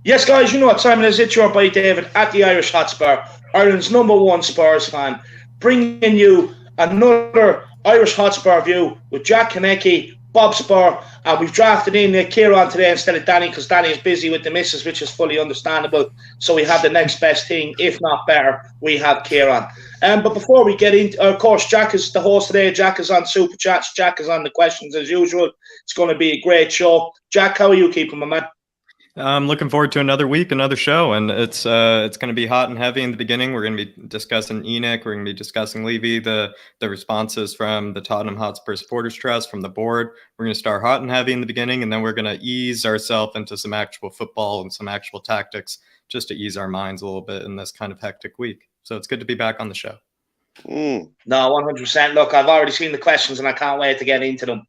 Yes, guys, you know what time it is. It's your boy David at the Irish Hotspur, Ireland's #1 Spurs fan, bringing you another Irish Hotspur view with Jack Kineke, Bob Spur, and we've drafted in Kieran today instead of Danny because Danny is busy with the missus, which is fully understandable. So we have the next best thing, if not better, we have Kieran. But before we get into, of course, Jack is the host today. Jack is on Super Chats. Jack is on the questions as usual. It's going to be a great show. Jack, how are you keeping, my man? I'm looking forward to another week, another show, and it's going to be hot and heavy in the beginning. We're going to be discussing ENIC. We're going to be discussing Levy, the responses from the Tottenham Hotspur Supporters Trust, from the board. We're going to start hot and heavy in the beginning, and then we're going to ease ourselves into some actual football and some actual tactics just to ease our minds a little bit in this kind of hectic week. So it's good to be back on the show. No, 100%. Look, I've already seen the questions, and I can't wait to get into them.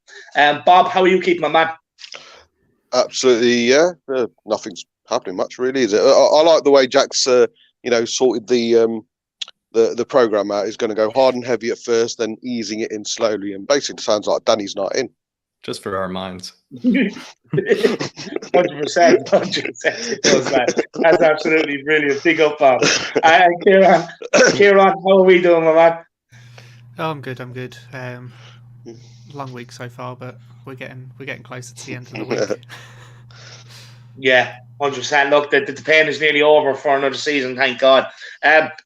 Bob, how are you keeping, my man? Absolutely, yeah. Nothing's happening much, really, is it? I like the way Jack's, sorted the program out. He's going to go hard and heavy at first, then easing it in slowly, and basically sounds like Danny's not in. Just for our minds. 100%. It does, man. That's absolutely brilliant. Big up, Bob. Kieran, how are we doing, my man? Oh, I'm good. Long week so far, but we're getting closer to the end of the week. Yeah, 100%. Look, the pain is nearly over for another season, thank God.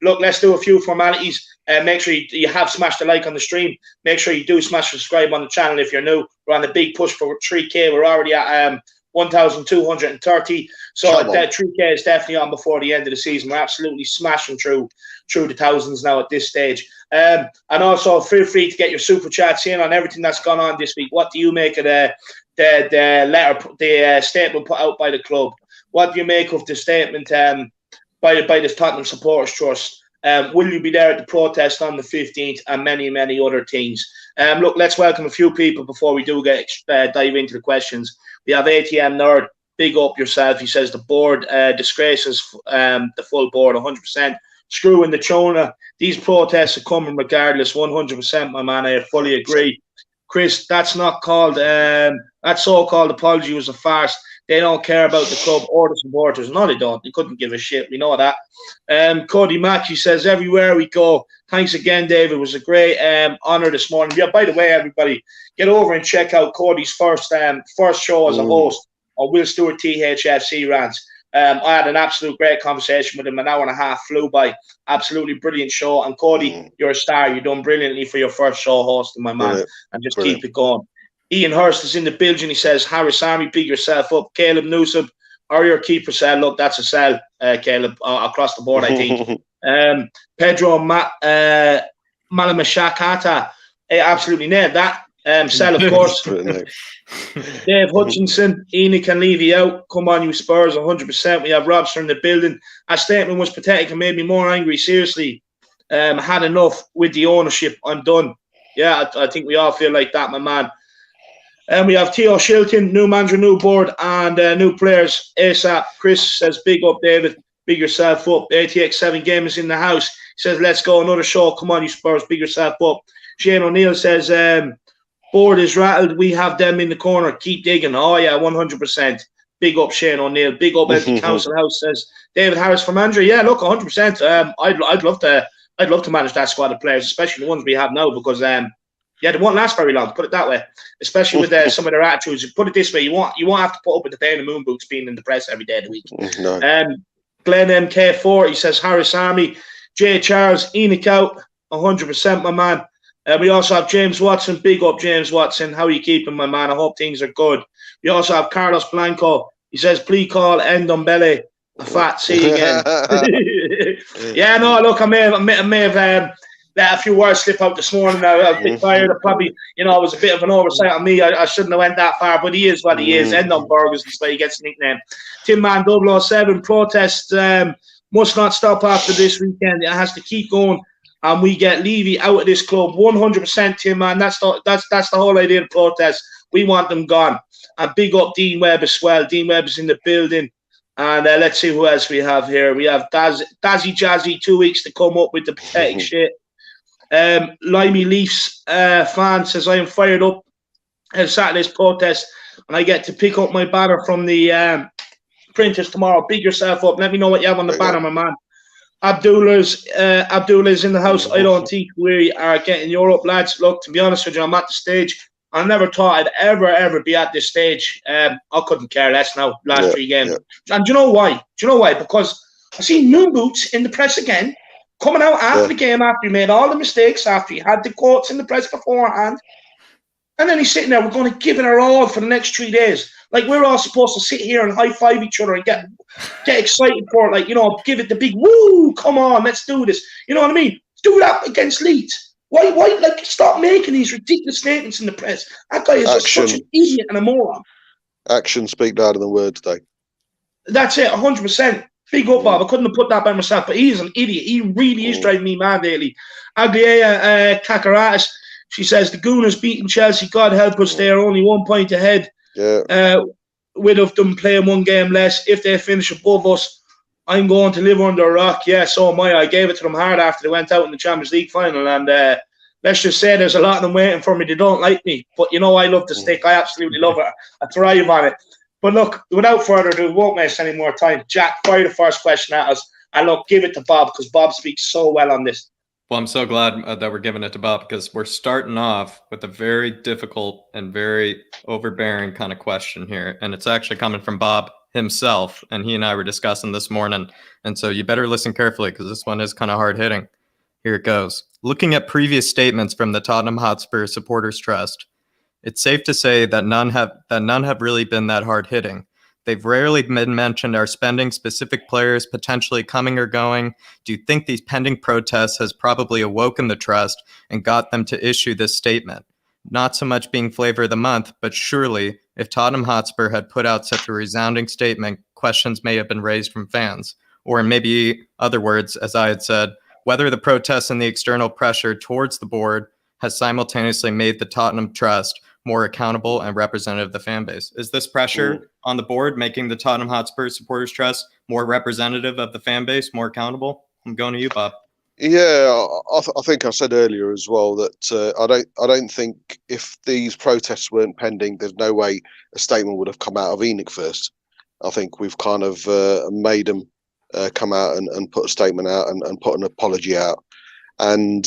Look, let's do a few formalities. Make sure you have smashed the like on the stream. Make sure you do smash subscribe on the channel if you're new. We're on the big push for 3K. We're already at 1,230. So that 3K is definitely on before the end of the season. We're absolutely smashing through the thousands now at this stage. And also feel free to get your super chats in on everything that's gone on this week. What do you make of the statement put out by the club? What do you make of the statement by the Tottenham Supporters Trust? Will you be there at the protest on the 15th, and many, many other things? Look, let's welcome a few people before we do dive into the questions. We have ATM Nerd. Big up yourself. He says the board disgraces the full board 100%. Screw in the Chona. These protests are coming regardless, 100%, my man. I fully agree. Chris, that's not called, that so-called apology was a farce. They don't care about the club or the supporters. No, they don't. They couldn't give a shit. We know that. Cody Matthew says, everywhere we go. Thanks again, David. It was a great honour this morning. Yeah, by the way, everybody, get over and check out Cody's first show as a host on Will Stewart THFC Rants. I had an absolute great conversation with him. An hour and a half flew by. Absolutely brilliant show. And Cody, you're a star. You've done brilliantly for your first show hosting, my man. And just keep it going. Ian Hurst is in the building. He says, Harris Army, big yourself up. Caleb Newsom, or your keeper sell. Look, that's a sell, Caleb, across the board, I think. Pedro Malamashakata, absolutely nailed that. Sell, of course. Dave Hutchinson, ENIC and Levy out. Come on, you Spurs, 100%. We have Robster in the building. Our statement was pathetic and made me more angry. Seriously, had enough with the ownership. I'm done. Yeah, I think we all feel like that, my man. And we have Theo Shilton, new manager, new board, and new players ASAP. Chris says, big up, David. Big yourself up. ATX7 Gamers in the house. He says, let's go. Another show. Come on, you Spurs. Big yourself up. Shane O'Neill says, board is rattled. We have them in the corner. Keep digging. Oh, yeah, 100%. Big up, Shane O'Neill. Big up, Empty Council House says, David Harris for manager. Yeah, look, 100%. I'd love to manage that squad of players, especially the ones we have now, because they won't last very long, put it that way. Especially with some of their attitudes. Put it this way, you won't have to put up with the pain of moon boots being in the press every day of the week. No. Glenn MK4, he says Harris Army. Jay Charles, ENIC out, 100%, my man. We also have James Watson. Big up, James Watson. How are you keeping, my man? I hope things are good. We also have Carlos Blanco. He says, please call Ndombele a fat. See you again. Yeah, no, look, I may have let a few words slip out this morning. I was a bit tired. Probably, it was a bit of an oversight on me. I shouldn't have went that far, but he is what he is. Endon Burgers is why he gets the nickname. Tin Man 007 protests must not stop after this weekend. It has to keep going, and we get Levy out of this club. 100%, Tin Man. That's the whole idea of the protest. We want them gone. And big up Dean Webb as well. Dean Webb is in the building. And let's see who else we have here. We have Dazzy Jazzy, 2 weeks to come up with the pathetic shit. Limey Leafs fan says, I am fired up at Saturday's protest, and I get to pick up my banner from the printers tomorrow. Big yourself up. Let me know what you have on the banner, my man. Abdullah's in the house. I don't think we are getting Europe, lads. Look, to be honest with you, I'm at the stage. I never thought I'd ever be at this stage. I couldn't care less now. Last 3 games, and do you know why? Because I see New Boots in the press again, coming out after the game, after he made all the mistakes, after he had the quotes in the press beforehand, and then he's sitting there. We're going to give it our all for the next 3 days. Like, we're all supposed to sit here and high five each other and get excited for it. Like, you know, give it the big woo. Come on, let's do this. You know what I mean? Do that against Leeds. Why? Like, stop making these ridiculous statements in the press. That guy is just such an idiot and a moron. Actions speak louder than words, today. That's it, 100%. Big up, Bob. I couldn't have put that by myself, but he's an idiot. He really is driving me mad lately. Agliea Kakaratis, she says, the Gooners beating Chelsea. God help us, they are only 1 point ahead. Yeah. With of them playing 1 game less. If they finish above us, I'm going to live under a rock. Yeah, so am I. I gave it to them hard after they went out in the Champions League final. And let's just say there's a lot of them waiting for me. They don't like me. But, you know, I love the stick. I absolutely love it. I thrive on it. But, look, without further ado, we won't waste any more time. Jack, fire the first question at us. And, look, give it to Bob, because Bob speaks so well on this. Well, I'm so glad that we're giving it to Bob, because we're starting off with a very difficult and very overbearing kind of question here. And it's actually coming from Bob himself. And he and I were discussing this morning. And so you better listen carefully, because this one is kind of hard hitting. Here it goes. Looking at previous statements from the Tottenham Hotspur Supporters Trust, it's safe to say that none have really been that hard hitting. They've rarely been mentioned are spending specific players potentially coming or going. Do you think these pending protests has probably awoken the trust and got them to issue this statement? Not so much being flavor of the month, but surely if Tottenham Hotspur had put out such a resounding statement, questions may have been raised from fans. Or in maybe other words, as I had said, whether the protests and the external pressure towards the board has simultaneously made the Tottenham Trust more accountable and representative of the fan base. Is this pressure on the board making the Tottenham Hotspur Supporters Trust more representative of the fan base, more accountable? I'm going to you, Bob. Yeah, I think I said earlier as well that I don't think if these protests weren't pending, there's no way a statement would have come out of ENIC first. I think we've kind of made them come out and put a statement out and put an apology out, and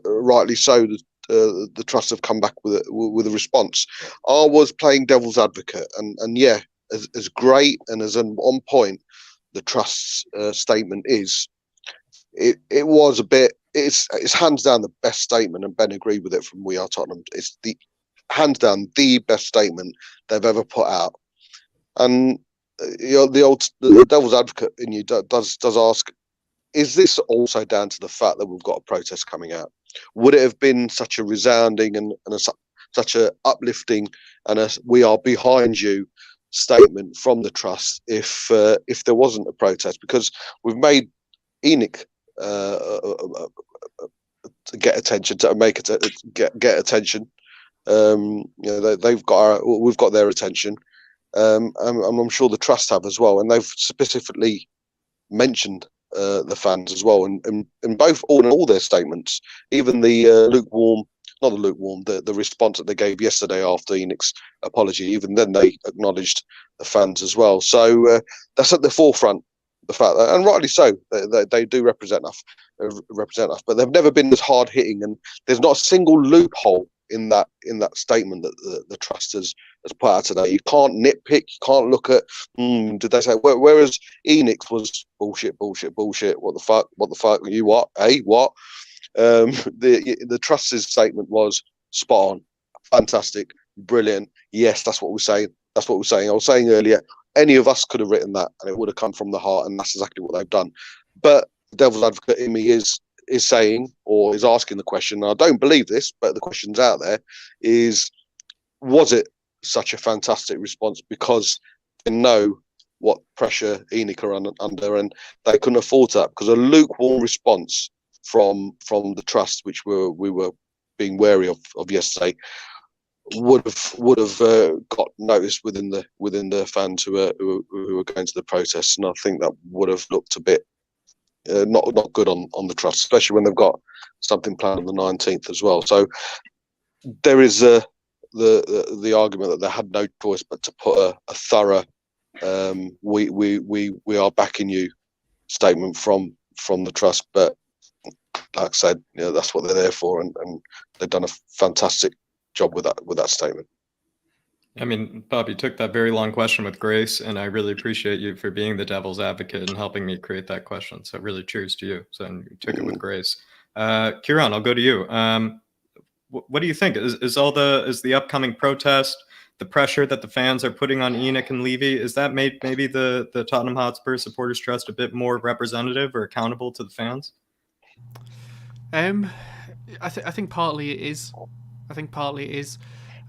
rightly so. The trust have come back with a response. I was playing devil's advocate, and yeah, as great and as on point the trust's statement is, it was a bit. It's hands down the best statement, and Ben agreed with it from We Are Tottenham. It's the hands down the best statement they've ever put out. And you know, the devil's advocate in you does ask, is this also down to the fact that we've got a protest coming out? Would it have been such a resounding and such a uplifting and a "we are behind you" statement from the trust if there wasn't a protest? Because we've made ENIC to get attention, to make it get attention. You know, we've got their attention, and I'm sure the trust have as well, and they've specifically mentioned the fans as well, and in all their statements, even the the response that they gave yesterday after ENIC's apology, even then they acknowledged the fans as well. So that's at the forefront, the fact that, and rightly so, they do represent us, but they've never been as hard hitting, and there's not a single loophole in that statement that the trust has put out today. You can't nitpick, you can't look at did they say, whereas ENIC was bullshit, what the fuck, you what, what? The trust's statement was spot on, fantastic, brilliant. Yes, that's what we're saying. I was saying earlier, any of us could have written that and it would have come from the heart, and that's exactly what they've done. But the devil's advocate in me is saying, or is asking the question, and I don't believe this, but the question's out there, was it such a fantastic response because they know what pressure ENIC are under, and they couldn't afford that? Because a lukewarm response from the trust, which we were being wary of yesterday, would have got noticed within the fans who were going to the protests, and I think that would have looked a bit not good on the trust, especially when they've got something planned on the 19th as well. So there is the argument that they had no choice but to put a thorough we are backing you statement from the trust. But like I said, that's what they're there for, and they've done a fantastic job with that statement. I mean, Bob, you took that very long question with grace, and I really appreciate you for being the devil's advocate and helping me create that question. So really cheers to you. So you took it with grace. Kieran, I'll go to you. What do you think? Is the upcoming protest, the pressure that the fans are putting on ENIC and Levy, is that made maybe the Tottenham Hotspur Supporters Trust a bit more representative or accountable to the fans? I think partly it is.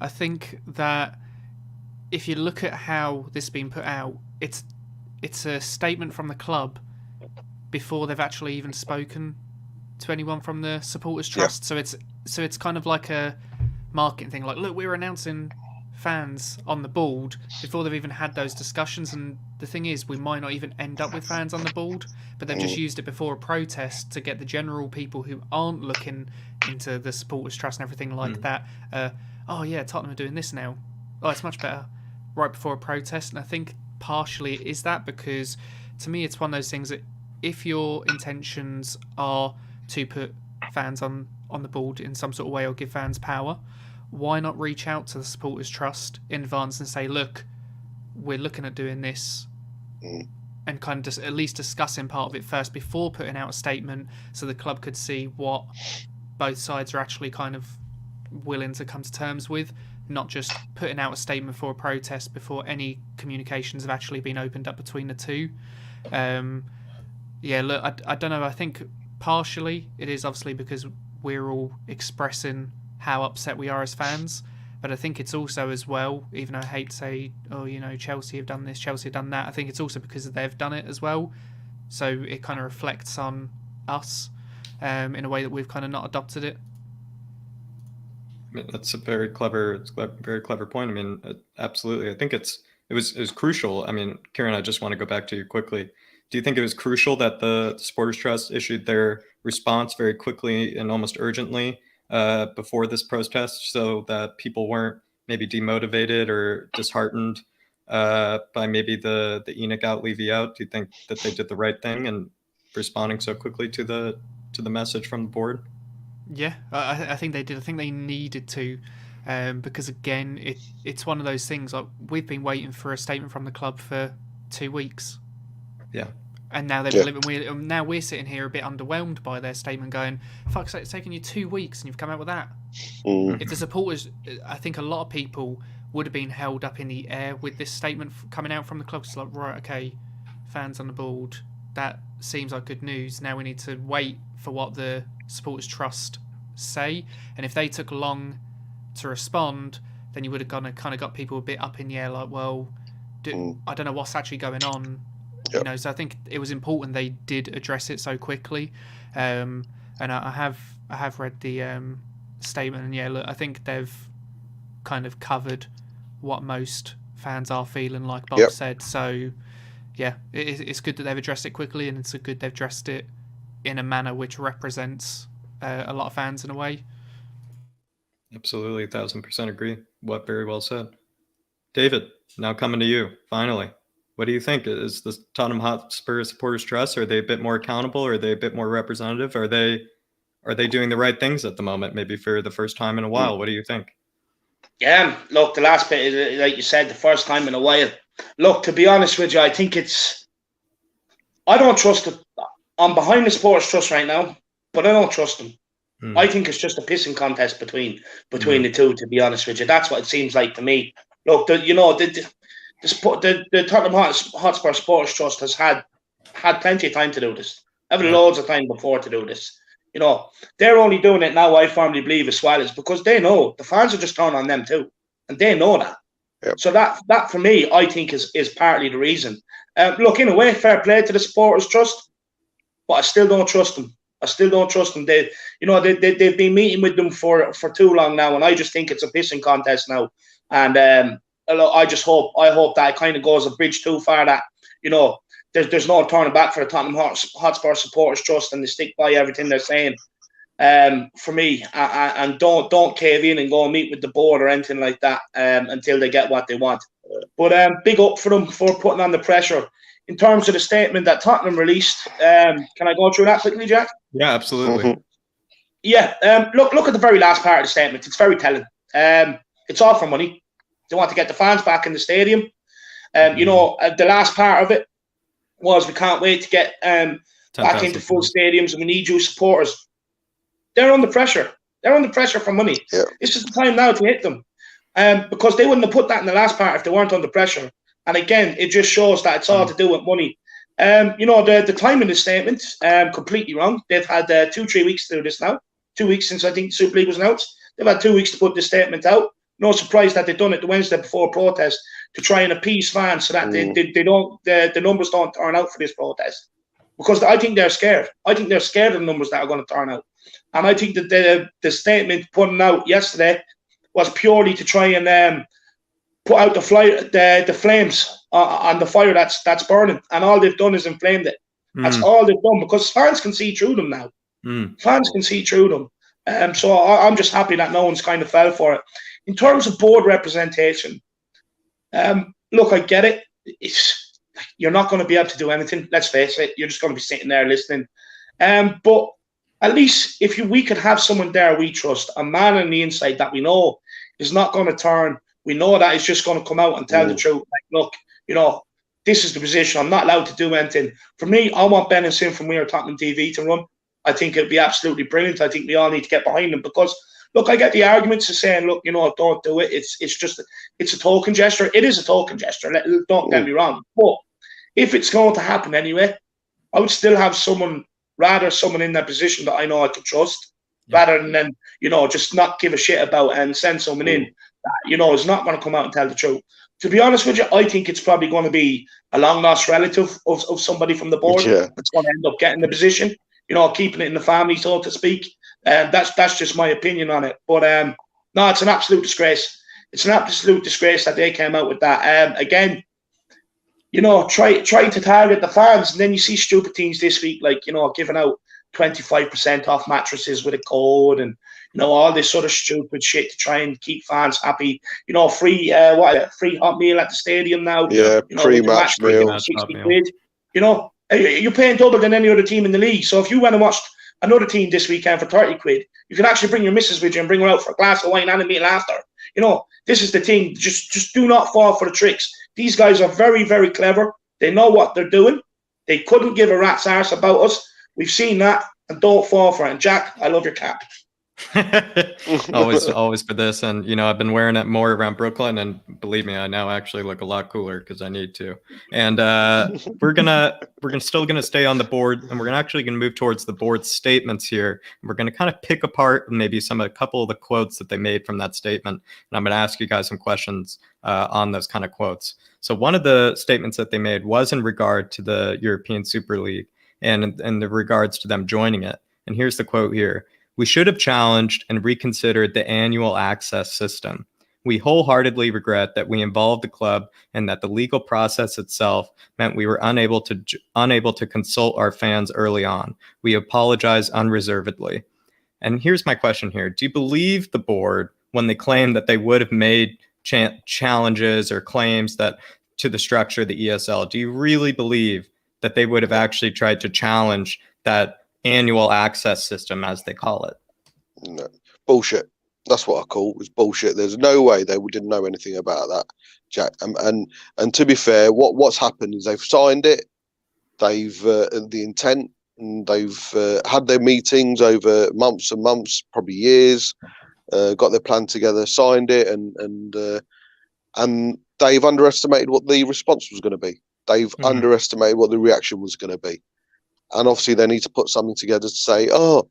I think that if you look at how this has been put out, it's a statement from the club before they've actually even spoken to anyone from the Supporters Trust. Yeah. So it's kind of like a marketing thing. Like, look, we're announcing fans on the board before they've even had those discussions. And the thing is, we might not even end up with fans on the board, but they've just used it before a protest to get the general people who aren't looking into the Supporters Trust and everything like that. Oh yeah, Tottenham are doing this now. Oh, it's much better. Right before a protest. And I think partially it is that, because to me it's one of those things that if your intentions are to put fans on the board in some sort of way or give fans power, why not reach out to the Supporters Trust in advance and say, look, we're looking at doing this, and kind of just at least discussing part of it first before putting out a statement, so the club could see what both sides are actually kind of willing to come to terms with, not just putting out a statement for a protest before any communications have actually been opened up between the two. Look, I don't know. I think partially it is obviously because we're all expressing how upset we are as fans, but I think it's also as well, even though I hate to say, oh, Chelsea have done this, Chelsea have done that, I think it's also because they've done it as well. So it kind of reflects on us in a way that we've kind of not adopted it. I mean, that's a very clever point. I mean, absolutely. I think it was crucial. I mean, Kieran, I just want to go back to you quickly. Do you think it was crucial that the Supporters Trust issued their response very quickly and almost urgently before this protest, so that people weren't maybe demotivated or disheartened by maybe the ENIC out, Levy out? Do you think that they did the right thing in responding so quickly to the message from the board? Yeah, I think they did. I think they needed to, because again, it's one of those things. Like, we've been waiting for a statement from the club for 2 weeks. Yeah. And now now we're sitting here a bit underwhelmed by their statement, going, "Fuck's sake, it's taken you 2 weeks and you've come out with that." If the supporters, I think a lot of people would have been held up in the air with this statement coming out from the club. It's like, right, okay, fans on the board, that seems like good news. Now we need to wait for what the Supporters Trust say, and if they took long to respond, then you would have kind of got people a bit up in the air, like, well, I don't know what's actually going on. Yep. So I think it was important they did address it so quickly, and I have read the statement, and look, I think they've kind of covered what most fans are feeling, like Bob said. So it's good that they've addressed it quickly, and it's good they've addressed it in a manner which represents a lot of fans in a way. Absolutely, 1,000% agree. Very well said. David, now coming to you, finally. What do you think? Is the Tottenham Hotspur Supporters Trust, are they a bit more accountable? Are they a bit more representative? Are they doing the right things at the moment, maybe for the first time in a while? What do you think? Yeah, look, the last bit is, like you said, the first time in a while. Look, to be honest with you, I think I don't trust it. I'm behind the Supporters Trust right now, but I don't trust them. I think it's just a pissing contest between the two, to be honest with you. That's what it seems like to me. Look, the Tottenham Hotspur Supporters Trust has had plenty of time to do this. I've had loads of time before to do this. They're only doing it now, I firmly believe, as well, is because they know the fans are just turning on them too, and they know that. Yep. So that for me, I think is partly the reason. Look, in a way, fair play to the Supporters Trust, but I still don't trust them. They've been meeting with them for too long now, and I just think it's a pissing contest now. And I hope that it kind of goes a bridge too far, that there's no turning back for the Tottenham Hotspur Supporters Trust, and they stick by everything they're saying. for me, and don't cave in and go and meet with the board or anything like that until they get what they want. But big up for them for putting on the pressure. In terms of the statement that Tottenham released, can I go through that quickly, Jack? Yeah, absolutely. Yeah, look at the very last part of the statement. It's very telling. It's all for money. They want to get the fans back in the stadium. The last part of it was we can't wait to get back into full stadiums, and we need you supporters. They're under pressure. They're under pressure for money. Yeah. It's just the time now to hit them, because they wouldn't have put that in the last part if they weren't under pressure. And again, it just shows that it's all to do with money. The timing of the statement, completely wrong. They've had 2-3 weeks to do this now. 2 weeks since I think the Super League was announced. They've had 2 weeks to put this statement out. No surprise that they've done it the Wednesday before protest to try and appease fans so that the numbers don't turn out for this protest. Because I think they're scared. I think they're scared of the numbers that are going to turn out. And I think that the statement put out yesterday was purely to try and put out the flames on the fire that's burning. And all they've done is inflamed it. That's all they've done, because fans can see through them now. Fans can see through them. So I'm just happy that no one's kind of fell for it. In terms of board representation, look, I get it. You're not going to be able to do anything. Let's face it. You're just going to be sitting there listening. But at least we could have someone there we trust, a man on the inside that we know is not going to turn. We know that he's just going to come out and tell the truth. Like, look, this is the position. I'm not allowed to do anything. For me, I want Ben and Sim from We're Tottenham TV to run. I think it'd be absolutely brilliant. I think we all need to get behind them, because, look, I get the arguments of saying, look, don't do it. It's a token gesture. It is a token gesture. Don't get me wrong. But if it's going to happen anyway, I would still have someone in that position that I know I can trust, rather than just not give a shit about and send someone in that, is not going to come out and tell the truth. To be honest with you, I think it's probably going to be a long lost relative of somebody from the board that's going to end up getting the position, keeping it in the family, so to speak. That's just my opinion on it. But no, it's an absolute disgrace. It's an absolute disgrace that they came out with that. Again, try to target the fans, and then you see stupid things this week, like, giving out 25% off mattresses with a code, and all this sort of stupid shit to try and keep fans happy. Free hot meal at the stadium now. Yeah, pre-match meal. 60 quid. You're paying double than any other team in the league. So if you went and watched another team this weekend for 30 quid, you can actually bring your missus with you and bring her out for a glass of wine and a meal after. This is the thing. Just do not fall for the tricks. These guys are very, very clever. They know what they're doing. They couldn't give a rat's arse about us. We've seen that, and don't fall for it. And Jack, I love your cap. always for this. And I've been wearing it more around Brooklyn, and believe me, I now actually look a lot cooler because I need to. And we're still gonna stay on the board, and we're actually gonna move towards the board statements here. And we're gonna kind of pick apart maybe a couple of the quotes that they made from that statement, and I'm gonna ask you guys some questions on those kind of quotes. So one of the statements that they made was in regard to the European Super League and in the regards to them joining it. And here's the quote here. "We should have challenged and reconsidered the annual access system. We wholeheartedly regret that we involved the club and that the legal process itself meant we were unable to consult our fans early on. We apologize unreservedly." And here's my question here. Do you believe the board when they claim that they would have made challenges or claims that to the structure of the ESL? Do you really believe that they would have actually tried to challenge that annual access system, as they call it? No, bullshit. That's what I call it, was bullshit. There's no way they didn't know anything about that, Jack. And to be fair, what's happened is they've signed it. They've the intent, and they've had their meetings over months and months, probably years. Got their plan together, signed it, and they've underestimated what the response was going to be. They've underestimated what the reaction was going to be. And obviously they need to put something together to say, oh,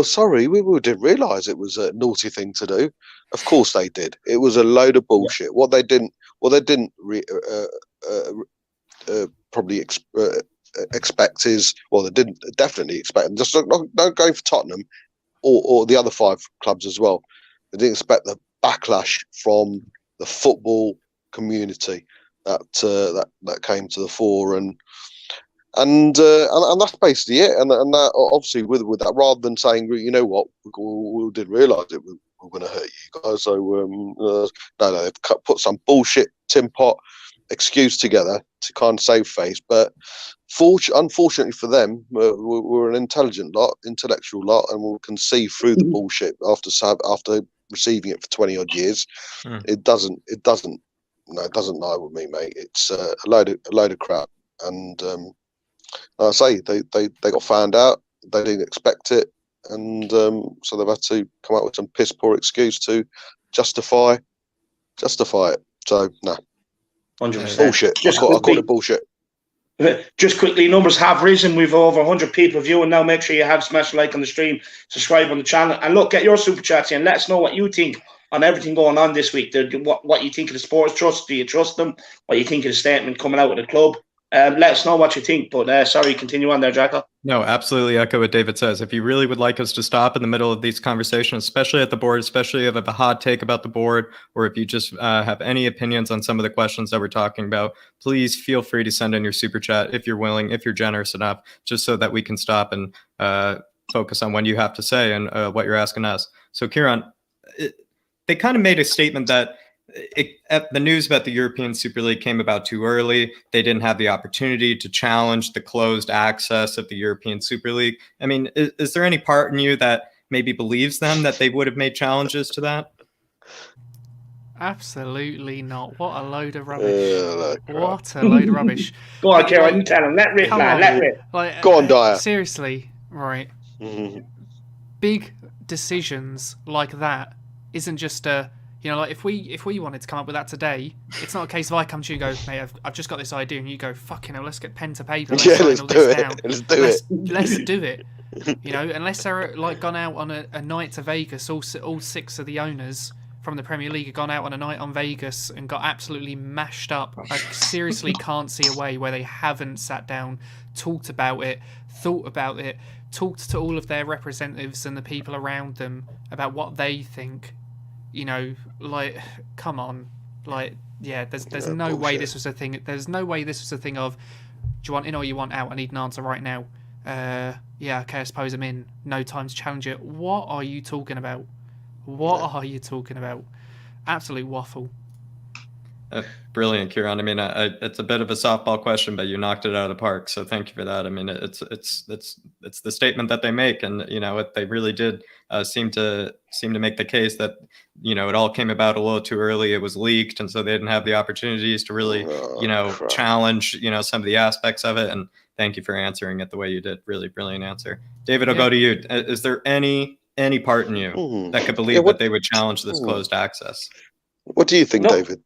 sorry, we didn't realise it was a naughty thing to do. Of course they did. It was a load of bullshit. Yeah. What they didn't probably expect is, well, they didn't definitely expect, and just not going for Tottenham or the other 5 clubs as well. They didn't expect the backlash from the football community that came to the fore, And that's basically it. And that obviously with that, rather than saying, you know what, we didn't realise it, we're going to hurt you guys. So no, they've put some bullshit tin pot excuse together to kind of save face. But unfortunately for them, we're an intellectual lot, and we can see through the bullshit after receiving it for 20 odd years. It doesn't lie with me, mate. It's a load of crap. And like I say, they got found out. They didn't expect it, and so they've had to come up with some piss poor excuse to justify it. So no, 100%. Bullshit. I call it bullshit. Just quickly, numbers have risen. We've over 100 people viewing now. Make sure you have smash a like on the stream, subscribe on the channel, and look, get your super chats in. Let us know what you think on everything going on this week. What you think of the Sports Trust? Do you trust them? What you think of the statement coming out of the club? Let us know what you think. But sorry, continue on there, Jacko. No, absolutely echo what David says. If you really would like us to stop in the middle of these conversations, especially at the board, especially if you have a hot take about the board, or if you just have any opinions on some of the questions that we're talking about, please feel free to send in your super chat if you're willing, if you're generous enough, just so that we can stop and focus on what you have to say and what you're asking us. So, Kieran, they kind of made a statement that the news about the European Super League came about too early. They didn't have the opportunity to challenge the closed access of the European Super League. I mean, is there any part in you that maybe believes them that they would have made challenges to that? Absolutely not. What a load of rubbish. What a load of rubbish. Go on, Kieran, you tell them. Let rip, man. Let rip. Go on, Dyer. Seriously, right. Big decisions like that isn't just a... You know, like if we wanted to come up with that today, it's not a case of I come to you and go, mate, I've just got this idea, and you go, fucking hell, let's get pen to paper. Let's do it. You know, unless they're like gone out on a night to Vegas, all six of the owners from the Premier League have gone out on a night on Vegas and got absolutely mashed up. I seriously can't see a way where they haven't sat down, talked about it, thought about it, talked to all of their representatives and the people around them about what they think. You know, like, come on, like, yeah. There's no way this was a thing. There's no way this was a thing of, do you want in or you want out? I need an answer right now. Yeah, okay, I suppose I'm in. No time to challenge it. What are you talking about? What are you talking about? Absolute waffle. Brilliant, Kieran. I mean, it's a bit of a softball question, but you knocked it out of the park. So thank you for that. I mean, it's the statement that they make, and you know, they really did seem to make the case that, you know, it all came about a little too early. It was leaked, and so they didn't have the opportunities to really, challenge, some of the aspects of it. And thank you for answering it the way you did. Really brilliant answer, David. I'll go to you. Is there any part in you that could believe that they would challenge this closed access? What do you think, David?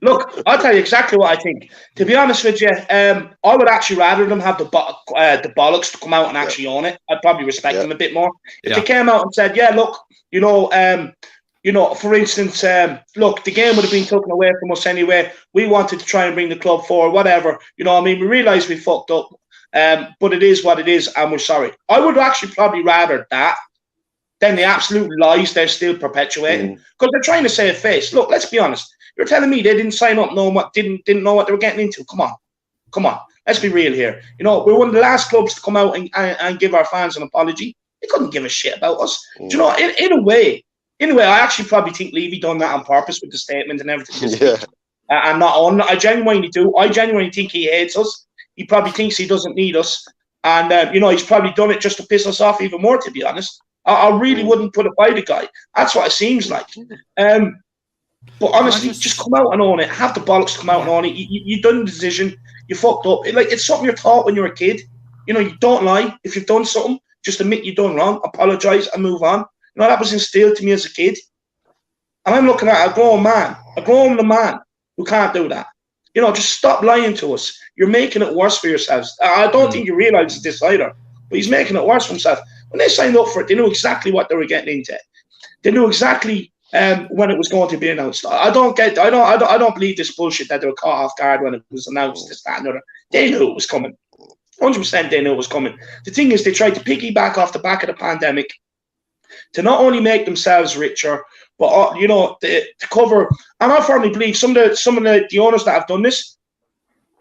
Look, I'll tell you exactly what I think. To be honest with you, I would actually rather them have the bollocks to come out and actually own it. I'd probably respect them a bit more. If they came out and said, yeah, look, for instance, look, the game would have been taken away from us anyway. We wanted to try and bring the club forward, whatever. You know what I mean? We realised we fucked up, but it is what it is, and we're sorry. I would actually probably rather that than the absolute lies they're still perpetuating, because they're trying to save face. Look, let's be honest. You're telling me they didn't sign up, didn't know what they were getting into. Come on. Let's be real here. You know, we're one of the last clubs to come out and give our fans an apology. They couldn't give a shit about us. Do you know, in a way, I actually probably think Levy done that on purpose with the statement and everything. I'm not on. I genuinely do. I genuinely think he hates us. He probably thinks he doesn't need us, and he's probably done it just to piss us off even more. To be honest. I really wouldn't put it by the guy. That's what it seems like. But honestly, just come out and own it. Have the bollocks to come out and own it. You done the decision. You fucked up. It's something you're taught when you're a kid. You know, you don't lie. If you've done something, just admit you've done wrong, apologise and move on. You know, that was instilled to me as a kid. And I'm looking at a grown man who can't do that. You know, just stop lying to us. You're making it worse for yourselves. I don't think you realise this either, but he's making it worse for himself. When they signed up for it, they knew exactly what they were getting into. They knew exactly when it was going to be announced. I don't believe this bullshit that they were caught off guard when it was announced. This, that, and other. They knew it was coming. 100% they knew it was coming. The thing is, they tried to piggyback off the back of the pandemic to not only make themselves richer, but to cover. And I firmly believe some of the owners that have done this,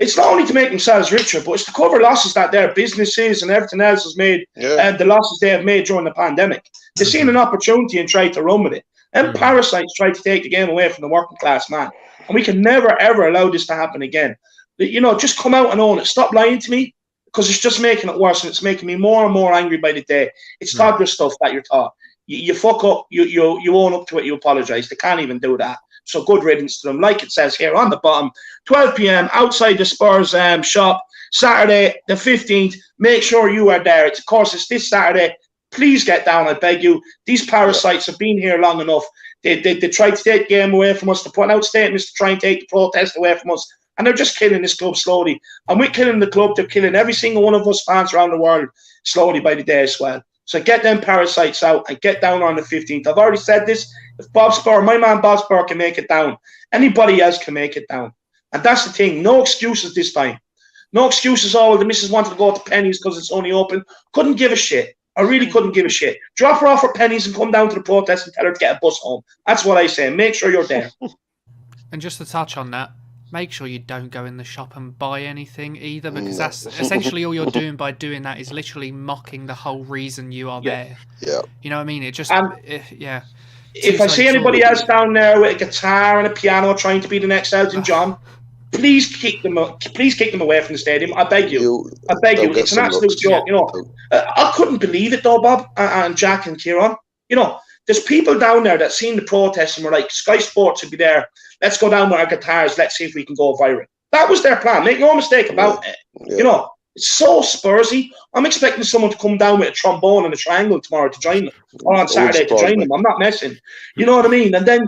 it's not only to make themselves richer, but it's to cover losses that their businesses and everything else has made, and the losses they have made during the pandemic. They've seen an opportunity and tried to run with it. And parasites tried to take the game away from the working class man. And we can never, ever allow this to happen again. Just come out and own it. Stop lying to me, because it's just making it worse, and it's making me more and more angry by the day. It's toddler stuff that you're taught. You fuck up, you own up to it, you apologise. They can't even do that. So good riddance to them. Like it says here on the bottom, 12 p.m. outside the Spurs shop, Saturday the 15th. Make sure you are there. Of course, it's this Saturday. Please get down, I beg you. These parasites have been here long enough. They tried to take the game away from us. They're putting out statements to try and take the protest away from us. And they're just killing this club slowly. And we're killing the club. They're killing every single one of us fans around the world slowly by the day as well. So get them parasites out and get down on the 15th. I've already said this. If bobspur, my man bobspur, can make it down, anybody else can make it down. And that's the thing. No excuses this time. No excuses. All of the missus wanted to go to Pennies because it's only open. Couldn't give a shit. I really couldn't give a shit. Drop her off at Pennies and come down to the protest and tell her to get a bus home. That's what I say. Make sure you're there. And just to touch on that, make sure you don't go in the shop and buy anything either, because that's essentially all you're doing by doing that is literally mocking the whole reason you are there. Yeah. You know what I mean? It just, yeah. If I see anybody else down there with a guitar and a piano trying to be the next Elton John, please kick them away from the stadium. I beg you. I beg you. It's an absolute joke. I couldn't believe it though, Bob and Jack and Kieran. There's people down there that seen the protest and were like, Sky Sports would be there. Let's go down with our guitars. Let's see if we can go viral. That was their plan. Make no mistake about it. Yeah. It's so Spursy. I'm expecting someone to come down with a trombone and a triangle tomorrow to join them, or on Saturday to join them. I'm not messing. You know what I mean? And then,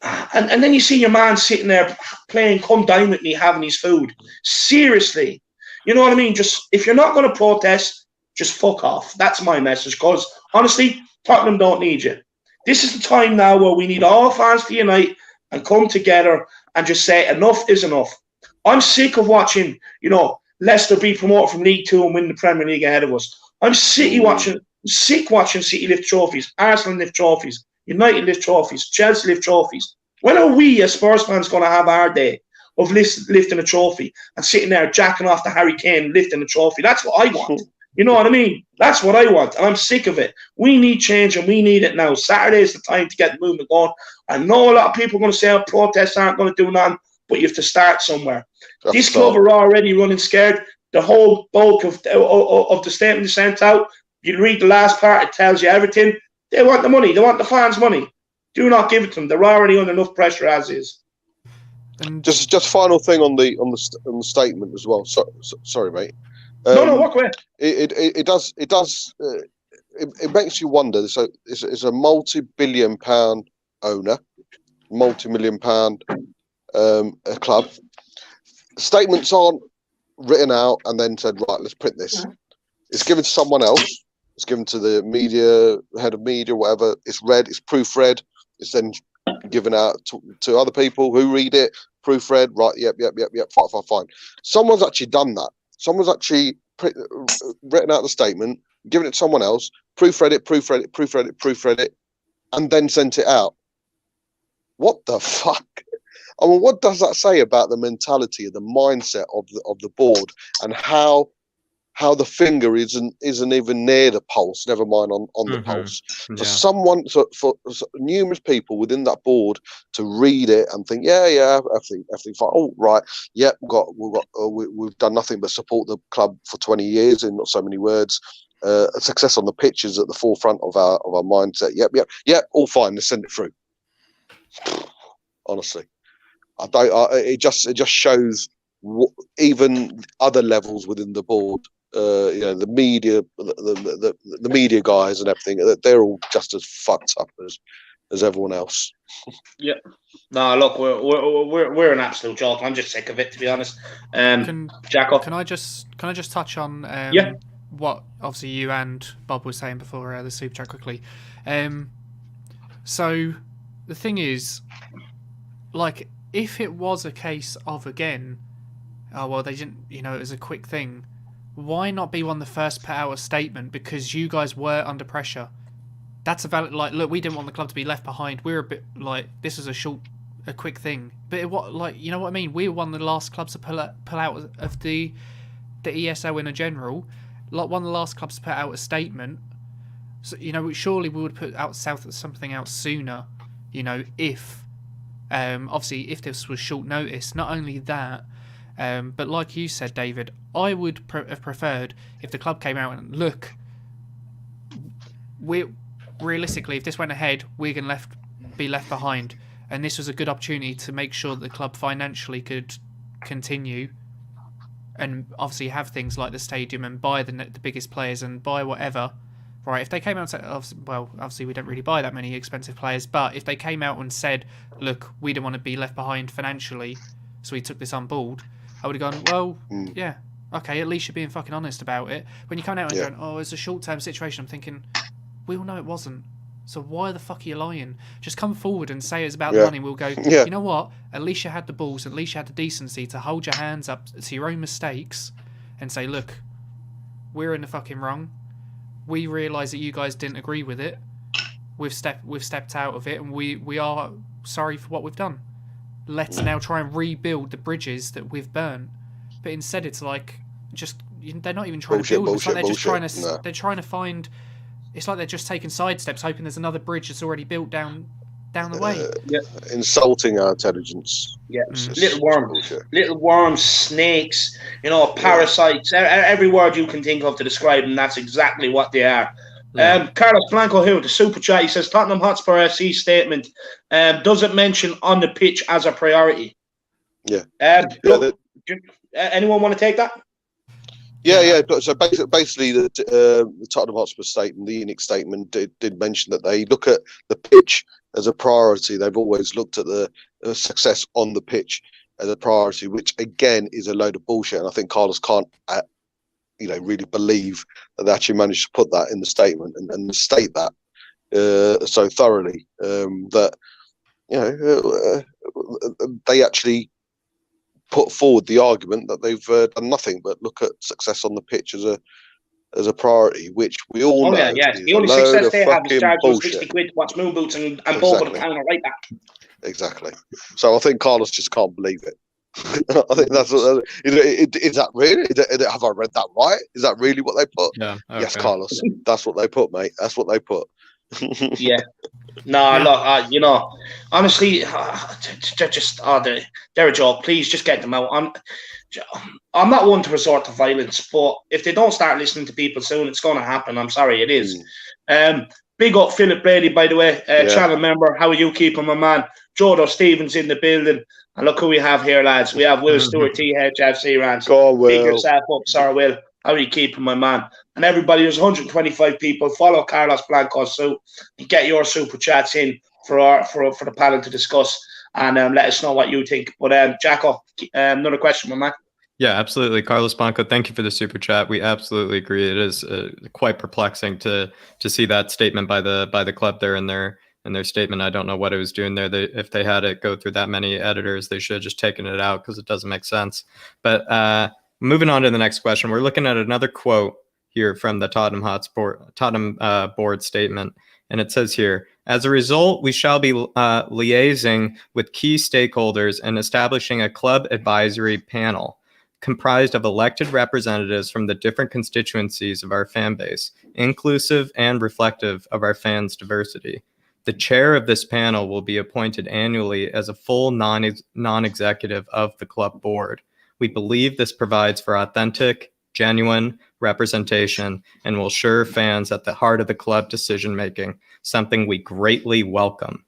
and then you see your man sitting there playing "Come Dine with Me," having his food. Seriously, you know what I mean? Just if you're not going to protest, just fuck off. That's my message. Because honestly, Tottenham don't need you. This is the time now where we need all fans to unite and come together and just say enough is enough. I'm sick of watching, Leicester be promoted from League 2 and win the Premier League ahead of us. I'm sick watching City lift trophies, Arsenal lift trophies, United lift trophies, Chelsea lift trophies. When are we as Spurs fans going to have our day of lifting a trophy and sitting there jacking off to Harry Kane lifting a trophy? That's what I want. You know what I mean? That's what I want. And I'm sick of it. We need change and we need it now. Saturday is the time to get the movement going. I know a lot of people are going to say protests aren't going to do nothing, but you have to start somewhere. This club are already running scared. The whole bulk of the statement they sent out, you read the last part, it tells you everything. They want the money. They want the fans' money. Do not give it to them. They're already under enough pressure as is. And just final thing on the statement as well. Sorry, mate. No, walk away. It makes you wonder. So it's a multi-billion-pound owner, multi-million-pound club. Statements aren't written out and then said, right, let's print this. It's given to someone else. It's given to the media, head of media, whatever. It's read. It's proofread. It's then given out to other people who read it. Proofread. Right. Yep. Fine. Someone's actually done that. Someone's actually written out the statement, given it to someone else, proofread it, and then sent it out. What the fuck? I mean, what does that say about the mentality, the mindset of the board, and how the finger isn't even near the pulse, never mind on the pulse. For numerous people within that board to read it and think, everything fine. Oh, right, yeah, we've done nothing but support the club for 20 years in not so many words. Success on the pitch is at the forefront of our mindset. Yep, all fine. Let's send it through. Honestly, it just shows even other levels within the board. The media, the media guys and everything, they're all just as fucked up as everyone else. Yeah. No, look, we're an absolute joke. I'm just sick of it, to be honest. Jacko, can I just touch on what obviously you and Bob were saying before the super chat quickly? So the thing is, like, if it was a case of again, they didn't, it was a quick thing. Why not be one of the first to put out a statement? Because you guys were under pressure. That's a valid, look, we didn't want the club to be left behind. We're a bit this was a short a quick thing. But you know what I mean? We were one of the last clubs to pull out of the ESL in a general. Like one of the last clubs to put out a statement. So, you know, surely we would put out something out sooner. You know, if obviously if this was short notice. Not only that, but like you said, David, I would have preferred if the club came out and look. Realistically, if this went ahead, we're going to be left behind, and this was a good opportunity to make sure that the club financially could continue, and obviously have things like the stadium and buy the biggest players and buy whatever. Right? If they came out and said, obviously we don't really buy that many expensive players, but if they came out and said, look, we don't want to be left behind financially, so we took this on board, I would have gone, well, yeah, okay, at least you're being fucking honest about it. When you come out and going, oh, it's a short-term situation, I'm thinking, we all know it wasn't. So why the fuck are you lying? Just come forward and say it's about the money. We'll go, you know what? At least you had the balls, at least you had the decency to hold your hands up to your own mistakes and say, look, we're in the fucking wrong. We realise that you guys didn't agree with it. We've stepped out of it, and we are sorry for what we've done. Let's now try and rebuild the bridges that we've burnt. But instead it's like, just, they're not even trying to build. It's like they're just trying to, they're trying to find... It's like they're just taking side steps, hoping there's another bridge that's already built down the way. Insulting our intelligence. Yeah, little worms, snakes, you know, parasites. Every word you can think of to describe them, that's exactly what they are. Carlos Blanco here with the super chat. He says Tottenham Hotspur FC statement doesn't mention on the pitch as a priority. Yeah. Anyone want to take that? Yeah. So basically, the Tottenham Hotspur statement, the ENIC statement, did mention that they look at the pitch as a priority. They've always looked at the success on the pitch as a priority, which again is a load of bullshit. And I think Carlos can't, really believe that they actually managed to put that in the statement and state that so thoroughly that they actually put forward the argument that they've done nothing but look at success on the pitch as a priority, which we all know. The only success they have is charging 60 quid to watch moon boots and both of the counter right back. Exactly. So I think Carlos just can't believe it. I think that's what, is that really? Have I read that right? Is that really what they put? Yeah. Okay. Yes, Carlos. That's what they put, mate. That's what they put. Yeah. No, look, honestly, they're a joke. Please just get them out. I'm not one to resort to violence, but if they don't start listening to people soon, it's going to happen. I'm sorry, it is. Big up Philip Brady, by the way, channel member. How are you keeping, my man? Jodo Stevens in the building. And look who we have here, lads. We have Will Stewart, THFC Rants. Go on, Will. Big yourself up, Sir Will. How are you keeping, my man? And everybody, there's 125 people. Follow Carlos Blanco so and get your super chats in for the panel to discuss and let us know what you think. But Jacko, another question, my man. Yeah, absolutely. Carlos Blanco, thank you for the super chat. We absolutely agree. It is quite perplexing to see that statement by the club there in their statement. I don't know what it was doing there. If they had it go through that many editors, they should have just taken it out because it doesn't make sense. But moving on to the next question, we're looking at another quote here from the Tottenham board statement. And it says here, as a result, we shall be liaising with key stakeholders and establishing a club advisory panel comprised of elected representatives from the different constituencies of our fan base, inclusive and reflective of our fans' diversity. The chair of this panel will be appointed annually as a full non-executive of the club board. We believe this provides for authentic, genuine representation and will assure fans at the heart of the club decision-making, something we greatly welcome.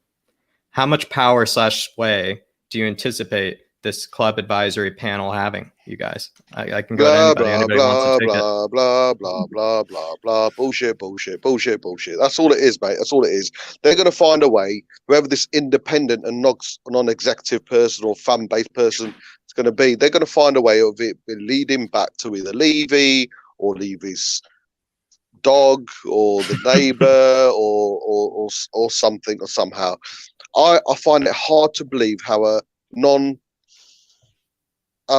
How much power / sway do you anticipate this club advisory panel having, you guys? I can go to anybody wants to take it. Blah, blah, bullshit. That's all it is, mate. That's all it is. They're going to find a way, whoever this independent and non-executive person or fan-based person is going to be, they're going to find a way of it leading back to either Levy or Levy's dog or the neighbour or something or somehow. I find it hard to believe how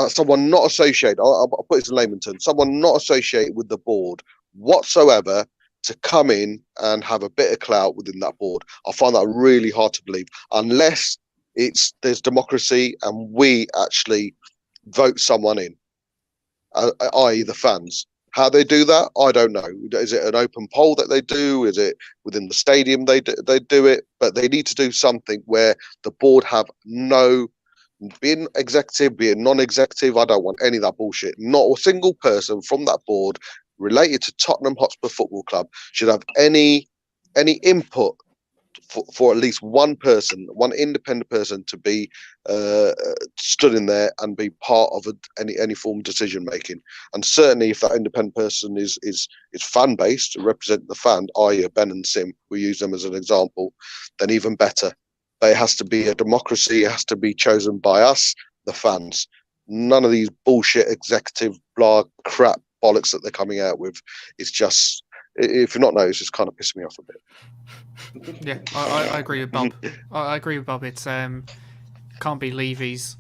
someone not associated, I'll put it in layman terms, someone not associated with the board whatsoever to come in and have a bit of clout within that board. I find that really hard to believe, unless there's democracy, and we actually vote someone in, i.e. the fans. How they do that, I don't know. Is it an open poll that they do? Is it within the stadium they do it? But they need to do something where the board have no, being executive, being non-executive, I don't want any of that bullshit. Not a single person from that board related to Tottenham Hotspur Football Club should have any input for at least one person, one independent person, to be stood in there and be part of any form of decision making. And certainly, if that independent person is fan based, to represent the fan, i.e., Ben and Sim, we use them as an example, then even better. But it has to be a democracy. It has to be chosen by us, the fans. None of these bullshit executive blah crap bollocks that they're coming out with. It's just, if you're not noticed, it's kind of pissing me off a bit. Yeah, I agree with Bob. I agree with Bob. It's can't be Levy's,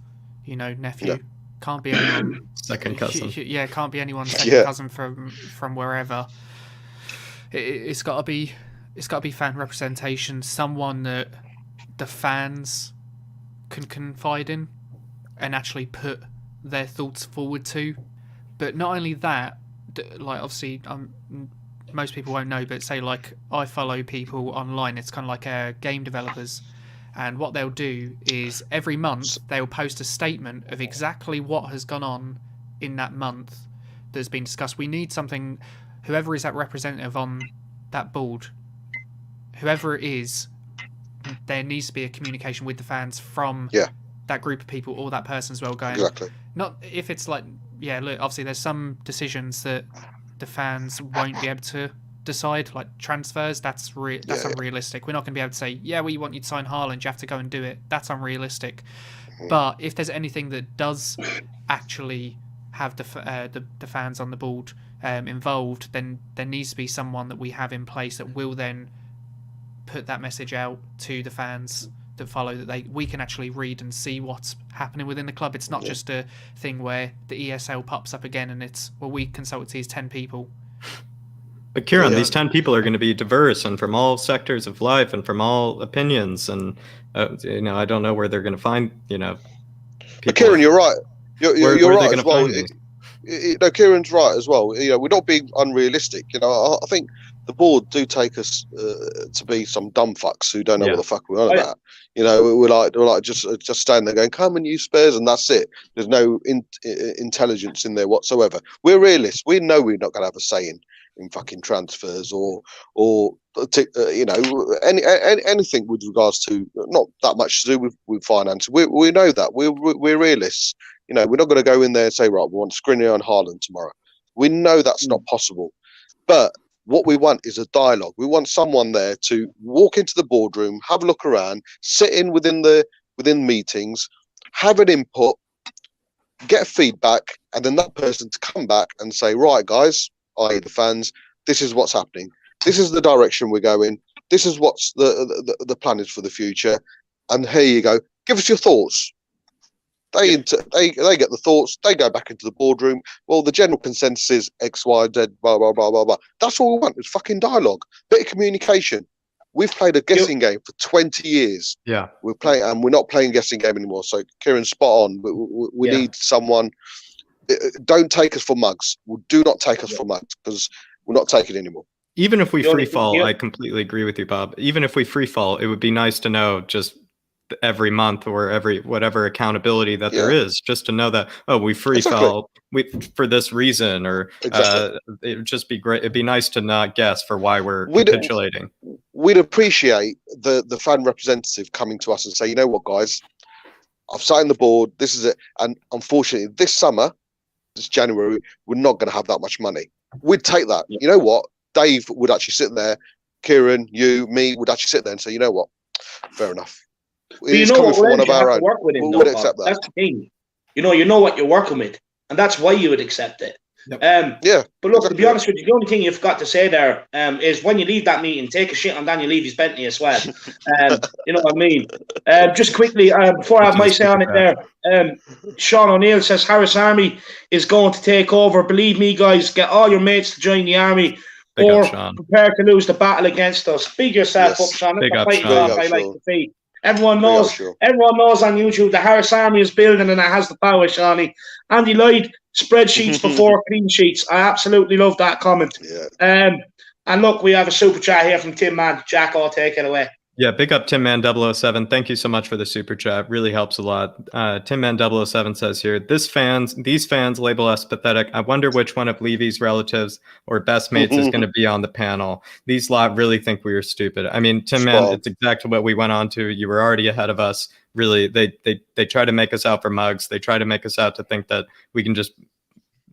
nephew. No. Can't be anyone second cousin. Yeah, can't be anyone's second cousin from wherever. It's got to be fan representation. Someone that the fans can confide in and actually put their thoughts forward to. But not only that, like obviously most people won't know, but say like I follow people online. It's kind of like game developers, and what they'll do is every month they'll post a statement of exactly what has gone on in that month that's been discussed. We need something, whoever is that representative on that board, whoever it is, there needs to be a communication with the fans from that group of people or that person as well, going exactly. Not if it's like, look, obviously there's some decisions that the fans won't be able to decide, like transfers. That's unrealistic. We're not going to be able to say, we want you to sign Haaland, you have to go and do it. That's unrealistic. But if there's anything that does actually have the fans on the board involved, then there needs to be someone that we have in place that will then put that message out to the fans that follow, that we can actually read and see what's happening within the club. It's not just a thing where the ESL pops up again and it's, we consult these 10 people. But Kieran, these 10 people are going to be diverse and from all sectors of life and from all opinions, and I don't know where they're going to find people. But Kieran, you're right. You're right as well. Kieran's right as well. We're not being unrealistic. I think the board do take us to be some dumb fucks who don't know what the fuck we're on about. We're like just standing there going, "Come and use Spurs," and that's it. There's no intelligence in there whatsoever. We're realists. We know we're not going to have a say in fucking transfers or anything with regards to, not that much to do with finance. We know that we're realists. We're not going to go in there and say, right, we want Skriniar and Haaland tomorrow. We know that's not possible. But what we want is a dialogue. We want someone there to walk into the boardroom, have a look around, sit in within meetings, have an input, get feedback, and then that person to come back and say, right, guys, i.e. the fans, this is what's happening. This is the direction we're going. This is what's the plan is for the future. And here you go. Give us your thoughts. They get the thoughts. They go back into the boardroom. Well, the general consensus is X, Y, Z, blah, blah, blah, blah, blah. That's all we want. It's fucking dialogue. Bit of communication. We've played a guessing game for 20 years. Yeah. We're playing, and we're not playing guessing game anymore. So Kieran's spot on. We need someone. Don't take us for mugs. Do not take us for mugs, because we're not taking anymore. Even if we free fall, I completely agree with you, Bob. Even if we free fall, it would be nice to know just every month or every whatever accountability that there is, just to know that, we free fell for this reason, or it would just be great. It'd be nice to not guess for why we're capitulating. We'd appreciate the fan representative coming to us and say, you know what, guys, I've signed the board. This is it. And unfortunately, this summer, this January, we're not going to have that much money. We'd take that. You know what? Dave would actually sit there. Kieran, you, me would actually sit there and say, you know what? Fair enough. He's coming from one of our own. We would accept that. That's the thing. You know what you're working with, and that's why you would accept it. Yep. But look, to be honest with you, the only thing you forgot to say there is when you leave that meeting, take a shit on Daniel Levy's Bentley as well. You know what I mean? Just quickly, before I have my say on it there, Sean O'Neill says Harris Army is going to take over. Believe me, guys, get all your mates to join the army, or prepare to lose the battle against us. Big yourself up, Sean. That's the fighting talk I like to see. Everyone We are knows. sure. Everyone knows on YouTube the Harris Army is building and it has the power, Shawnee. Andy Lloyd, spreadsheets before clean sheets. I absolutely love that comment. Yeah. And look, we have a super chat here from Tim Man. Jack, I'll take it away. Yeah, big up Tim Man 007. Thank you so much for the super chat. Really helps a lot. Tim Man 007 says here, these fans label us pathetic. I wonder which one of Levy's relatives or best mates is going to be on the panel. These lot really think we are stupid. I mean, Tim Man, it's exactly what we went on to. You were already ahead of us. Really, they try to make us out for mugs. They try to make us out to think that we can just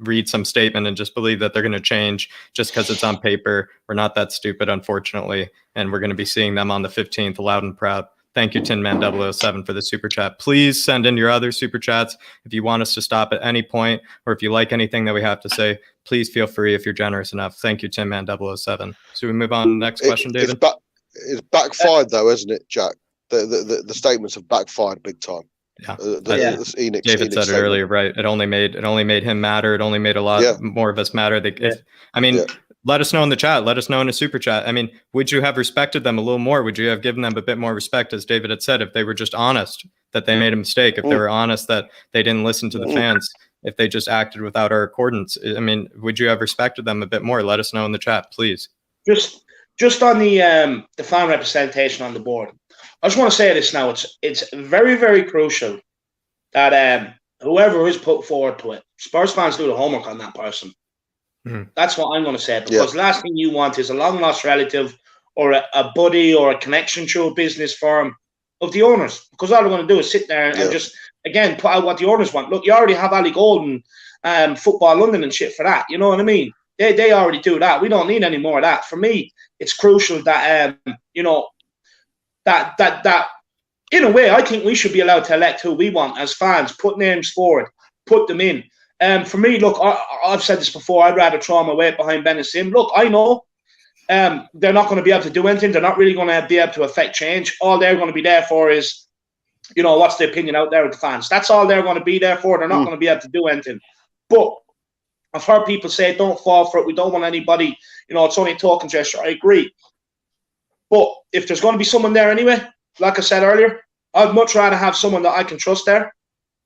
read some statement and just believe that they're going to change just because it's on paper. We're not that stupid, unfortunately, and we're going to be seeing them on the 15th, loud and proud. Thank you, Tin Man 007, for the super chat. Please send in your other super chats if you want us to stop at any point, or if you like anything that we have to say. Please feel free if you're generous enough. Thank you, Tin Man 007. So we move on to the next question, David. It's backfired though, isn't it, Jack? The statements have backfired big time. Yeah, David said it earlier, right? It only made him matter. It only made a lot more of us matter. Let us know in the chat. Let us know in a super chat. I mean, would you have respected them a little more? Would you have given them a bit more respect, as David had said, if they were just honest that they made a mistake, if they were honest that they didn't listen to the fans, if they just acted without our accordance? I mean, would you have respected them a bit more? Let us know in the chat, please. Just on the fan representation on the board. I just want to say this now. It's very, very crucial that whoever is put forward to it, Spurs fans do the homework on that person. That's what I'm going to say. Because the last thing you want is a long-lost relative or a buddy or a connection to a business firm of the owners. Because all they're going to do is sit there and just, again, put out what the owners want. Look, you already have Ali Golden, Football London and shit for that. You know what I mean? They already do that. We don't need any more of that. For me, it's crucial that, that in a way, I think we should be allowed to elect who we want as fans, put names forward, put them in. For me, look, I've said this before, I'd rather throw my weight behind Ben and Sim. Look, I know they're not going to be able to do anything. They're not really going to be able to affect change. All they're going to be there for is, what's the opinion out there with the fans. That's all they're going to be there for. They're not going to be able to do anything. But I've heard people say, don't fall for it. We don't want anybody, it's only a talking gesture. I agree. But if there's going to be someone there anyway, like I said earlier, I'd much rather have someone that I can trust there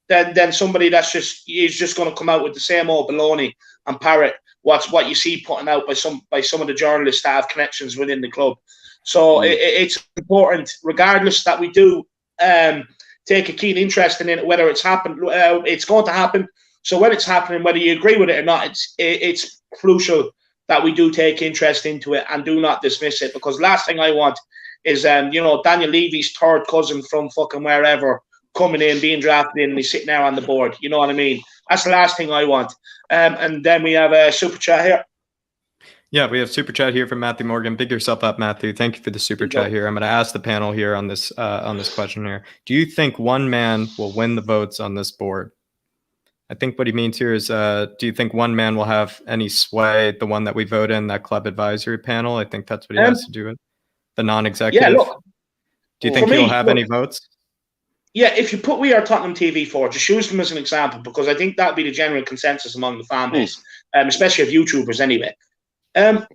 than somebody is just going to come out with the same old baloney and parrot what you see putting out by some of the journalists that have connections within the club. So it's important, regardless, that we do take a keen interest in it, whether it's happened. It's going to happen. So when it's happening, whether you agree with it or not, it's crucial that we do take interest into it and do not dismiss it. Because last thing I want is, Daniel Levy's third cousin from fucking wherever coming in, being drafted in, and he's sitting there on the board. You know what I mean? That's the last thing I want. And then we have a super chat here. Yeah, we have super chat here from Matthew Morgan. Big yourself up, Matthew. Thank you for the super chat here. I'm going to ask the panel here on this question here. Do you think one man will win the votes on this board? I think what he means here is, do you think one man will have any sway, the one that we vote in, that club advisory panel? I think that's what he has to do with the non-executive. Yeah, look. Do you think he'll have any votes? Yeah, if you put We Are Tottenham TV forward, just use them as an example, because I think that'd be the general consensus among the fan base, especially of YouTubers anyway. Do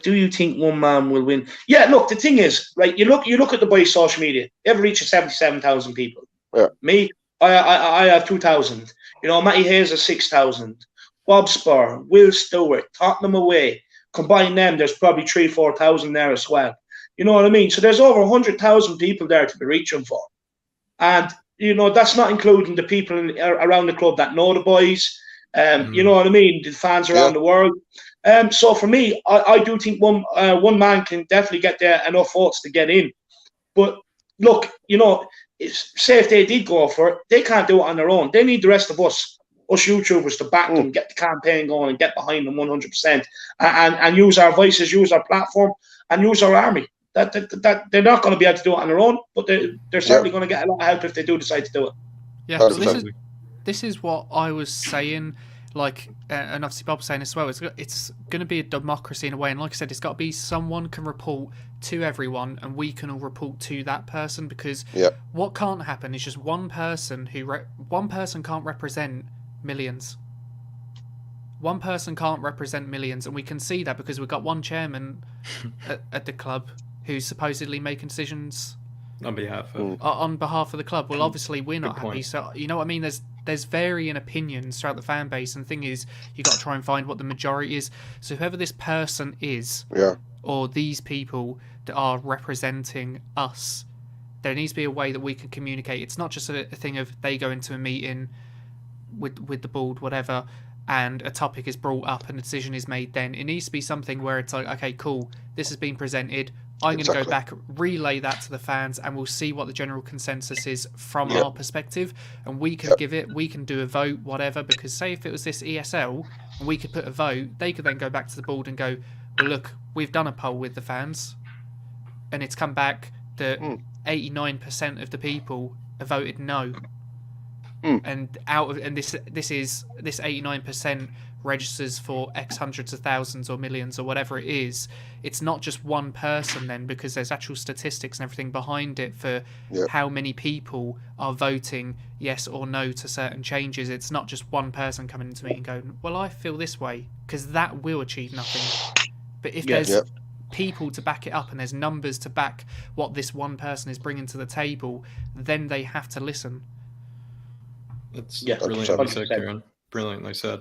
you think one man will win? Yeah, look, the thing is, right, you look at the boys' social media, they have reached 77,000 people. Yeah. Me, I have 2,000. Matty Hayes has 6,000. Bobspur, Will Stewart, Tottenham away. Combine them, there's probably 3,000-4,000 there as well. You know what I mean? So there's over 100,000 people there to be reaching for. And, that's not including the people around the club that know the boys. You know what I mean? The fans around the world. So for me, I do think one man can definitely get there enough votes to get in. But look, say if they did go for it, they can't do it on their own. They need the rest of us YouTubers to back them, get the campaign going and get behind them 100%, and use our voices, use our platform, and use our army. That they're not going to be able to do it on their own, but they're certainly going to get a lot of help if they do decide to do it. Yeah, so this is what I was saying. Like, and obviously Bob's saying as well, it's going to be a democracy in a way, and like I said, it's got to be someone can report to everyone, and we can all report to that person, because what can't happen is just one person can't represent millions. One person can't represent millions, and we can see that because we've got one chairman at the club who's supposedly making decisions on behalf of the club. Well, obviously we're not happy. So you know what I mean? There's varying opinions throughout the fan base, and the thing is, you got to try and find what the majority is. So whoever this person is, or these people that are representing us, there needs to be a way that we can communicate. It's not just a thing of they go into a meeting with the board, whatever, and a topic is brought up and a decision is made. Then it needs to be something where it's like, okay, cool, this has been presented. I'm going to go back, relay that to the fans, and we'll see what the general consensus is from our perspective. And we can we can do a vote, whatever, because say if it was this ESL and we could put a vote, they could then go back to the board and go, well, look, we've done a poll with the fans and it's come back that 89% of the people have voted no. And this 89% registers for X hundreds of thousands or millions or whatever it is. It's not just one person then, because there's actual statistics and everything behind it for how many people are voting yes or no to certain changes. It's not just one person coming into me and going, well, I feel this way, because that will achieve nothing. But if there's people to back it up and there's numbers to back what this one person is bringing to the table, then they have to listen. That's brilliantly said, Kieran. Brilliantly said.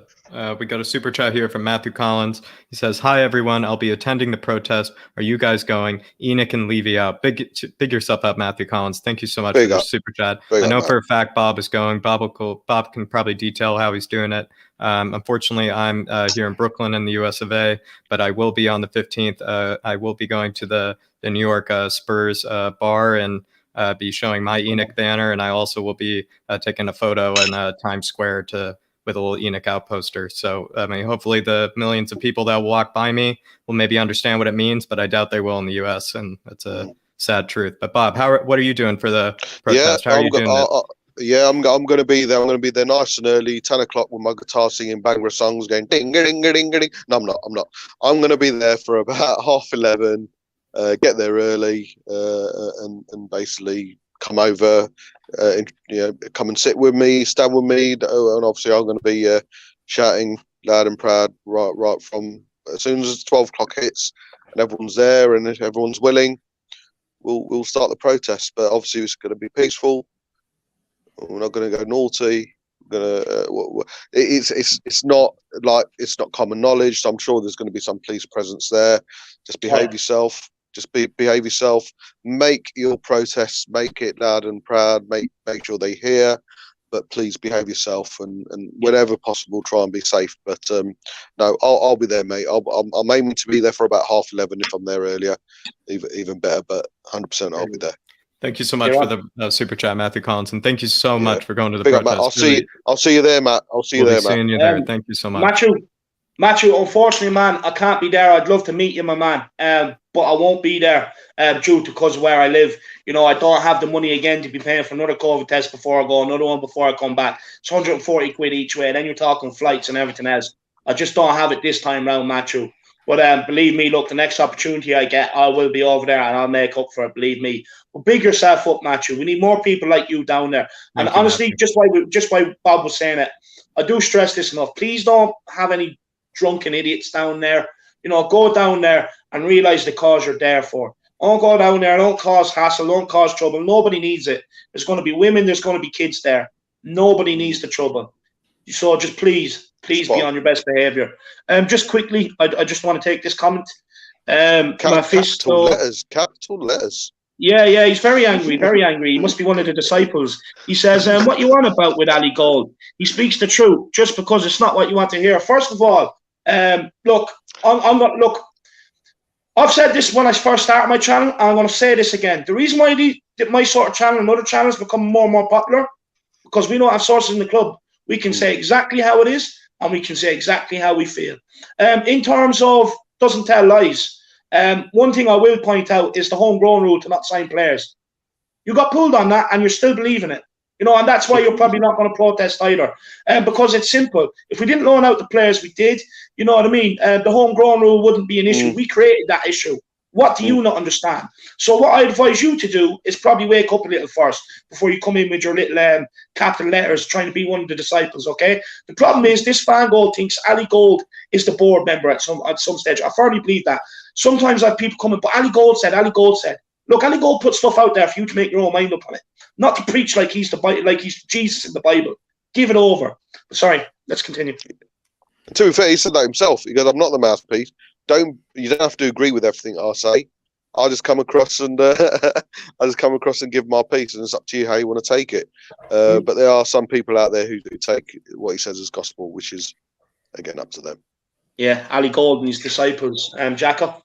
We got a super chat here from Matthew Collins. He says, "Hi everyone, I'll be attending the protest. Are you guys going? ENIC and Levy out." Big yourself up, Matthew Collins. Thank you so much for the super chat. I know for a fact Bob is going. Bob can probably detail how he's doing it. Unfortunately, I'm here in Brooklyn in the US of A, but I will be on the 15th. I will be going to the New York Spurs bar and be showing my ENIC banner, and I also will be taking a photo in Times Square with a little ENIC out poster. So, I mean, hopefully the millions of people that will walk by me will maybe understand what it means, but I doubt they will in the US, and that's a sad truth. But Bob, what are you doing for the protest? How are you doing I'm going to be there. I'm going to be there nice and early, 10 o'clock with my guitar singing Bhangra songs, going ding, ding, ding, ding. No, I'm not. I'm going to be there for about 11:30, get there early, and basically come over, come and sit with me, stand with me, and obviously I'm going to be shouting loud and proud right from as soon as 12 o'clock hits and everyone's there, and if everyone's willing, we'll start the protest. But obviously it's going to be peaceful. We're not going to go naughty. It's not common knowledge, so I'm sure there's going to be some police presence there. Just behave yourself. Just behave yourself. Make your protests. Make it loud and proud. Make sure they hear. But please behave yourself, and whenever possible, try and be safe. But no, I'll be there, mate. I'm aiming to be there for about 11:30. If I'm there earlier, even better. But 100%, I'll be there. Thank you so much for the super chat, Matthew Collins, and thank you so much for going to the protest. I'll see you there, Matt. I'll see you there, Matt. Seeing you there. Thank you so much, Matthew. Unfortunately, man, I can't be there. I'd love to meet you, my man, but I won't be there because of where I live. You know, I don't have the money again to be paying for another COVID test before I go, another one before I come back. It's 140 quid each way. Then you're talking flights and everything else. I just don't have it this time round, Matthew. But believe me, look, the next opportunity I get, I will be over there and I'll make up for it. Believe me. But big yourself up, Matthew. We need more people like you down there. And honestly, just why Bob was saying it, I do stress this enough. Please don't have any drunken idiots down there. You know, go down there and realize the cause you're there for. Don't go down there. Don't cause hassle. Don't cause trouble. Nobody needs it. There's going to be women. There's going to be kids there. Nobody needs the trouble. So just please be on your best behaviour. Just quickly, I just want to take this comment. Capital letters. Yeah, he's very angry, very angry. He must be one of the disciples. He says, what you on about with Ali Gold? He speaks the truth just because it's not what you want to hear. First of all, look, I'm not, look, I've said this when I first started my channel, and I'm going to say this again. The reason why my sort of channel and other channels become more and more popular, because we don't have sources in the club. We can say exactly how it is, and we can say exactly how we feel. In terms of doesn't tell lies, one thing I will point out is the homegrown rule to not sign players. You got pulled on that, and you're still believing it. You know, and that's why you're probably not going to protest either. Because it's simple. If we didn't loan out the players we did, you know what I mean, the homegrown rule wouldn't be an issue. We created that issue. What do you not understand? So what I advise you to do is probably wake up a little first before you come in with your little capital letters trying to be one of the disciples, okay? The problem is this fan gold thinks Ali Gold is the board member at some stage. I firmly believe that. Sometimes I have people coming, but Ali Gold said. Look, Ali Gold put stuff out there for you to make your own mind up on it. Not to preach like he's Jesus in the Bible. Give it over. Sorry, let's continue. And to be fair, he said that himself. He goes, "I'm not the mouthpiece. You don't have to agree with everything I say. I'll just come across and give my piece, and it's up to you how you want to take it." But there are some people out there who take what he says as gospel, which is again up to them. Yeah, Ali Gold and his disciples. Jacko.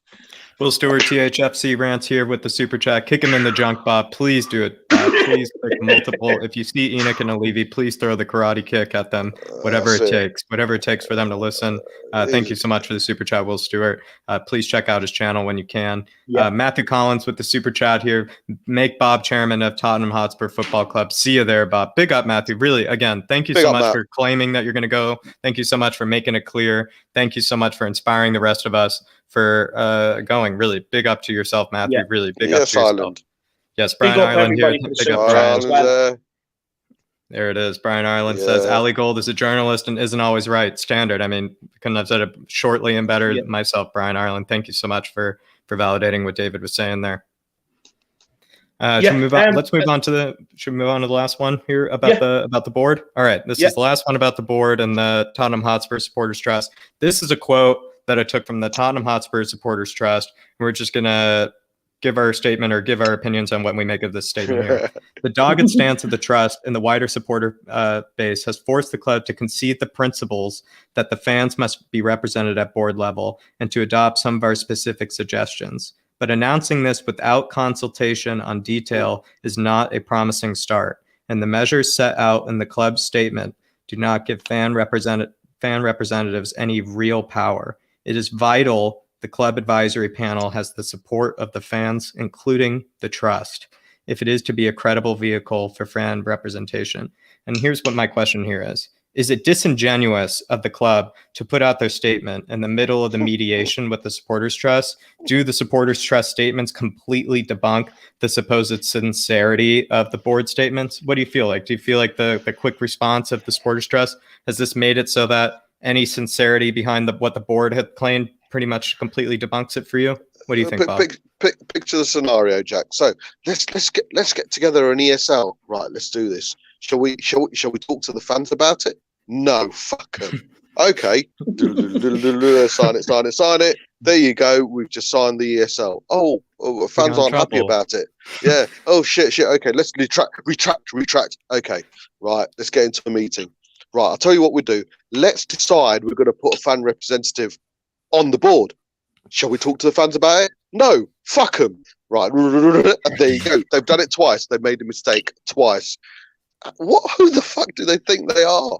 Will Stewart, THFC rants here with the super chat. Kick him in the junk, Bob. Please do it. Please click multiple. If you see Enoch and Alivi, please throw the karate kick at them. Whatever it takes. Whatever it takes for them to listen. Thank you so much for the super chat, Will Stewart. Please check out his channel when you can. Yeah. Matthew Collins with the super chat here. Make Bob chairman of Tottenham Hotspur Football Club. See you there, Bob. Big up, Matthew. Really, again, thank you so much for claiming that you're going to go. Thank you so much for making it clear. Thank you so much for inspiring the rest of us for going. Really big up to yourself, Matthew. Yeah. Really big up to yourself. Ireland. Yes, Brian Ireland here. Big up Brian. Well. There it is. Brian Ireland says Ali Gold is a journalist and isn't always right. Standard. I mean, couldn't have said it shortly and better myself, Brian Ireland. Thank you so much for validating what David was saying there. Should we move on? Let's move on to the last one here about the board. All right, this is the last one about the board and the Tottenham Hotspur Supporters Trust. This is a quote that I took from the Tottenham Hotspur Supporters Trust. We're just gonna give our statement or give our opinions on what we make of this statement here. The dogged stance of the trust and the wider supporter base has forced the club to concede the principles that the fans must be represented at board level and to adopt some of our specific suggestions. But announcing this without consultation on detail is not a promising start, and the measures set out in the club's statement do not give fan representatives any real power. It is vital the club advisory panel has the support of the fans, including the trust, if it is to be a credible vehicle for fan representation. And here's what my question here is. Is it disingenuous of the club to put out their statement in the middle of the mediation with the Supporters Trust? Do the Supporters Trust statements completely debunk the supposed sincerity of the board statements? What do you feel like? Do you feel like the quick response of the Supporters Trust, has this made it so that any sincerity behind what the board had claimed pretty much completely debunks it for you? What do you think, Bob? Picture the scenario, Jack. So let's get together an ESL. Right, let's do this. Shall we talk to the fans about it? No, fuck them. Okay, sign it. There you go. We've just signed the ESL. Oh, fans aren't happy about it. Yeah. Oh shit. Okay, let's retract. Okay, right. Let's get into a meeting. Right, I'll tell you what we do. Let's decide we're going to put a fan representative on the board. Shall we talk to the fans about it? No, fuck them. Right, and there you go. They've done it twice. They've made a mistake twice. Who the fuck do they think they are?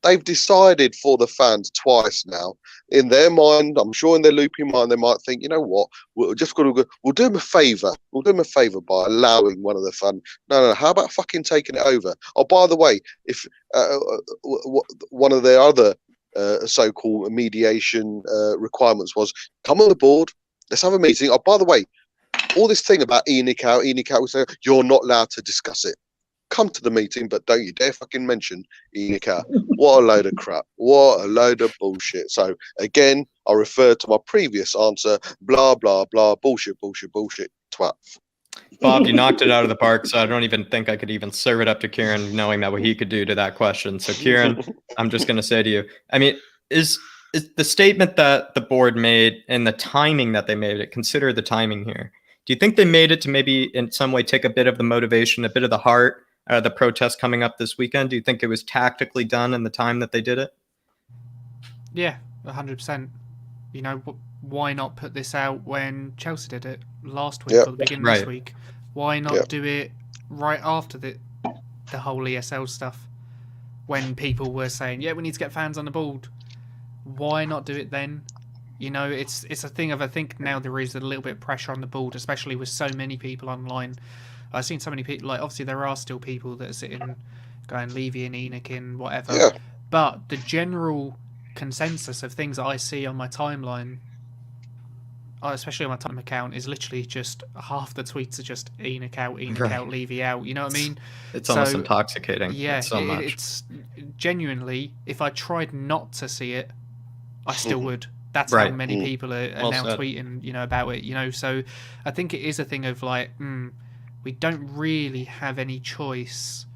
They've decided for the fans twice now. In their mind, I'm sure in their loopy mind, they might think, you know what? We'll do them a favour. We'll do them a favour by allowing one of the fans. No. How about fucking taking it over? Oh, by the way, if one of their other so-called mediation requirements was come on the board, let's have a meeting. Oh, by the way, all this thing about Enoch out, we say you're not allowed to discuss it. Come to the meeting, but don't you dare fucking mention Enoch out. What a load of crap. What a load of bullshit. So again, I refer to my previous answer, blah, blah, blah, bullshit, twat. Bob, you knocked it out of the park, so I don't even think I could even serve it up to Kieran, knowing that what he could do to that question. So Kieran, I'm just going to say to you, I mean, is the statement that the board made and the timing that they made it, consider the timing here. Do you think they made it to maybe in some way take a bit of the motivation, a bit of the heart, the protest coming up this weekend? Do you think it was tactically done in the time that they did it? Yeah, 100%. You know, why not put this out when Chelsea did it last week or the beginning of this week? Why not do it right after the whole ESL stuff when people were saying, yeah, we need to get fans on the board? Why not do it then? You know, it's a thing of, I think now there is a little bit of pressure on the board, especially with so many people online. I've seen so many people, like, obviously there are still people that are sitting going Levy and Enoch and whatever. Yeah. But the general consensus of things that I see on my timeline, especially on my Tottenham account, is literally just half the tweets are just Enoch out, Levy out. You know what I mean? It's almost intoxicating. Yeah, so much. It's genuinely, if I tried not to see it, I still would. That's Right. how many people are Well now said. tweeting, about it, So I think it is a thing of like, we don't really have any choice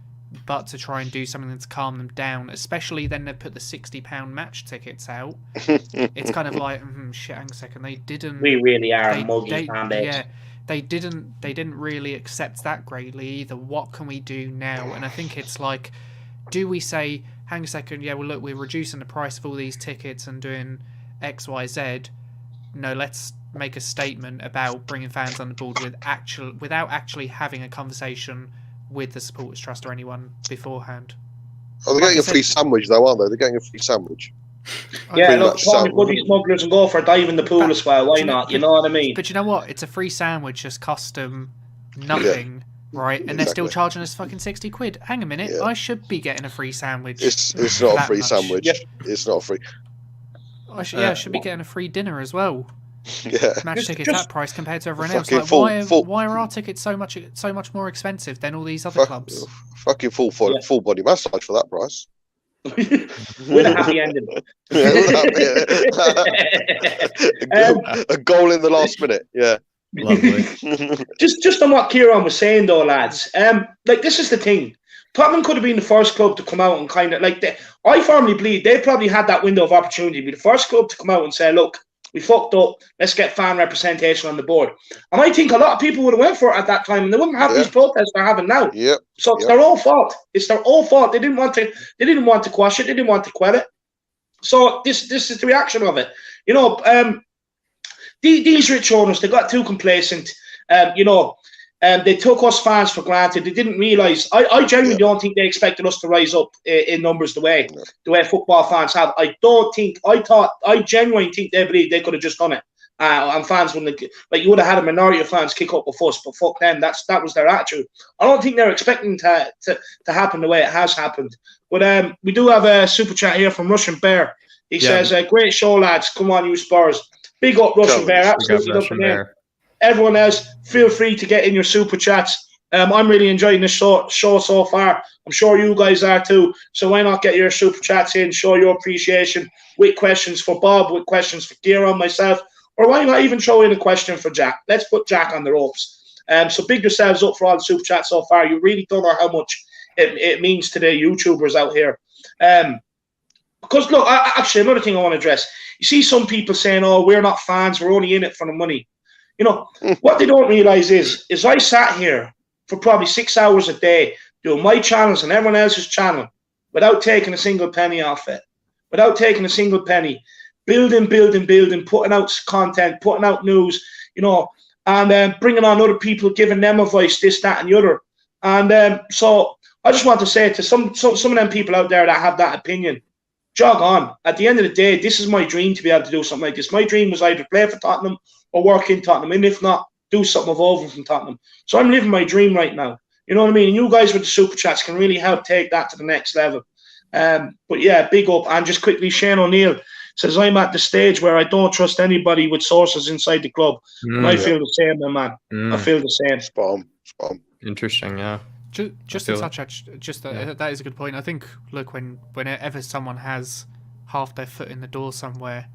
but to try and do something to calm them down. Especially then they put the £60 match tickets out. It's kind of like, shit. Hang a second, they didn't. We really are They, muggy fan base. yeah, they didn't really accept that greatly either. What can we do now? And I think it's like, do we say, hang a second, yeah, well look, we're reducing the price of all these tickets and doing X, Y, Z. No, let's make a statement about bringing fans on the board without actually having a conversation with the supporters trust or anyone beforehand. Oh, they're getting a free sandwich though, aren't they? They're getting a free sandwich. Yeah, Pretty look, much call me so. buddy smugglers and go for a dive in the pool as well. Why not? You know what I mean? But you know what? It's a free sandwich, just cost them nothing, right? And they're still charging us fucking 60 quid. Hang a minute, Yeah. I should be getting a free sandwich. It's not a free much. sandwich. Yeah. It's not free. I should be getting a free dinner as well. Yeah. Match tickets that price compared to everyone else. fucking Like, full- why are our tickets so much more expensive than all these other Fuck- clubs? Fucking full body massage for that price. With a happy ending. A goal in the last minute. Yeah. Lovely. just on what Kieran was saying though, lads. Like, this is the thing. Tottenham could have been the first club to come out and kind of like I firmly believe they probably had that window of opportunity to be the first club to come out and say, look, we fucked up. Let's get fan representation on the board. And I think a lot of people would have went for it at that time, and they wouldn't have these protests they're having now. Yep. So it's their own fault. It's their own fault. They didn't want to quash it. They didn't want to quell it. So this is the reaction of it. These rich owners, they got too complacent. They took us fans for granted. They didn't realise. I genuinely don't think they expected us to rise up in numbers the way football fans have. I genuinely think they believed they could have just done it. And fans wouldn't have, like, you would have had a minority of fans kick up a fuss, but fuck them. That was their attitude. I don't think they're expecting to happen the way it has happened. But we do have a super chat here from Russian Bear. He says, "Great show, lads. Come on, you Spurs. Big up, Russian Bear. Absolutely love it. Everyone else, feel free to get in your super chats. I'm really enjoying this show so far. I'm sure you guys are too. So why not get your super chats in, show your appreciation with questions for Bob, with questions for Kieran, myself, or why not even throw in a question for Jack? Let's put Jack on the ropes. So big yourselves up for all the super chats so far. You really don't know how much it means to the YouTubers out here. Because look, actually, another thing I want to address. You see some people saying, "Oh, we're not fans. We're only in it for the money." What they don't realise is I sat here for probably 6 hours a day doing my channels and everyone else's channel without taking a single penny off it, without taking a single penny, building, putting out content, putting out news, and bringing on other people, giving them a voice, this, that, and the other. And so I just want to say to some of them people out there that have that opinion, jog on. At the end of the day, this is my dream to be able to do something like this. My dream was either play for Tottenham or work in Tottenham, and if not, do something evolving from Tottenham. So I'm living my dream right now. You know what I mean? And you guys with the super chats can really help take that to the next level. But yeah, big up. And just quickly, Shane O'Neill says, I'm at the stage where I don't trust anybody with sources inside the club. And I feel the same, my man. I feel the same. Spot on. Interesting, yeah. Just to touch on, that is a good point. I think, look, whenever someone has half their foot in the door somewhere,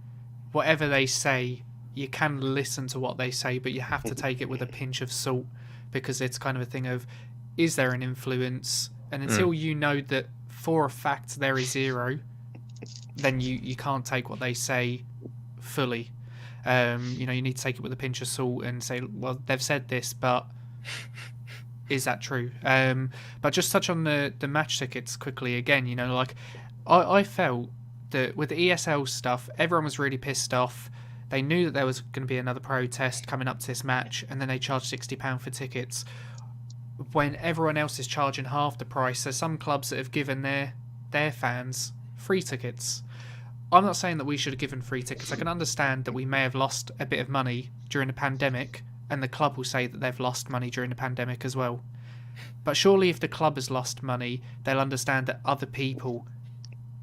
whatever they say, you can listen to what they say, but you have to take it with a pinch of salt, because it's kind of a thing of, is there an influence? And until you know that for a fact there is zero, then you can't take what they say fully. You need to take it with a pinch of salt and say, well, they've said this, but is that true? But just touch on the match tickets quickly again. I felt that with the ESL stuff, everyone was really pissed off. They knew that there was going to be another protest coming up to this match, and then they charged £60 for tickets when everyone else is charging half the price. There's some clubs that have given their fans free tickets. I'm not saying that we should have given free tickets. I can understand that we may have lost a bit of money during the pandemic, and the club will say that they've lost money during the pandemic as well. But surely if the club has lost money, they'll understand that other people,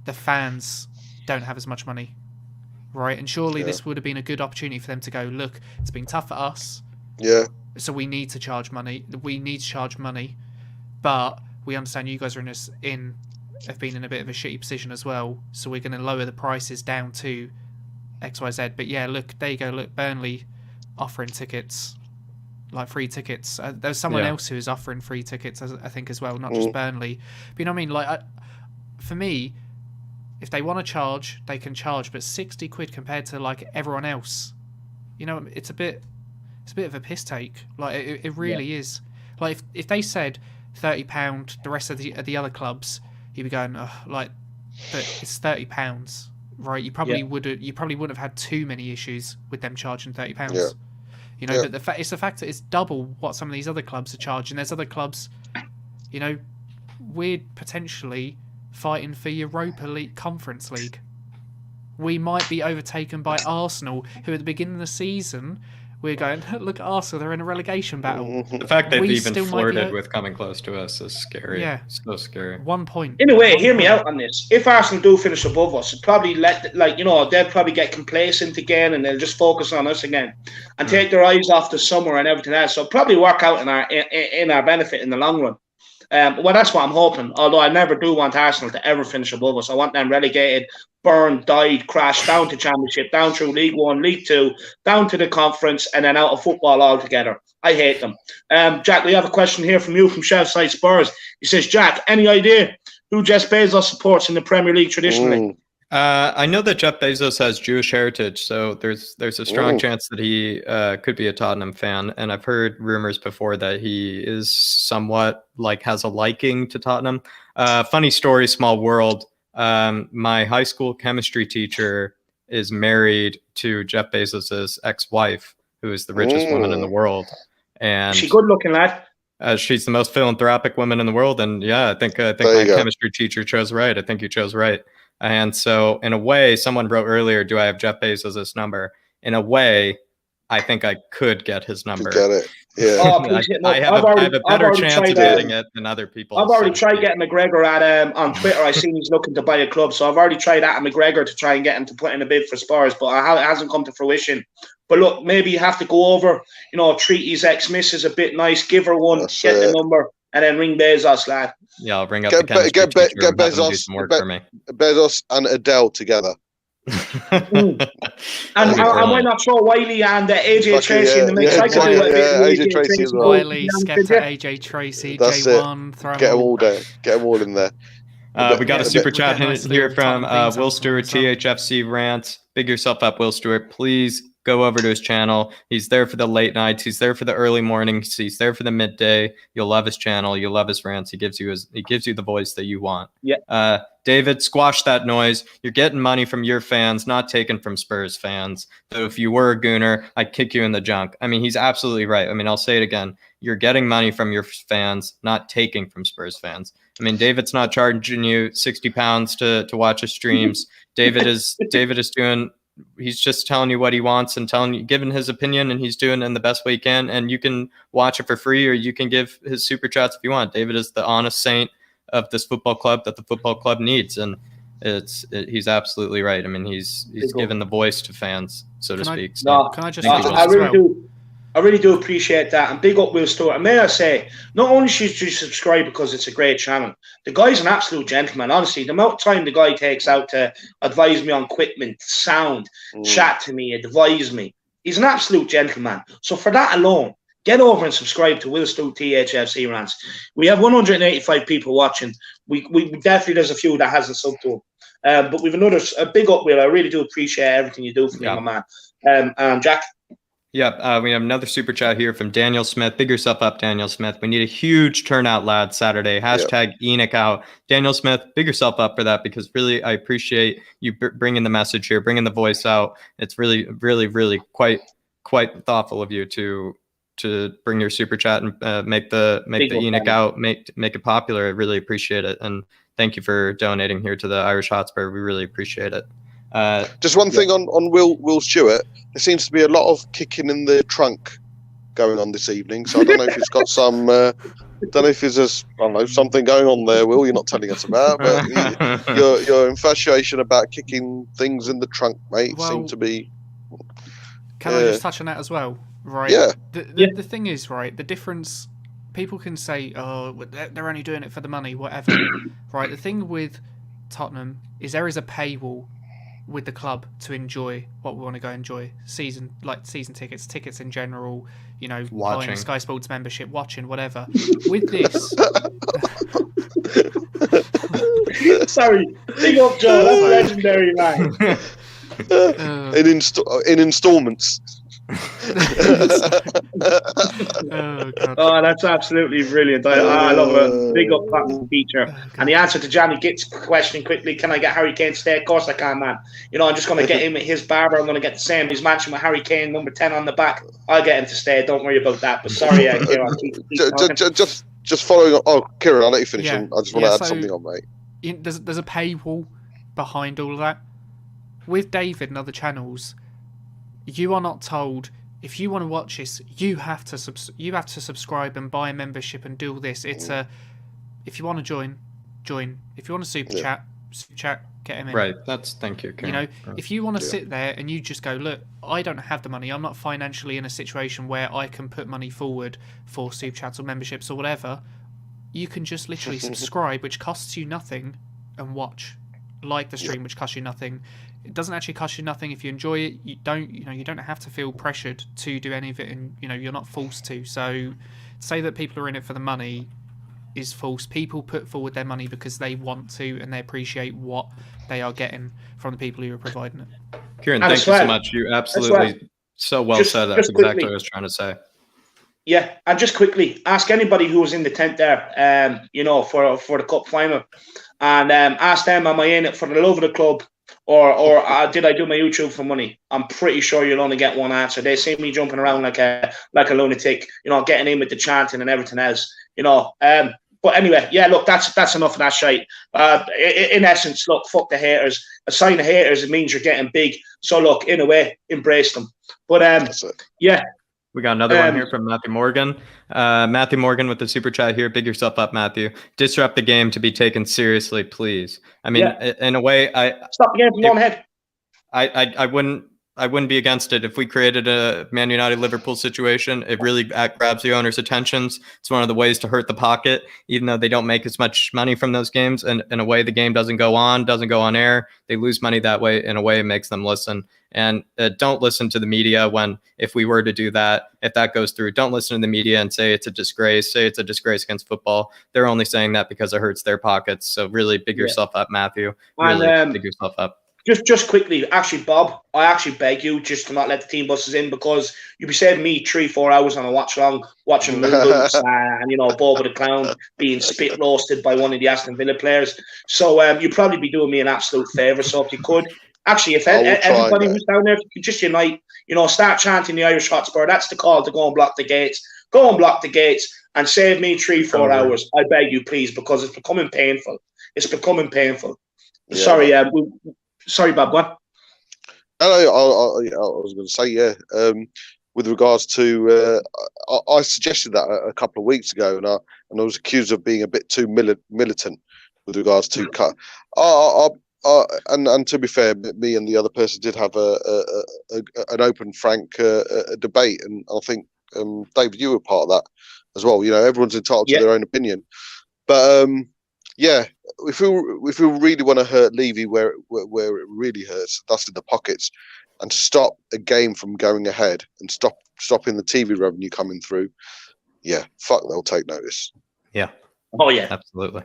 the fans, don't have as much money. Right, and surely this would have been a good opportunity for them to go, look, it's been tough for us. Yeah. So we need to charge money. But we understand you guys have been in a bit of a shitty position as well. So we're going to lower the prices down to XYZ. But yeah, look, there you go. Look, Burnley offering tickets, like free tickets. There's someone else who's offering free tickets, I think, as well, not just Burnley. But you know what I mean? Like, for me, if they want to charge, they can charge. But 60 quid compared to like everyone else, you know, it's a bit of a piss take. Like, it really is. Like, if they said £30, the rest of the other clubs, you'd be going, oh, like, but it's £30, right? You probably wouldn't have had too many issues with them charging £30. Yeah. You know, but it's the fact that it's double what some of these other clubs are charging. There's other clubs, you know, we're potentially fighting for Europa League, Conference League. We might be overtaken by Arsenal, who at the beginning of the season, we're going, look at Arsenal, they're in a relegation battle. The fact they've even flirted with coming close to us is scary. Yeah. So scary. 1 point. In a way, hear me out on this. If Arsenal do finish above us, probably they'll probably get complacent again and they'll just focus on us again and take their eyes off the summer and everything else. So it'll probably work out in our benefit in the long run. Well, that's what I'm hoping. Although I never do want Arsenal to ever finish above us. I want them relegated, burned, died, crashed, down to Championship, down through League One, League Two, down to the Conference, and then out of football altogether. I hate them. Jack, we have a question here from you from Shelfside Spurs. He says, Jack, any idea who Jeff Bezos supports in the Premier League traditionally? I know that Jeff Bezos has Jewish heritage, so there's a strong chance that he could be a Tottenham fan. And I've heard rumors before that he is somewhat has a liking to Tottenham. Funny story, small world. My high school chemistry teacher is married to Jeff Bezos's ex-wife, who is the richest woman in the world. And is she good looking, lad? She's the most philanthropic woman in the world. And yeah, I think my chemistry teacher chose right. I think he chose right. And so, in a way, someone wrote earlier, do I have Jeff Bezos' number? In a way, I think I could get his number. Get it. Yeah. I have a better chance of getting it than other people. I've already tried getting McGregor at on Twitter. I seen he's looking to buy a club, so I've already tried at McGregor to try and get him to put in a bid for Spurs, but it hasn't come to fruition. But look, maybe you have to go over, treat his ex-missus a bit nice, give her one, get the number, and then ring Bezos, lad. Yeah, I'll bring up the chemistry teacher and have him do some work for me. Bezos and Adele together. And why not throw Wiley and AJ Tracy in the mix? AJ Tracy as well. Wiley, Skepta, AJ Tracy, That's J1. Get them all there. Get them all in there. We got a super chat here from Will Stewart, THFC Rants. Big yourself up, Will Stewart. Please go over to his channel. He's there for the late nights. He's there for the early mornings. He's there for the midday. You'll love his channel. You'll love his rants. He gives you the voice that you want. Yeah. David, squash that noise. You're getting money from your fans, not taken from Spurs fans. So if you were a gooner, I'd kick you in the junk. I mean, he's absolutely right. I mean, I'll say it again. You're getting money from your fans, not taking from Spurs fans. I mean, David's not charging you £60 to watch his streams. David is doing. He's just telling you what he wants and giving his opinion, and he's doing it in the best way he can. And you can watch it for free, or you can give his super chats if you want. David is the honest saint of this football club that the football club needs, and he's absolutely right. I mean, he's given the voice to fans, so to speak. Can I just? I really do appreciate that, and big up Will Stewart. And may I say, not only should you subscribe because it's a great channel, the guy's an absolute gentleman. Honestly, the amount of time the guy takes out to advise me on equipment, sound, chat to me, advise me, he's an absolute gentleman. So for that alone, get over and subscribe to Will Stewart THFC Rants. We have 185 people watching. We definitely, there's a few that hasn't subbed to him. But we've a big up, Will. I really do appreciate everything you do for me, my man. Jack? Yeah, we have another super chat here from Daniel Smith. Big yourself up, Daniel Smith. We need a huge turnout, lads, Saturday. Hashtag Enoch out. Daniel Smith, big yourself up for that, because really I appreciate you bringing the message here, bringing the voice out. It's really, really, really quite thoughtful of you to bring your super chat and make the Enoch out, make it popular. I really appreciate it. And thank you for donating here to the Irish Hotspur. We really appreciate it. Just one thing on Will Stewart. There seems to be a lot of kicking in the trunk going on this evening. So I don't know if it's got some. Don't know if there's something going on there. Will, you're not telling us about, but your infatuation about kicking things in the trunk, mate, seem to be. Can I just touch on that as well? Right. Yeah. The thing is, right, the difference. People can say, oh, they're only doing it for the money, whatever. Right. The thing with Tottenham is there is a paywall with the club to enjoy what we want to go enjoy. Season tickets in general, buying Watching. a Sky Sports membership, watching, whatever. With this, Sorry, big up, Joe. That's legendary, man. In installments. oh god. Oh, that's absolutely brilliant. I love it. Big up, platform feature. And the answer to Johnny Gitt's question quickly: can I get Harry Kane to stay? Of course I can, man. I'm just going to get him at his barber. I'm going to get the same. He's matching with Harry Kane, number 10 on the back. I'll get him to stay. Don't worry about that. But sorry, Kieran, just following up. Oh, Kieran, I'll let you finish. Yeah. I just want to add something on, mate. There's a paywall behind all of that. With David and other channels, you are not told, if you want to watch this, you have to subscribe and buy a membership and do all this. It's if you want to join. If you want to super chat, get him in. Right. Thank you, Karen. If you want to sit there and you just go, look, I don't have the money. I'm not financially in a situation where I can put money forward for super chats or memberships or whatever. You can just literally subscribe, which costs you nothing, and watch, like the stream, which costs you nothing. It doesn't actually cost you nothing if you enjoy it. You don't have to feel pressured to do any of it, and you're not forced to. So, say that people are in it for the money is false. People put forward their money because they want to and they appreciate what they are getting from the people who are providing it. Kieran, thank you so much. You absolutely so well said. That's exactly what I was trying to say. Yeah, and just quickly ask anybody who was in the tent there, for the cup final, and ask them, am I in it for the love of the club? Or did I do my YouTube for money? I'm pretty sure you'll only get one answer. They see me jumping around like a lunatic, getting in with the chanting and everything else, But anyway, yeah, look, that's enough of that shite. In essence, look, fuck the haters. A sign of haters, it means you're getting big. So look, in a way, embrace them. But yeah. We got another one here from Matthew Morgan. Matthew Morgan with the super chat here. Big yourself up, Matthew. Disrupt the game to be taken seriously, please. I mean, in a way, stop the game from going ahead. I wouldn't be against it if we created a Man United Liverpool situation. It really grabs the owner's attentions. It's one of the ways to hurt the pocket, even though they don't make as much money from those games. And in a way, the game doesn't go on air. They lose money that way. In a way, it makes them listen. And don't listen to the media if we were to do that, if that goes through, don't listen to the media and say it's a disgrace, against football. They're only saying that because it hurts their pockets. So really big yourself up, Matthew. Really big yourself up. Just quickly, actually, Bob, I actually beg you just to not let the team buses in, because you'd be saving me 3-4 hours on a watch long watching Moonboots and Bob the Clown being spit roasted by one of the Aston Villa players. So you'd probably be doing me an absolute favour. So if you could, actually, if everybody who's down there, if you could just unite, start chanting the Irish Hotspur. That's the call to go and block the gates. Go and block the gates and save me 3-4 hours. I beg you, please, because it's becoming painful. Yeah. Sorry, Bob. What? I was going to say, with regards to, I suggested that a couple of weeks ago, and I was accused of being a bit too militant with regards to cut. And to be fair, me and the other person did have an open, frank debate, and I think David, you were part of that as well. Everyone's entitled to their own opinion, but if we really want to hurt Levy where it really hurts, that's in the pockets, and to stop a game from going ahead and stopping the TV revenue coming through, they'll take notice. Yeah. Oh yeah. Absolutely.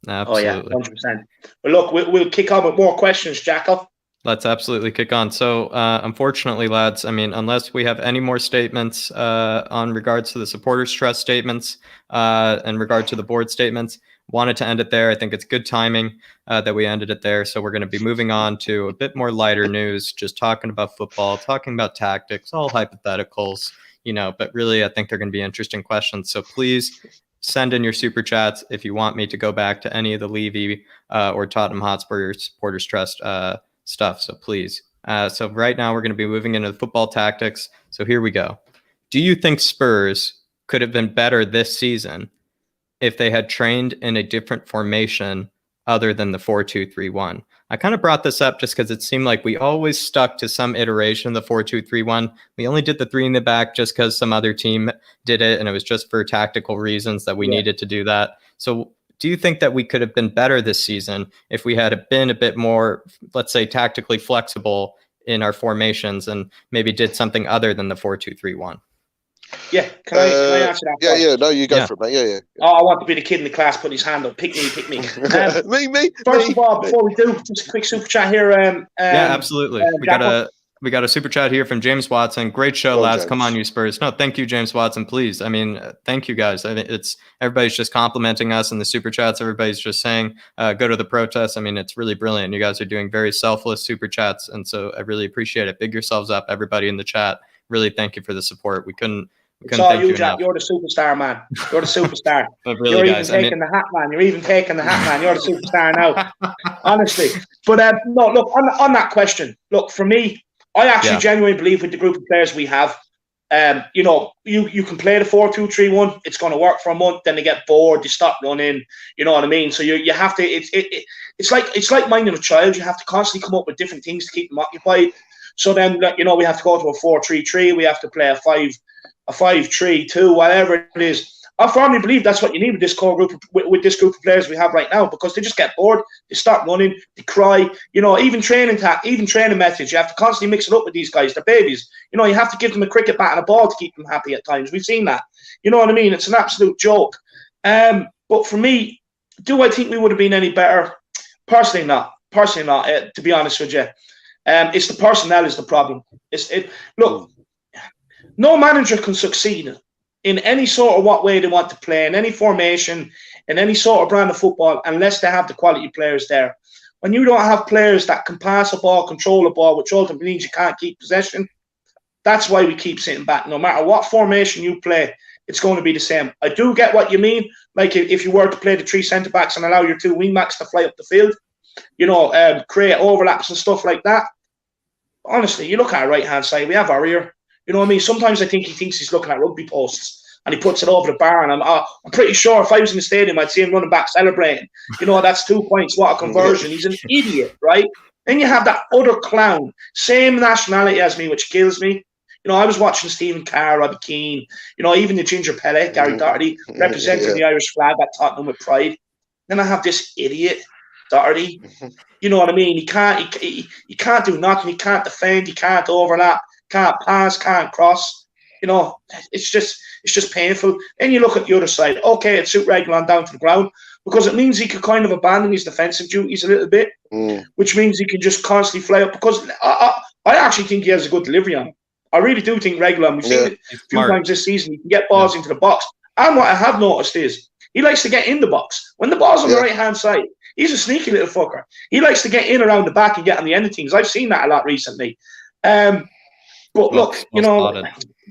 Oh yeah, 100%. But look, we'll kick on with more questions, Jackal. Let's absolutely kick on. So, unfortunately, lads, I mean, unless we have any more statements on regards to the supporters' trust statements, in regard to the board statements, wanted to end it there. I think it's good timing that we ended it there. So we're going to be moving on to a bit more lighter news, just talking about football, talking about tactics, all hypotheticals, but really I think they're going to be interesting questions. So please send in your super chats if you want me to go back to any of the Levy or Tottenham Hotspur supporters trust stuff. So please. So right now we're going to be moving into the football tactics. So here we go. Do you think Spurs could have been better this season if they had trained in a different formation other than the 4-2-3-1? I kind of brought this up just because it seemed like we always stuck to some iteration of the 4-2-3-1. We only did the 3 in the back just because some other team did it, and it was just for tactical reasons that we needed to do that. So do you think that we could have been better this season if we had been a bit more, let's say, tactically flexible in our formations and maybe did something other than the 4-2-3-1? Yeah, can I answer that? Yeah, no, you go for it, mate. Yeah. Oh, I want to be the kid in the class putting his hand up. Pick me. Me. First of all, before we do, just a quick super chat here. Yeah, absolutely. We got a super chat here from James Watson. Great show, lads. James. Come on, you Spurs. No, thank you, James Watson. Please. I mean, thank you guys. I mean, everybody's just complimenting us in the super chats. Everybody's just saying, go to the protest. I mean, it's really brilliant. You guys are doing very selfless super chats. And so I really appreciate it. Big yourselves up, everybody in the chat. Really, thank you for the support. We couldn't thank you Jack. You're the superstar, man. You're the superstar. But really, You're guys, even taking the hat, man. You're even taking the hat, man. You're the superstar now. Honestly. But no, look, on that question, look, for me, I actually genuinely believe with the group of players we have, you know, you can play the 4-2-3-1. It's going to work for a month. Then they get bored. They stop running. You know what I mean? So you have to. It's like minding a child. You have to constantly come up with different things to keep them occupied. So then, you know, we have to go to a 4-3-3. We have to play a 5-3-2, whatever it is. I firmly believe that's what you need with this core group, with this group of players we have right now, because they just get bored, they start running, they cry. You know, even training methods, you have to constantly mix it up with these guys. They're babies. You know, you have to give them a cricket bat and a ball to keep them happy at times. We've seen that. You know what I mean? It's an absolute joke. But for me, do I think we would have been any better? Personally not. To be honest with you, it's the personnel is the problem. Look, no manager can succeed in any sort of what way they want to play, in any formation, in any sort of brand of football, unless they have the quality players there. When you don't have players that can pass a ball, control a ball, which ultimately means you can't keep possession, that's why we keep sitting back. No matter what formation you play, it's going to be the same. I do get what you mean. Like if you were to play the 3 centre-backs and allow your 2 wing-backs to fly up the field, you know, create overlaps and stuff like that. Honestly, you look at our right-hand side, we have our ear. You know what I mean? Sometimes I think he thinks he's looking at rugby posts and he puts it over the bar. And I'm pretty sure if I was in the stadium, I'd see him running back celebrating. You know, that's 2 points. What a conversion. He's an idiot, right? Then you have that other clown, same nationality as me, which kills me. You know, I was watching Stephen Carr, Robbie Keane, you know, even the Ginger Pellet, Gary Doherty, representing the Irish flag at Tottenham with pride. Then I have this idiot, Doherty. You know what I mean? He can't do nothing. He can't defend. He can't overlap. Can't pass, can't cross. You know, it's just painful. Then you look at the other side. Okay, it suit Reguilón down to the ground because it means he could kind of abandon his defensive duties a little bit, which means he can just constantly fly up. Because I actually think he has a good delivery on him. I really do think Reguilón. We've seen it a few times this season. He can get balls into the box. And what I have noticed is he likes to get in the box when the ball's on the right hand side. He's a sneaky little fucker. He likes to get in around the back and get on the end of things. I've seen that a lot recently. But look, you know,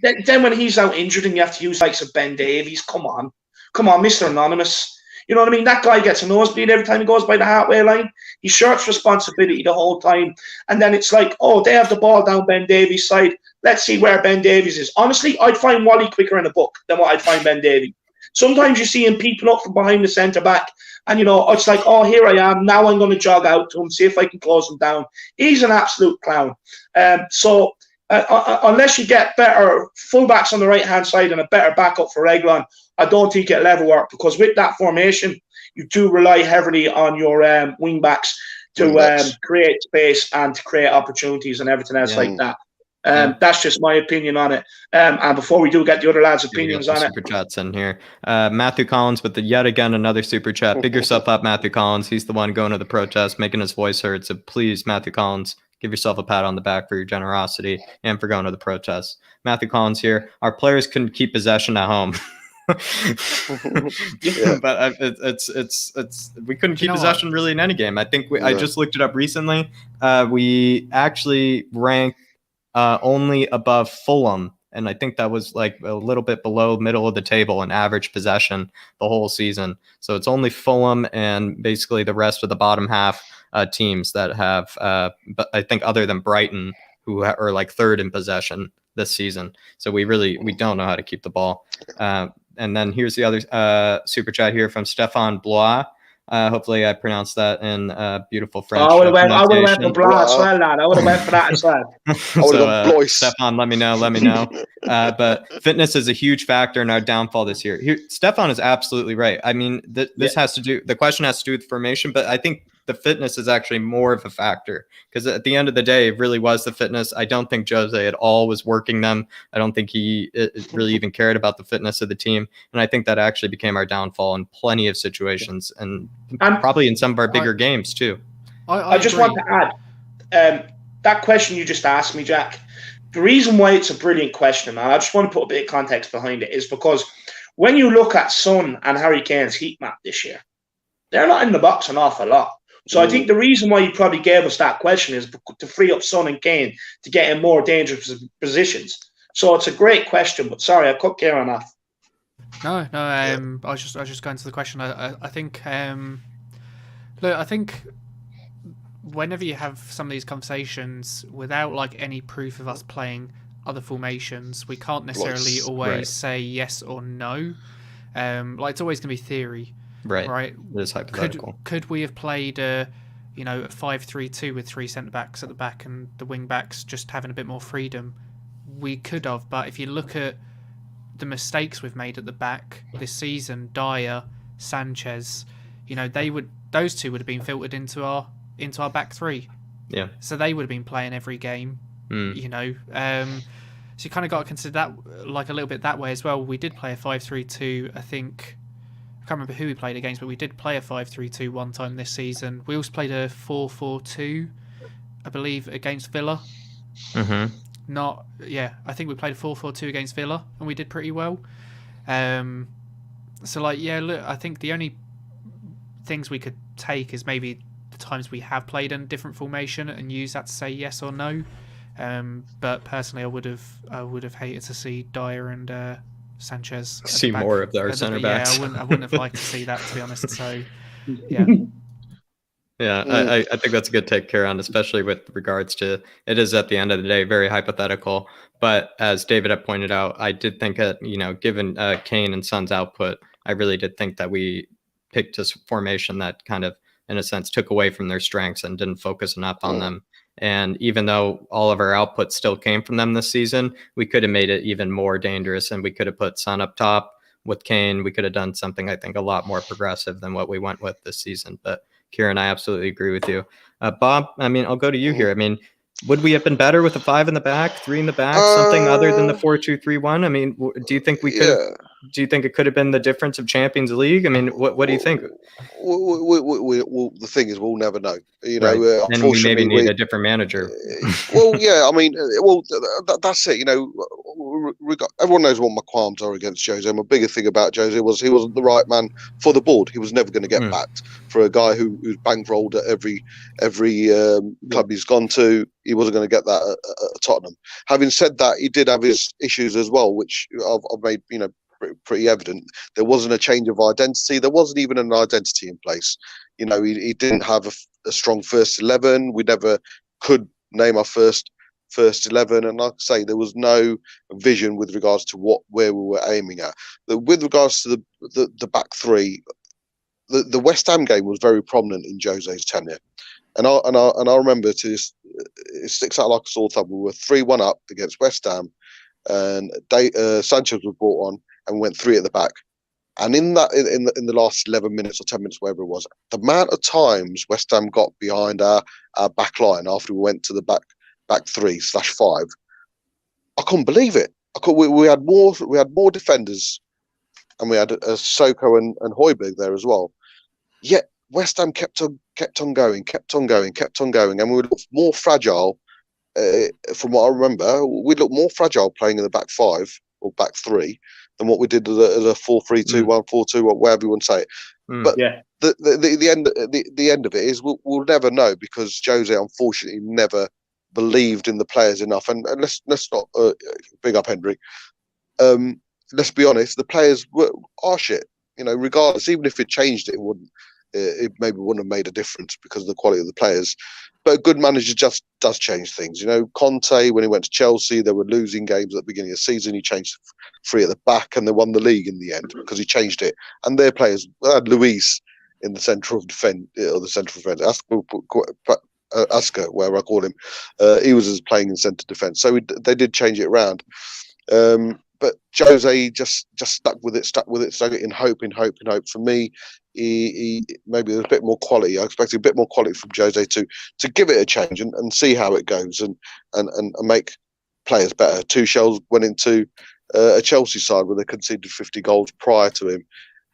then when he's out injured and you have to use likes of Ben Davies, come on, Mr. Anonymous. You know what I mean? That guy gets a nosebleed every time he goes by the halfway line. He shirks responsibility the whole time. And then it's like, oh, they have the ball down Ben Davies' side. Let's see where Ben Davies is. Honestly, I'd find Wally quicker in a book than what I'd find Ben Davies. Sometimes you see him peeping up from behind the centre-back. And, you know, it's like, oh, here I am. Now I'm going to jog out to him, see if I can close him down. He's an absolute clown. So unless you get better fullbacks on the right-hand side and a better backup for Reguilón, I don't think it'll ever work, because with that formation, you do rely heavily on your wing-backs to create space and to create opportunities and everything else like that. That's just my opinion on it. And before we do get the other lads' opinions on it. Super chats in here. Matthew Collins with yet again another super chat. Big yourself up, Matthew Collins. He's the one going to the protest, making his voice heard. So please, Matthew Collins, give yourself a pat on the back for your generosity and for going to the protest. Matthew Collins here. Our players couldn't keep possession at home. But it's we couldn't keep possession really in any game. I think I just looked it up recently. We actually rank only above Fulham, and I think that was like a little bit below middle of the table in average possession the whole season. So it's only Fulham and basically the rest of the bottom half teams that have, but I think other than Brighton, who are like third in possession this season. So we don't know how to keep the ball. And then here's the other super chat here from Stefan Blois. Hopefully I pronounced that in beautiful Oh, French I would have went pronunciation. for Blanc as well, lad. I would have went for that as well. So, Stefan, let me know. But fitness is a huge factor in our downfall this year. Stefan is absolutely right. I mean, the question has to do with formation, but I think the fitness is actually more of a factor because at the end of the day, it really was the fitness. I don't think Jose at all was working them. I don't think he really even cared about the fitness of the team. And I think that actually became our downfall in plenty of situations and probably in some of our bigger games too. I just want to add that question you just asked me, Jack. The reason why it's a brilliant question, and I just want to put a bit of context behind it, is because when you look at Son and Harry Kane's heat map this year, they're not in the box an awful lot. So I think the reason why you probably gave us that question is to free up Son and Kane to get in more dangerous positions. So it's a great question, but sorry, I cut Kieran off. No. I was just going to the question. I think look, I think whenever you have some of these conversations without like any proof of us playing other formations, we can't necessarily always say yes or no. Like it's always going to be theory. Right. It's hypothetical. Could we have played a 5-3-2 with 3 centre backs at the back and the wing backs just having a bit more freedom? We could have, but if you look at the mistakes we've made at the back this season, Dyer, Sanchez, those two would have been filtered into our back three. Yeah. So they would have been playing every game. So you kind of got to consider that like a little bit that way as well. We did play a 5-3-2, I think. I can't remember who we played against, but we did play a 5-3-2 one time this season. We also played a 4-4-2, I believe, against Villa. Mm-hmm. I think we played a 4-4-2 against Villa, and we did pretty well. Look, I think the only things we could take is maybe the times we have played in a different formation and use that to say yes or no. But personally, I would have hated to see Dyer and Sanchez see more of their centre backs. Yeah, I wouldn't have liked to see that, to be honest. So, yeah. Yeah, I think that's a good take, Kieran, especially with regards to it is at the end of the day very hypothetical. But as David had pointed out, I did think that given Kane and Son's output, I really did think that we picked a formation that kind of, in a sense, took away from their strengths and didn't focus enough on them. And even though all of our output still came from them this season, we could have made it even more dangerous, and we could have put Son up top with Kane. We could have done something, I think, a lot more progressive than what we went with this season. But Kieran, I absolutely agree with you. Bob, I mean, I'll go to you here. I mean, would we have been better with a 5 in the back, 3 in the back, something other than the 4-2-3-1? I mean, do you think we could? Yeah. Do you think it could have been the difference of Champions League? I mean, what do you think? The thing is, we'll never know. Right. And we maybe need a different manager. I mean, that's it. Everyone knows what my qualms are against Jose. My bigger thing about Jose was he wasn't the right man for the board. He was never going to get backed for a guy who's bankrolled at every club he's gone to. He wasn't going to get that at Tottenham. Having said that, he did have his issues as well, which I've made pretty evident. There wasn't a change of identity. There wasn't even an identity in place. He didn't have a strong first 11. We never could name our first 11, and like I say, there was no vision with regards to where we were aiming at. With regards to the back three, the West Ham game was very prominent in Jose's tenure, and I remember it sticks out like a sore thumb. We were 3-1 up against West Ham, and Sanchez was brought on, and we went 3 at the back. And in the last 11 minutes or 10 minutes, whatever it was, the amount of times West Ham got behind our back line after we went to the back 3/5, I couldn't believe it. We had more defenders, and we had Soko and Højbjerg there as well. Yet West Ham kept on going, and we looked more fragile. From what I remember, we looked more fragile playing in the back 5 or back 3 than what we did as a 4-3-2, 1-4-2, or whatever you want to say it. But the end of it is we'll never know, because Jose unfortunately never believed in the players enough. And let's not big up Hendrik. Let's be honest, the players are shit. Regardless, even if it changed it maybe wouldn't have made a difference because of the quality of the players. But a good manager just does change things. Conte, when he went to Chelsea, they were losing games at the beginning of the season. He changed 3 at the back, and they won the league in the end because he changed it. And their players, Luis, in the centre of defence, or the central defence. Asker, where I call him, he was playing in centre defence. So they did change it around. But Jose just stuck with it in hope. For me, he maybe there's a bit more quality. I expected a bit more quality from Jose to give it a change and see how it goes and make players better. Tuchel went into a Chelsea side where they conceded 50 goals prior to him.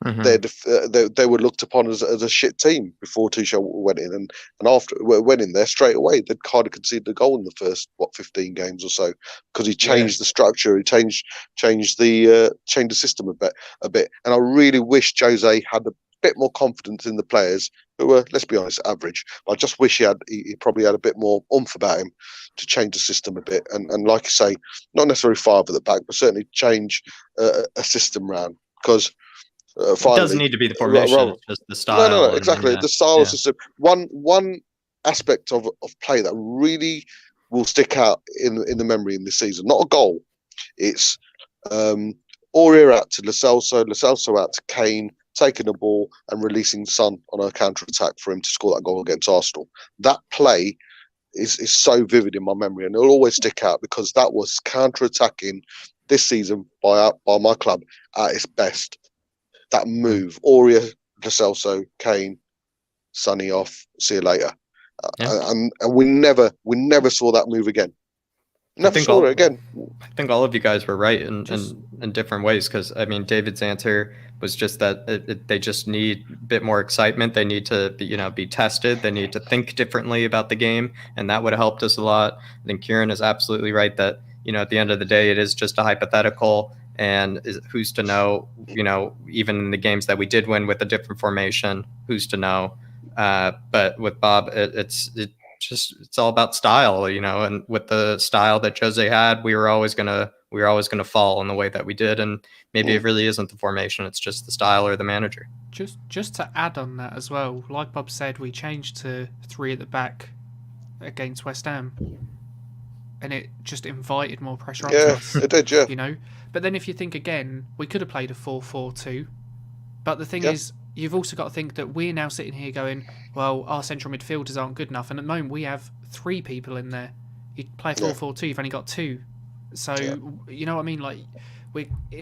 They were looked upon as a shit team before Tuchel went in, and after went in there straight away. They'd kind of conceded a goal in the first 15 games or so because he changed the structure, he changed the system a bit. And I really wish Jose had a bit more confidence in the players who were, let's be honest, average. I just wish he probably had a bit more oomph about him to change the system a bit, and like you say, not necessarily 5 at the back, but certainly change a system round because. Finally, it doesn't need to be the formation, it's just the style. No, exactly. The style system. One aspect of play that really will stick out in the memory in this season, not a goal. It's Aurier out to Lo Celso out to Kane, taking the ball and releasing Son on a counter-attack for him to score that goal against Arsenal. That play is so vivid in my memory, and it'll always stick out because that was counter-attacking this season by my club at its best. That move, Aurier, Lo Celso, Kane, Sonny off, see you later, and we never saw that move again. Never saw it again. I think all of you guys were right in different ways because I mean David's answer was just that they just need a bit more excitement. They need to be tested. They need to think differently about the game, and that would have helped us a lot. I think Kieran is absolutely right that at the end of the day it is just a hypothetical. And who's to know, even in the games that we did win with a different formation, who's to know? But with Bob, it's all about style, and with the style that Jose had, we were always gonna fall in the way that we did. And maybe it really isn't the formation, it's just the style or the manager. Just to add on that as well, like Bob said, we changed to 3 at the back against West Ham. And it just invited more pressure onto us. It did, yeah. But then if you think again, we could have played a 4-4-2. But the thing is, you've also got to think that we're now sitting here going, well, our central midfielders aren't good enough. And at the moment, we have 3 people in there. You play a 4-4-2, you've only got 2. So, you know what I mean? Like,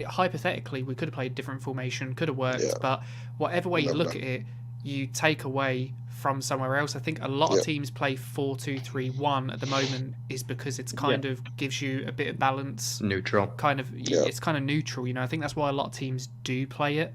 hypothetically, we could have played a different formation, could have worked. Yeah. But whatever way you look at it, you take away from somewhere else. I think a lot of teams play 4-2-3-1 at the moment is because it's kind of gives you a bit of balance. Neutral. It's kind of neutral, I think that's why a lot of teams do play it.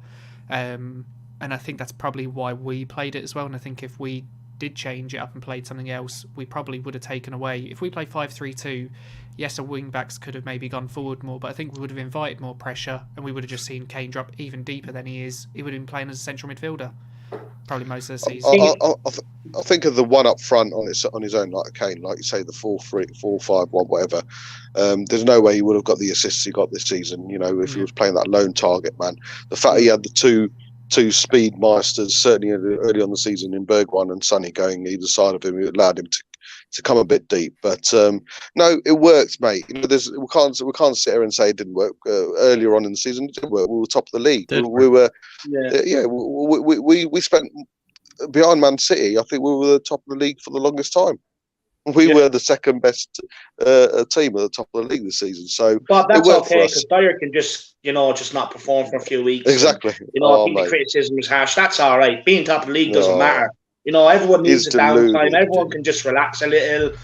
And I think that's probably why we played it as well. And I think if we did change it up and played something else, we probably would have taken away. If we play 5-3-2, yes, our wing backs could have maybe gone forward more, but I think we would have invited more pressure and we would have just seen Kane drop even deeper than he is. He would have been playing as a central midfielder. Probably most of the season. I think of the one up front on his own, like Kane, like you say, the 4-3, 4-5-1, whatever. There's no way he would have got the assists he got this season. If he was playing that lone target man. The fact he had the two speed meisters, certainly early on the season in Bergwijn and Sonny going either side of him, it allowed him to come a bit deep. But no, it worked, mate. We can't sit here and say it didn't work. Earlier on in the season, it did work. We were top of the league. We were, we spent behind Man City. I think we were the top of the league for the longest time. We were the second best team at the top of the league this season. So, but that's okay because Dyer can just not perform for a few weeks. Exactly. And, I think the criticism is harsh. That's all right. Being top of the league doesn't matter. Everyone needs a downtime. Everyone can just relax a little.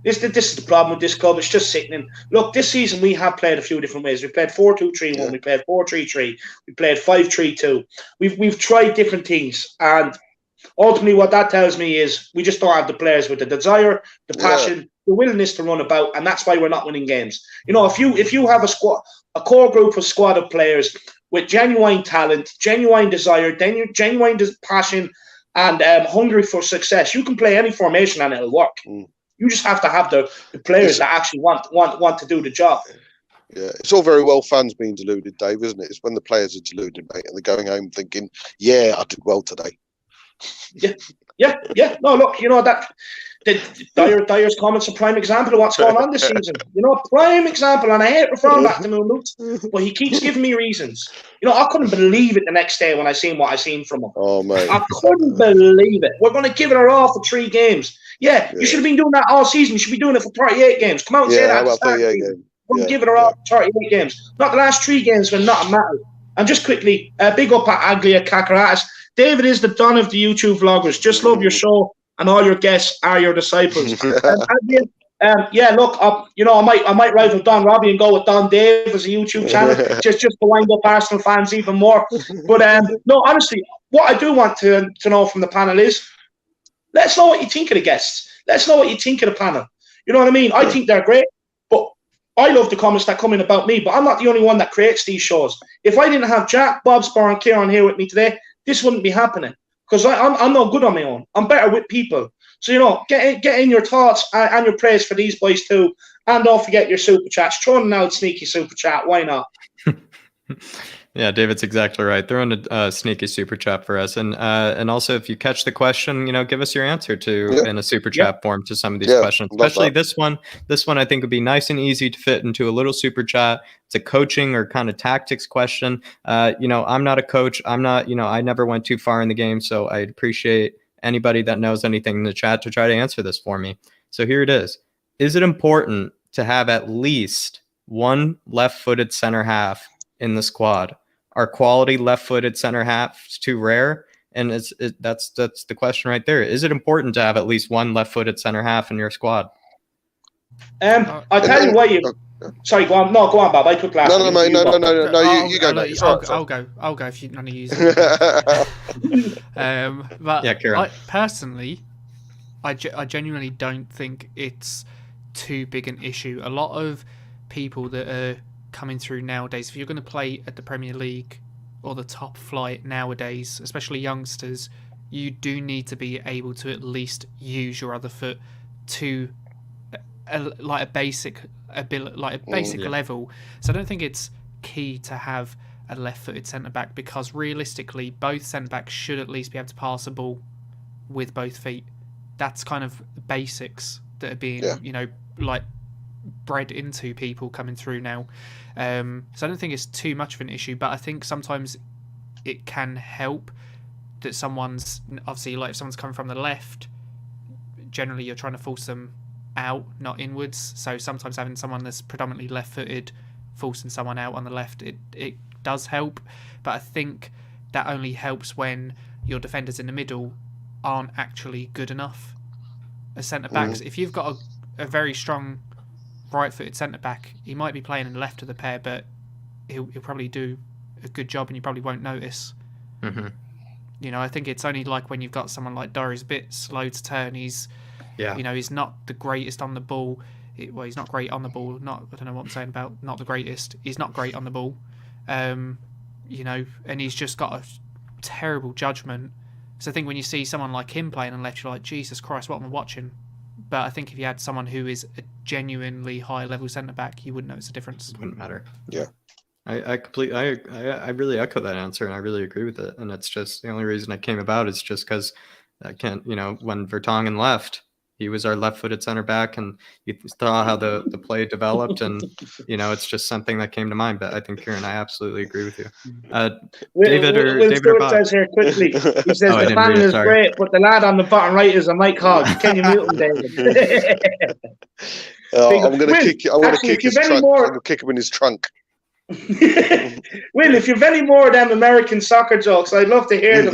This is the problem with this club. It's just sickening. Look, this season we have played a few different ways. We played 4-2-3-1. We played 4-3-3. We played 5-3-2. We've tried different things, and ultimately what that tells me is we just don't have the players with the desire, the passion, the willingness to run about, and that's why we're not winning games. If you have a core group of squad of players with genuine talent, genuine desire, genuine passion, and hungry for success, you can play any formation and it'll work. You just have to have the players that actually want to do the job. Yeah, it's all very well fans being deluded, Dave, isn't it? It's when the players are deluded, mate, and they're going home thinking, I did well today. Yeah. No, look, that Dyer's comments a prime example of what's going on this season. Prime example, and I hate referring back to Moonloots, but he keeps giving me reasons. I couldn't believe it the next day when I seen what I seen from him. Oh, mate. I couldn't believe it. We're going to give it our all for 3 games. Yeah, you should have been doing that all season. You should be doing it for 38 games. Come out and say that. About 38 games. We're going to give it our all for 38 games. Not the last 3 games when nothing mattered. And just quickly, big up at Aglia Kakaratis. David is the Don of the YouTube vloggers. Just love your show, and all your guests are your disciples. Look, I might rival Don Robbie and go with Don Dave as a YouTube channel, just to wind up Arsenal fans even more. But no, honestly, what I do want to know from the panel is, let's know what you think of the guests. Let's know what you think of the panel. You know what I mean? I think they're great, but I love the comments that come in about me. But I'm not the only one that creates these shows. If I didn't have Jack, bobspur, and Kieran here with me today, this wouldn't be happening, because I'm not good on my own. I'm better with people. So, get in your thoughts and your praise for these boys too. And don't forget your super chats. Throw in an out sneaky super chat. Why not? Yeah, David's exactly right. Throw in a sneaky super chat for us. And also, if you catch the question, give us your answer in a super chat form to some of these questions, especially this one. This one I think would be nice and easy to fit into a little super chat. It's a coaching or kind of tactics question. I'm not a coach. I'm not, I never went too far in the game. So I'd appreciate anybody that knows anything in the chat to try to answer this for me. So here it is. Is it important to have at least one left-footed center half in the squad? Are quality left-footed center halves too rare? And that's the question right there. Is it important to have at least one left-footed center half in your squad? I'll tell you what. Sorry, go on. No, go on, Bob. I took last. No, mate. No. You go. I'll go if you none of you. But yeah, Kieran. Personally, I genuinely don't think it's too big an issue. A lot of people that are coming through nowadays, if you're going to play at the Premier League or the top flight nowadays, especially youngsters, you do need to be able to at least use your other foot to a basic level. So I don't think it's key to have a left-footed centre-back, because realistically both centre-backs should at least be able to pass a ball with both feet. That's kind of basics that are being bred into people coming through now. So I don't think it's too much of an issue, but I think sometimes it can help that someone's, obviously, if someone's coming from the left, generally you're trying to force them out, not inwards. So sometimes having someone that's predominantly left-footed forcing someone out on the left, it does help. But I think that only helps when your defenders in the middle aren't actually good enough as centre-backs. If you've got a very strong right-footed centre-back, he might be playing in the left of the pair, but he'll probably do a good job and you probably won't notice. I think it's only like when you've got someone like Dory's a bit slow to turn. He's not the greatest on the ball. He's not great on the ball. I don't know what I'm saying about not the greatest. He's not great on the ball. And he's just got a terrible judgment. So I think when you see someone like him playing on left, you're like, Jesus Christ, what am I watching? But I think if you had someone who is a genuinely high-level centre-back, you wouldn't notice a difference. It wouldn't matter. Yeah. I really echo that answer, and I really agree with it. And it's just the only reason I came about is just because I can't, when Vertonghen left, he was our left-footed center back, and you saw how the play developed, and it's just something that came to mind. But I think, Kieran, I absolutely agree with you. David or Bob? Says here quickly. He says the panel is great, but the lad on the bottom right is a Mike Hogg. Can you mute him, David? I'm going to kick him. I'm going to kick him in his trunk. Will, if you've any more of them American soccer jokes, I'd love to hear them.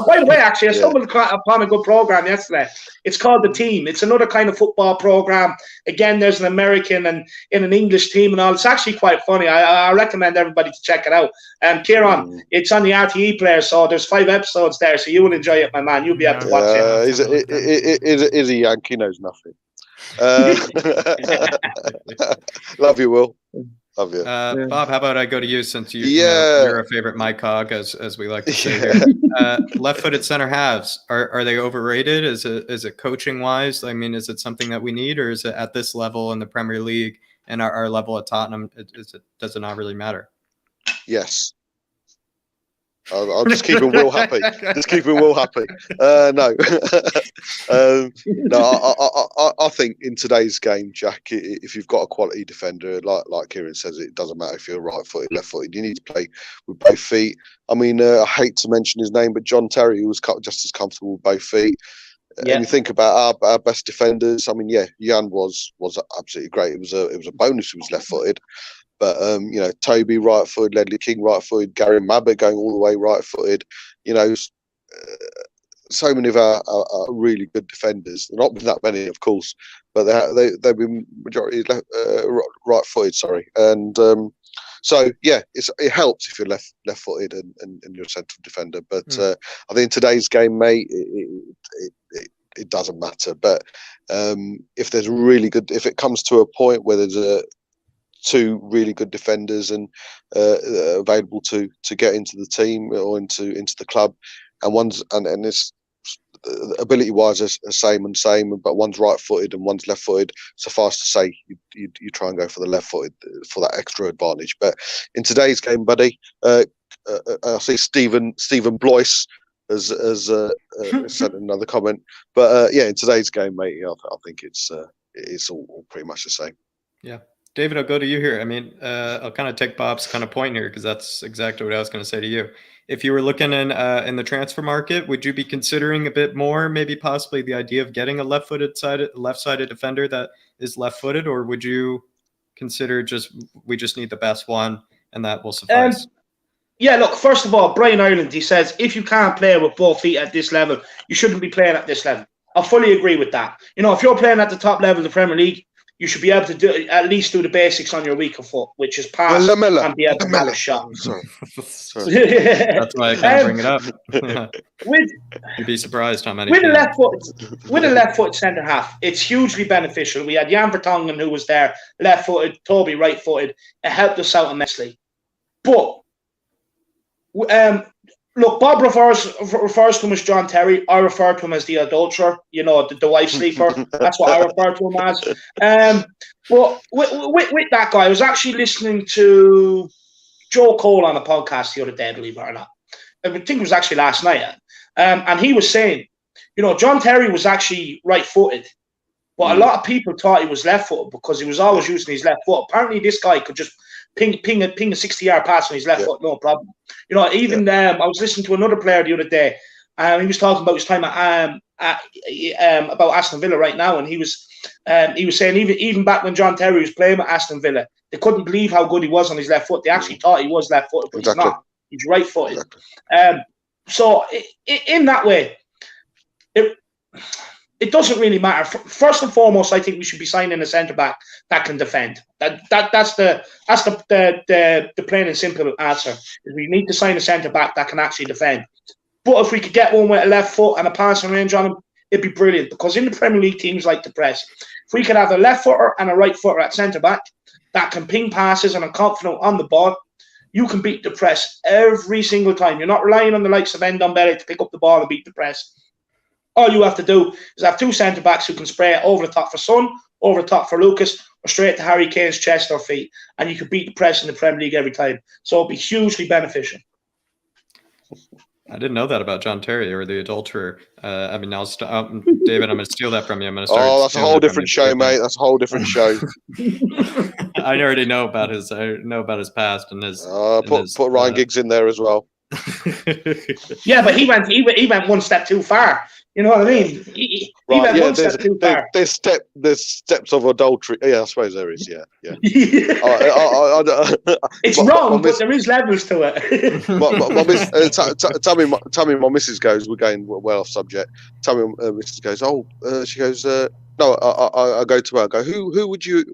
By the way, actually, I stumbled upon a good program yesterday. It's called The Team. It's another kind of football program. Again, there's an American and in an English team and all. It's actually quite funny. I recommend everybody to check it out. Kieran, it's on the RTE player, so there's 5 episodes there, so you will enjoy it, my man. You'll be able to watch it. He's a Yankee, knows nothing. Love you, Will. Love you. Bob, how about I go to you, since you're a favorite Mike Hogg, as we like to say here. Left-footed center halves, are they overrated? Is it coaching wise? I mean, is it something that we need, or is it at this level in the Premier League and our level at Tottenham? Does it not really matter? Yes. I'll just keep Will happy. Just keeping Will happy. No, no. I think in today's game, Jack, if you've got a quality defender, like Kieran says, it doesn't matter if you're right-footed, left-footed. You need to play with both feet. I mean, I hate to mention his name, but John Terry, who was just as comfortable with both feet. Yeah. And you think about our best defenders. I mean, yeah, Jan was absolutely great. It was a bonus he was left-footed. But Toby right-footed, Ledley King right-footed, Gary Mabber going all the way right-footed. So many of our really good defenders. There not been that many, of course, but they've been majority right-footed. Sorry, and so yeah, it helps if you're left-footed and you're a central defender. But I think in today's game, mate, it doesn't matter. But if it comes to a point where there's two really good defenders and available to get into the team or into the club, and it's ability wise are same, but one's right footed and one's left footed, suffice to say you try and go for the left footed for that extra advantage. But in today's game, buddy, I see Stephen Blois has sent another comment, but yeah, in today's game, mate, I think it's all pretty much the same. Yeah. David, I'll go to you here. I mean, I'll kind of take Bob's kind of point here because that's exactly what I was going to say to you. If you were looking in the transfer market, would you be considering a bit more, maybe possibly the idea of getting a left-sided defender that is left-footed, or would you consider we just need the best one and that will suffice? Yeah, look, first of all, Brian Ireland, he says, if you can't play with both feet at this level, you shouldn't be playing at this level. I fully agree with that. If you're playing at the top level of the Premier League, you should be able to at least do the basics on your weaker foot, which is pass and be able to have a shot. Sorry. That's why I kind of bring it up. You'd be surprised how many. With a left-footed centre half, it's hugely beneficial. We had Jan Vertonghen, who was there, left-footed, Toby right-footed. It helped us out immensely. But look, Bob refers to him as John Terry. I refer to him as the adulterer, the wife sleeper. That's what I refer to him as. But with that guy, I was actually listening to Joe Cole on a podcast the other day, believe it or not. I think it was actually last night. And he was saying, John Terry was actually right-footed. But a lot of people thought he was left-footed because he was always using his left foot. Apparently, this guy could just ping a 60-yard pass on his left foot, no problem. I was listening to another player the other day, and he was talking about his time about Aston Villa right now, and he was saying even back when John Terry was playing at Aston Villa, they couldn't believe how good he was on his left foot. They actually thought he was left-footed, but he's not. He's right-footed. So in that way, it doesn't really matter. First and foremost, I think we should be signing a centre back that can defend. That's the plain and simple answer. Is we need to sign a centre back that can actually defend. But if we could get one with a left foot and a passing range on him, it'd be brilliant. Because in the Premier League, teams like to press. If we could have a left footer and a right footer at centre back that can ping passes and are confident on the ball, you can beat the press every single time. You're not relying on the likes of Ndombele to pick up the ball and beat the press. All you have to do is have two centre-backs who can spray it over the top for Son, over the top for Lucas, or straight to Harry Kane's chest or feet, and you can beat the press in the Premier League every time. So it'll be hugely beneficial. I didn't know that about John Terry or the adulterer. I mean, now, David, I'm going to steal that from you. I'm going to start. Oh, that's a whole different show, mate. That's a whole different show. I already know about his. I know about his past and his. Put Ryan Giggs in there as well. Yeah, but he went one step too far. You know what I mean? He went one step too far. There's steps of adultery. Yeah, I suppose there is. Yeah. It's wrong, but there is levels to it. Tammy, my missus goes. We're going well off subject. Tammy, missus goes. She goes. No, I go to her. I go. Who would you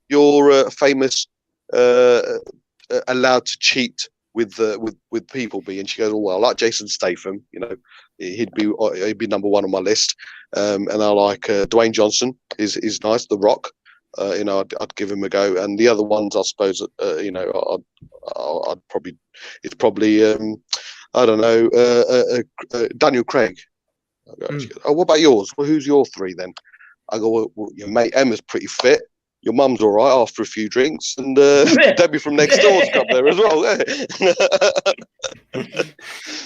your famous allowed to cheat with people be? And she goes, well, I like Jason Statham, he'd be number one on my list, and I like Dwayne Johnson is nice, The Rock, I'd give him a go, and the other ones I suppose I'd probably I don't know, Daniel Craig. She goes, what about yours? Well, who's your three then? I go, well, your mate Emma's pretty fit. your mum's all right after a few drinks, and Debbie from next door's come there as well.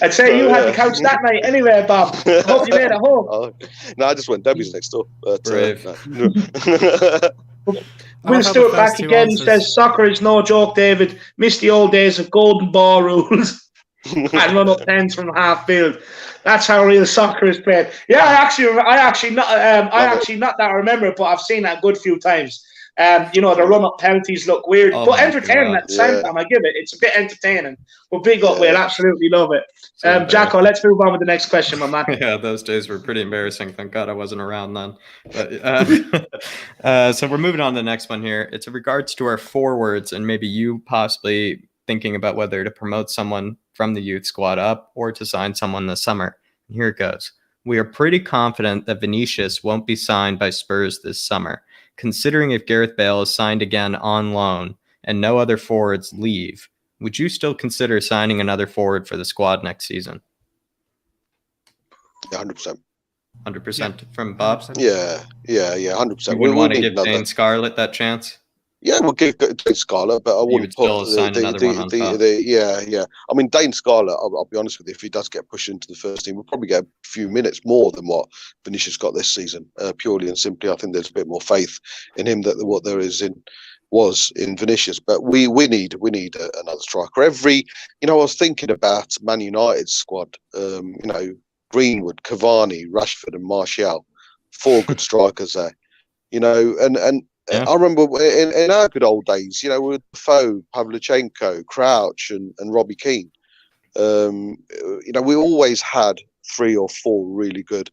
I'd say you had the couch that night anyway, Bob. I hope you made it home. No, I just went Debbie's next door. But, Brave. no. Will Stewart back again says, soccer is no joke, David. Miss the old days of golden ball rules and run up pens from half field. That's how real soccer is played. Yeah, I actually not that I remember it, but I've seen that a good few times. The run-up penalties look weird, but entertaining at the same time. I give it. It's a bit entertaining. But big up, Will. Absolutely love it. Jacko, let's move on with the next question, my man. Yeah, those days were pretty embarrassing. Thank God I wasn't around then. But, so we're moving on to the next one here. It's in regards to our forwards and maybe you possibly thinking about whether to promote someone from the youth squad up or to sign someone this summer. And here it goes. We are pretty confident that Vinicius won't be signed by Spurs this summer. Considering if Gareth Bale is signed again on loan and no other forwards leave, would you still consider signing another forward for the squad next season? 100%. 100% from Bob? 100%. Yeah, 100%. You wouldn't want to give Dane Scarlett that chance? Yeah, we'll give Dane Scarlett, but I wouldn't put another one on top. Yeah. I mean, Dane Scarlett, I'll be honest with you, if he does get pushed into the first team, we'll probably get a few minutes more than what Vinicius got this season. Purely and simply, I think there's a bit more faith in him than what there was in Vinicius. But we need another striker. I was thinking about Man United's squad. Greenwood, Cavani, Rashford, and Martial, 4 good strikers there. Yeah. I remember in our good old days, with Defoe, Pavlyuchenko, Crouch, and Robbie Keane. We always had 3 or 4 really good,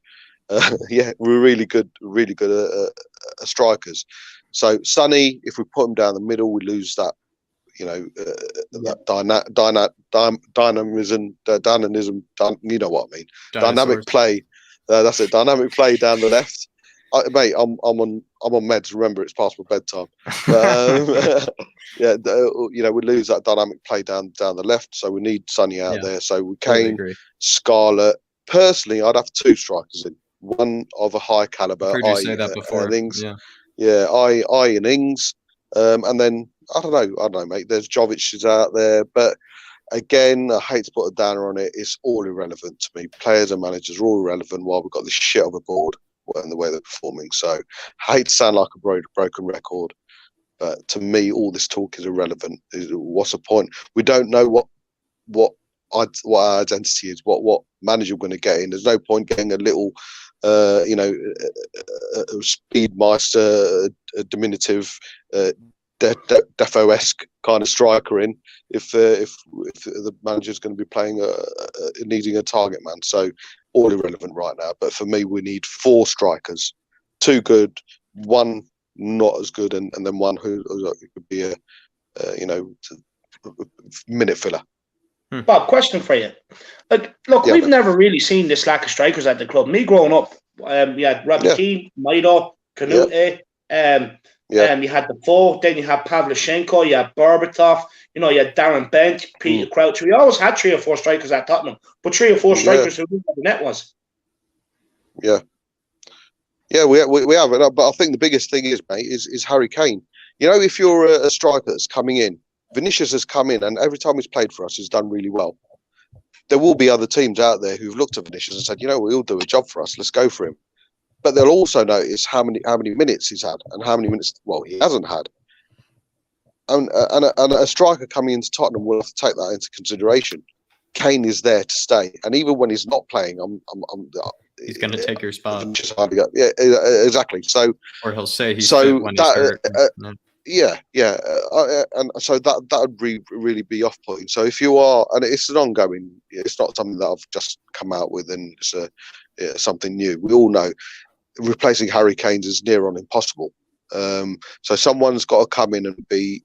really good strikers. So Sonny, if we put him down the middle, we lose that, that dynamism, you know what I mean? Dynamic play. That's it. Dynamic play down the left. Mate, I'm on meds. Remember, it's past my bedtime. We lose that dynamic play down the left, so we need Sonny out there. So we Kane, Scarlett. Personally, I'd have 2 strikers in. One of a high caliber. I've heard you say that before. Ings. I and Ings, and then I don't know, mate. There's Jovic is out there, but again, I hate to put a downer on it. It's all irrelevant to me. Players and managers are all irrelevant while we've got this shit on the board and the way they're performing. So I hate to sound like a broken record, but to me, all this talk is irrelevant. What's the point? We don't know what our identity is, what manager we're going to get in. There's no point getting a little, speedmeister, diminutive, Defo-esque kind of striker in if the manager's going to be playing needing a target man. So all irrelevant right now. But for me, we need 4 strikers, 2 good, 1 not as good, and then 1 who could be a minute filler. Bob, question for you. We've never really seen this lack of strikers at the club. Me growing up, you had Robbie Keane, Maido, Canute, you had Defoe, then you had Pavlyuchenko, you had Berbatov, you had Darren Bent, Peter Crouch. We always had 3 or 4 strikers at Tottenham, but 3 or 4 strikers who knew what the net was. Yeah, we have it. But I think the biggest thing is, mate, is Harry Kane. If you're a striker that's coming in, Vinicius has come in, and every time he's played for us, he's done really well. There will be other teams out there who've looked at Vinicius and said, he'll do a job for us. Let's go for him. But they'll also notice how many minutes he's had and how many minutes he hasn't had. And a striker coming into Tottenham will have to take that into consideration. Kane is there to stay, and even when he's not playing, he's going to take your spot. Yeah, exactly. So, or he'll say he's fit when he's hurt. And so that would really be off-putting. So if you are, and it's an ongoing, it's not something that I've just come out with and it's something new. We all know replacing Harry Kane is near on impossible. So someone's got to come in and be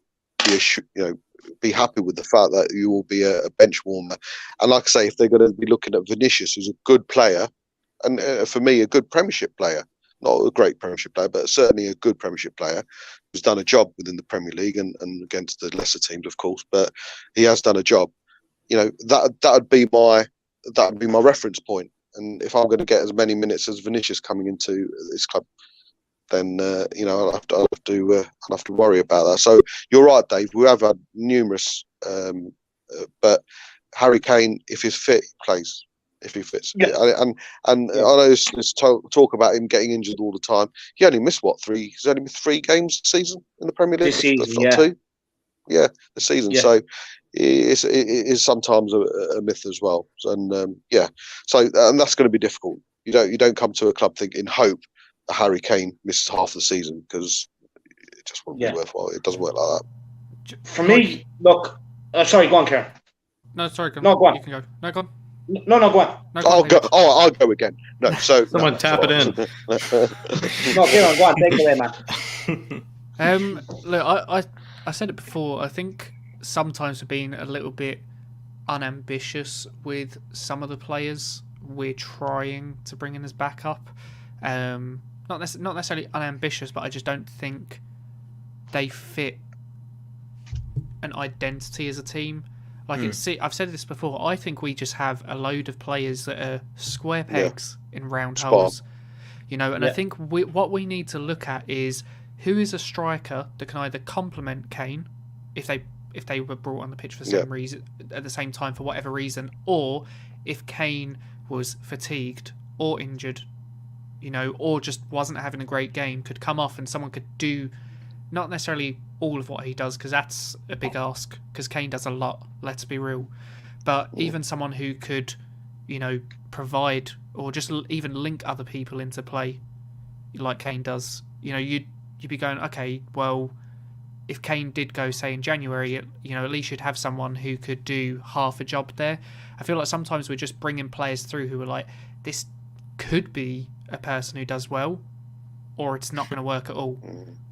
happy with the fact that you will be a bench warmer. And like I say, if they're going to be looking at Vinicius, who's a good player, and for me, a good Premiership player, not a great Premiership player, but certainly a good Premiership player who's done a job within the Premier League and against the lesser teams, of course. But he has done a job. That would be my reference point. And if I'm going to get as many minutes as Vinicius coming into this club, then I'll have to worry about that. So you're right, Dave. We have had numerous, but Harry Kane, if he's fit, plays. If he fits, and I know there's talk about him getting injured all the time. He only missed He's only missed 3 games this season in the Premier League. This season, not 2. Yeah, this season. Yeah. So it is sometimes a myth as well. And so and that's going to be difficult. You don't come to a club in hope that Harry Kane misses half the season, because it just wouldn't be worthwhile. It doesn't work like that. For me, look. Sorry, go on, Karen. No, sorry. Go on. No, go on. You can go. No, go on. No, go on. No, I'll go. I'll go again. No, so someone tap it in. No, Kieran, go on. Take it away, man. Look, I said it before. I think sometimes we're being a little bit unambitious with some of the players we're trying to bring in as backup. Not necessarily unambitious, but I just don't think they fit an identity as a team. Like I've said this before. I think we just have a load of players that are square pegs in round holes. And I think what we need to look at is who is a striker that can either complement Kane, if they were brought on the pitch for the same reason at the same time for whatever reason, or if Kane was fatigued or injured, or just wasn't having a great game, could come off and someone could do not necessarily all of what he does, because that's a big ask, because Kane does a lot, let's be real, but even someone who could provide or just even link other people into play like Kane does, you'd be going, okay, well, if Kane did go, say, in January, at least you'd have someone who could do half a job there. I feel like sometimes we're just bringing players through who are like, this could be a person who does well, or it's not going to work at all.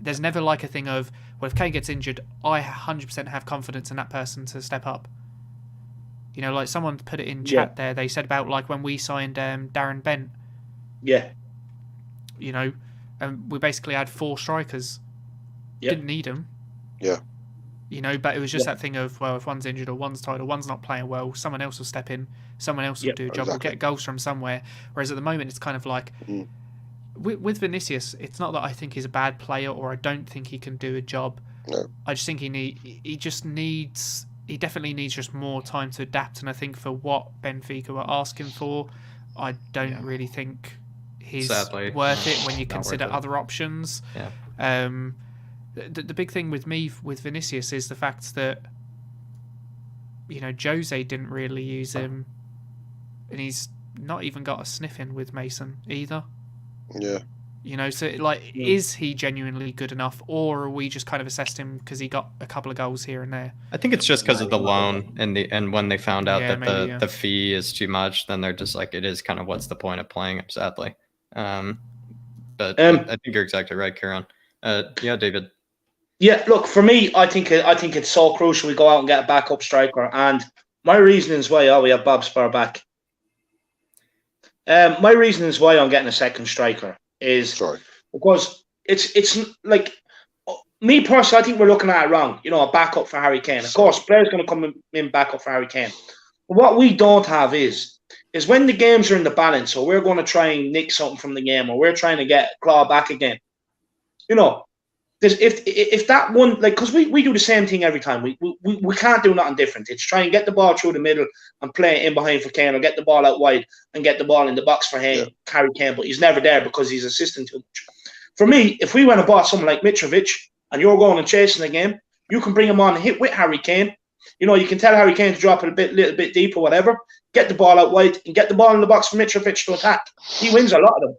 There's never like a thing of, well, if Kane gets injured, I 100% have confidence in that person to step up. Like someone put it in chat there, they said about like when we signed Darren Bent. Yeah. And we basically had 4 strikers. Didn't need them. Yeah. But it was just that thing of, well, if one's injured or one's tired or one's not playing well, someone else will step in, someone else will do a job, we'll get goals from somewhere. Whereas at the moment, it's kind of like, with Vinicius, it's not that I think he's a bad player or I don't think he can do a job. No. I just think he definitely needs just more time to adapt. And I think for what Benfica were asking for, I don't really think he's worth it when you consider other options. Yeah. The big thing with me with Vinicius is the fact that Jose didn't really use him, and he's not even got a sniff in with Mason either. Yeah. So is he genuinely good enough, or are we just kind of assessed him because he got a couple of goals here and there? I think it's just because of the loan and when they found out that the fee is too much, then they're just like, it is kind of what's the point of playing him, sadly. But I think you're exactly right, Kieran. David. Yeah, look, for me, I think it's so crucial we go out and get a backup striker, and my reasonings why we have bobspur back. My reasons why I'm getting a second striker is because it's like, me personally, I think we're looking at it wrong. A backup for Harry Kane. Of course, players going to come in backup for Harry Kane. But what we don't have is when the games are in the balance, or we're going to try and nick something from the game, or we're trying to get claw back again. If that one, like, because we do the same thing every time. We can't do nothing different. It's try and get the ball through the middle and play it in behind for Kane, or get the ball out wide and get the ball in the box for Harry Kane, but he's never there because he's assisting too much. For me, if we went and bought someone like Mitrovic and you're going and chasing the game, you can bring him on and hit with Harry Kane. You can tell Harry Kane to drop it a little bit deeper, whatever. Get the ball out wide and get the ball in the box for Mitrovic to attack. He wins a lot of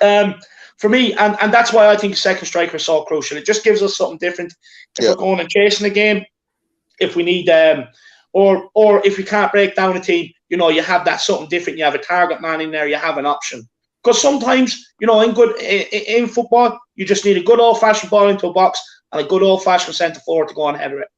them. For me, and that's why I think second striker is so crucial. It just gives us something different if we're going and chasing a game. If we need or if we can't break down a team, you have that something different. You have a target man in there. You have an option. Because sometimes, in football, you just need a good old-fashioned ball into a box and a good old-fashioned centre forward to go and header it.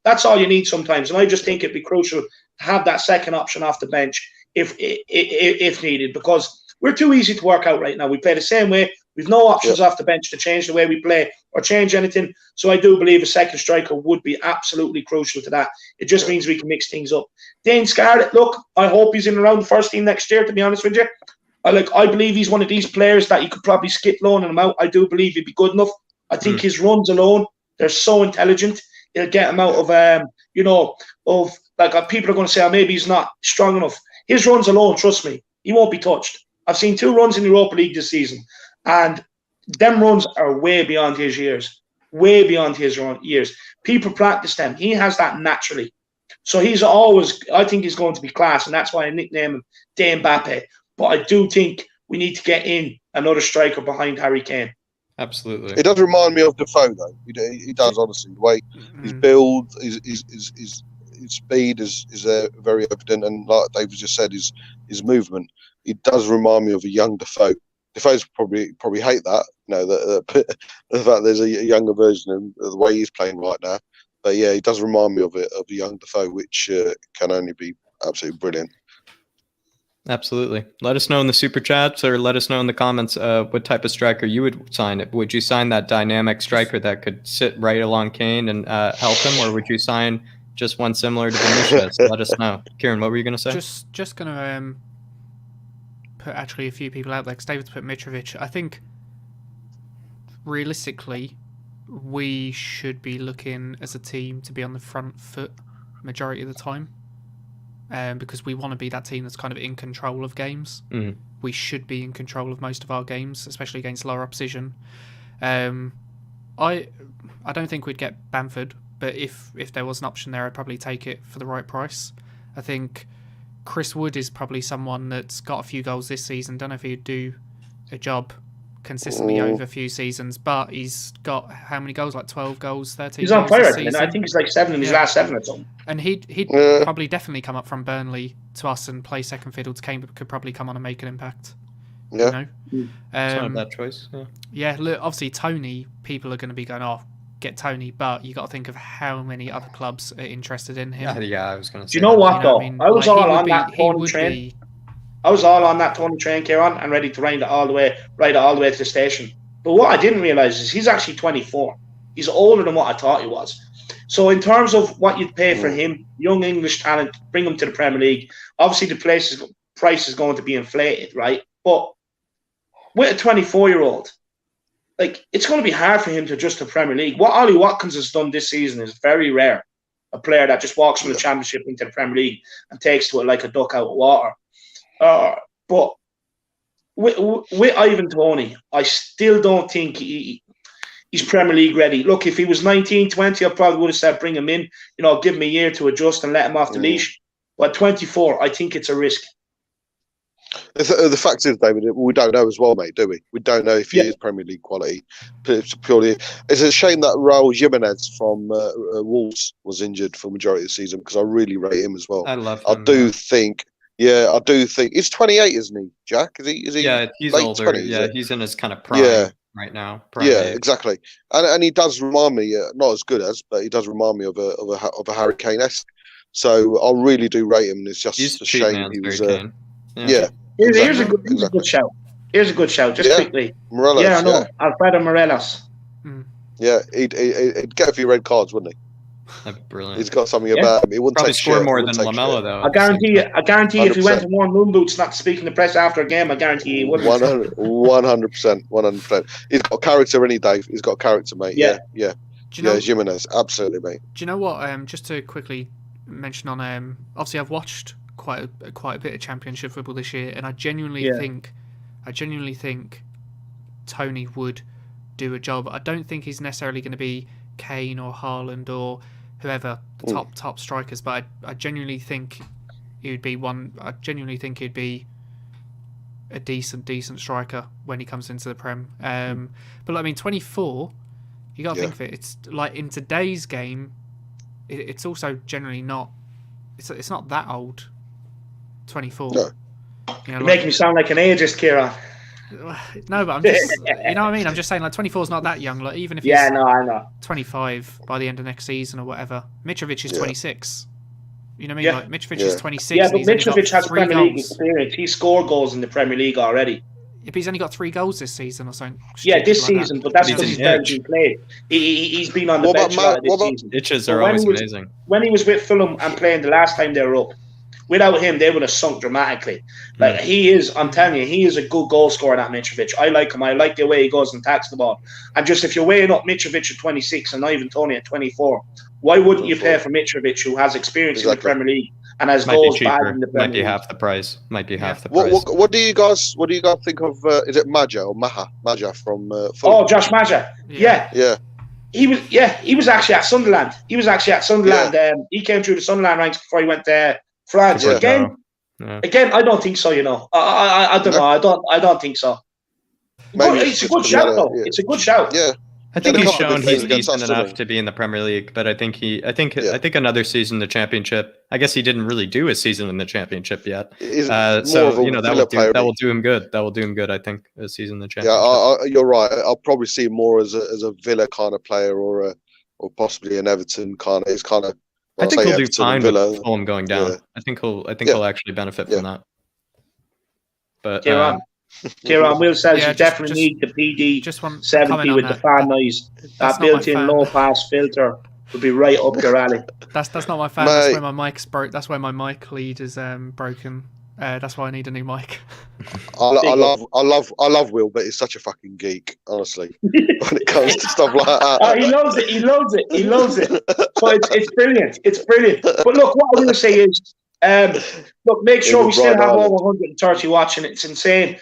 That's all you need sometimes. And I just think it'd be crucial to have that second option off the bench if needed, because we're too easy to work out right now. We play the same way. We've no options off the bench to change the way we play or change anything. So I do believe a second striker would be absolutely crucial to that. It just means we can mix things up. Dane Scarlett, look, I hope he's in around the first team next year, to be honest with you. I believe he's one of these players that you could probably skip loaning him out. I do believe he'd be good enough. I think his runs alone, they're so intelligent. He'll get him out of people are going to say, maybe he's not strong enough. His runs alone, trust me, he won't be touched. I've seen 2 runs in the Europa League this season, and them runs are way beyond his years. Way beyond his years. People practice them. He has that naturally. So I think he's going to be class, and that's why I nickname him Dame Mbappe. But I do think we need to get in another striker behind Harry Kane. Absolutely. It does remind me of Defoe, though. He does, honestly. The way his build, his speed is very evident, and like David just said, his movement. It does remind me of a young Defoe. Defoe's probably hate that, the fact there's a younger version of the way he's playing right now. But yeah, he does remind me of a young Defoe, which can only be absolutely brilliant. Absolutely. Let us know in the super chats, or let us know in the comments what type of striker you would sign. Would you sign that dynamic striker that could sit right along Kane and help him, or would you sign just one similar to Vinicius? Let us know. Kieran, what were you going to say? Just going to put actually a few people out there, because David's put Mitrovic. I think realistically we should be looking as a team to be on the front foot majority of the time. Because we want to be that team that's kind of in control of games. We should be in control of most of our games, especially against lower opposition. I don't think we'd get Bamford, but if there was an option there, I'd probably take it for the right price. I think Chris Wood is probably someone that's got a few goals this season. Don't know if he'd do a job consistently over a few seasons, but he's got how many goals? Like 12 goals, 13 He's on goals fire, this season. I think he's like 7 in his last 7 or something. And he'd probably definitely come up from Burnley to us and play second fiddle to Kane, but could probably come on and make an impact. Yeah. It's not a bad choice. Yeah, look, obviously Tony, people are going to be going, get Tony, but you got to think of how many other clubs are interested in him. Yeah, I was going to say. Do you know what, though? I was all on that Tony train. I was all on that Tony train, Kieran, and ready to ride it all the way to the station. But what I didn't realise is he's actually 24. He's older than what I thought he was. So in terms of what you'd pay for him, young English talent, bring him to the Premier League, obviously the price is going to be inflated, right? But with a 24-year-old, it's going to be hard for him to adjust to the Premier League. What Ollie Watkins has done this season is very rare. A player that just walks from the Championship into the Premier League and takes to it like a duck out of water. But with Ivan Toney, I still don't think he's Premier League ready. Look, if he was 19, 20, I probably would have said bring him in, give him a year to adjust and let him off the leash. But 24, I think it's a risk. The fact is, David, we don't know as well, mate, do we? We don't know if he is Premier League quality. Purely, it's a shame that Raul Jimenez from Wolves was injured for the majority of the season, because I really rate him as well. I love him. I do think he's 28, isn't he, Jack? Is he? Yeah, he's older. 20s, he's in his kind of prime right now. Exactly. And he does remind me, not as good as, but he does remind me of a Harry Kane-esque. So I really do rate him. It's just a shame he was. Here's a good shout. Here's a good shout. Just quickly. Morelos, Alfredo Morelos. Yeah, he'd get a few red cards, wouldn't he? That's brilliant. He's got something about him. He wouldn't probably take score shit, more than Lamella, though. I guarantee if he went to warm moon boots, not speaking to the press after a game, I guarantee he would. 100%. He's got character, any Dave. He's got character, mate. Yeah. Jimenez, absolutely, mate. Do you know what? Just to quickly mention on, obviously I've watched quite a bit of Championship football this year, and I genuinely think Tony would do a job. I don't think he's necessarily going to be Kane or Haaland or whoever the top strikers, but I genuinely think he would be one. I genuinely think he'd be a decent striker when he comes into the Prem. But 24, you got to think of it. It's like in today's game, it's also generally not. It's not that old. 24. No. You're making me sound like an ageist, Kieran. No, but I'm just, you know what I mean? I'm just saying, 24 is not that young. Like, even if he's I know. 25 by the end of next season or whatever. Mitrovic is 26. You know what I mean? Yeah. Like, Mitrovic is 26. Yeah, but Mitrovic has Premier League experience. He scored goals in the Premier League already. But he's only got 3 goals this season or something. Yeah, this season, but that's because he's barely been played. He's been on the bench a lot this season. Itches are always amazing. When he was with Fulham and playing the last time they were up, Without him, they would have sunk dramatically. Like I'm telling you, he is a good goal scorer, that Mitrovic. I like him. I like the way he goes and attacks the ball. And just if you're weighing up Mitrovic at 26 and Ivan Toney at 24, why wouldn't you pay for Mitrovic, who has experience in the Premier League and has goals bad in the Premier League? Might be half the price. Half the price. What do you guys think of? Is it Maja or Maja from? Fulham? Oh, Josh Maja. Yeah. He was actually at Sunderland. Yeah. He came through the Sunderland ranks before he went to France. Yeah. Again, I don't think so. I don't know. I don't think so. It's a good shout, though. It's a good shout. Yeah. I think he's shown he's decent enough to be in the Premier League, but I think another season in the Championship. I guess he didn't really do a season in the Championship yet. That will do him good. That will do him good. I think a season in the Championship. Yeah, you're right. I'll probably see him more as a Villa kind of player or possibly an Everton kind of. It's kind of. I think he'll do fine with Fulham going down. Yeah. I think he'll actually benefit from that. But. Kieran Will says you definitely need the PD 70 with the fan noise. That built-in low-pass filter would be right up your alley. That's not my fan. That's where my mic's broke. That's where my mic lead is broken. That's why I need a new mic. I love Will, but he's such a fucking geek, honestly. When it comes to stuff like that, he loves it. But it's brilliant. But look, what I'm going to say is. Look, make sure we still have over 130 watching. It's insane.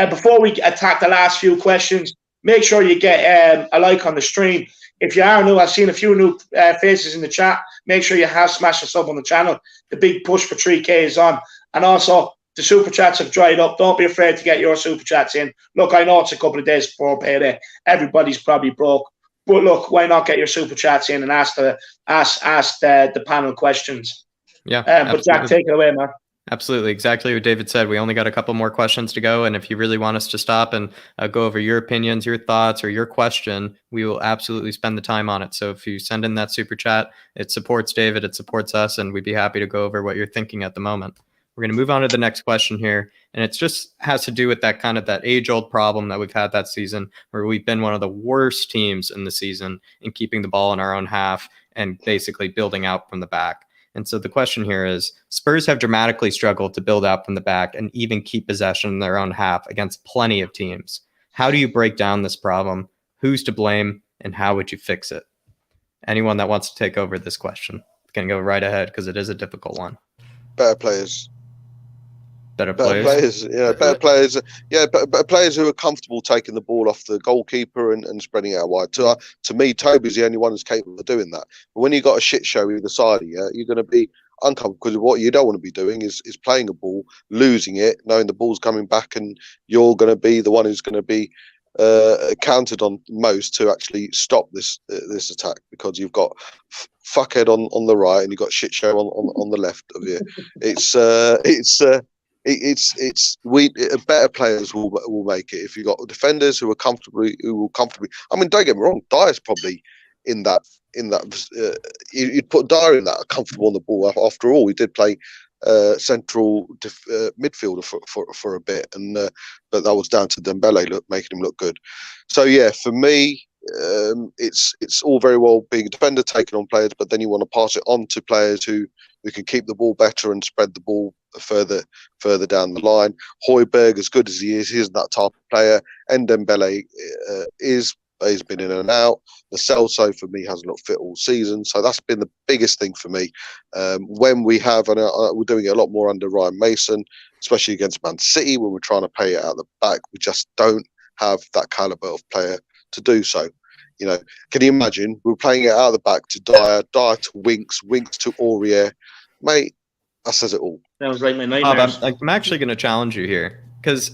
Before we attack the last few questions, make sure you get a like on the stream. If you are new, I've seen a few new faces in the chat. Make sure you have smashed a sub on the channel. The big push for 3K is on. And also, the super chats have dried up. Don't be afraid to get your super chats in. Look, I know it's a couple of days before payday. Everybody's probably broke. But look, why not get your super chats in and ask the panel questions? Yeah, but Jack, take it away, man. Absolutely, exactly what David said. We only got a couple more questions to go, and if you really want us to stop and go over your opinions, your thoughts, or your question, we will absolutely spend the time on it. So if you send in that super chat, it supports David, it supports us, and we'd be happy to go over what you're thinking at the moment. We're going to move on to the next question here, and it just has to do with that age-old problem that we've had that season, where we've been one of the worst teams in the season in keeping the ball in our own half and basically building out from the back. And so the question here is, Spurs have dramatically struggled to build out from the back and even keep possession in their own half against plenty of teams. How do you break down this problem? Who's to blame? And how would you fix it? Anyone that wants to take over this question can go right ahead because it is a difficult one. Better players. Better players, better players who are comfortable taking the ball off the goalkeeper and spreading it out wide. To me, Toby's the only one who's capable of doing that. But when you've got a shit show either side of you, you're going to be uncomfortable because what you don't want to be doing is playing a ball, losing it, knowing the ball's coming back, and you're going to be the one who's going to be counted on most to actually stop this attack, because you've got fuckhead on the right and you've got shit show on the left of you. Better players will make it. If you've got defenders who will comfortably. I mean, don't get me wrong, Dyer's probably in that. You'd put Dyer in that, comfortable on the ball. After all, he did play central midfielder for a bit, and but that was down to Dembele making him look good. So yeah, for me, it's all very well being a defender, taking on players, but then you want to pass it on to players who can keep the ball better and spread the ball further down the line. Højbjerg, as good as he isn't that type of player, and Dembele he's been in and out. The Celso for me hasn't looked fit all season, so that's been the biggest thing for me. When we have, and we're doing it a lot more under Ryan Mason, especially against Man City, when we're trying to play it out the back, we just don't have that caliber of player to do so. You know, can you imagine we're playing it out of the back to Dyer to Winks to Aurier, mate? That says it all. That was like my nightmare. I'm actually going to challenge you here, because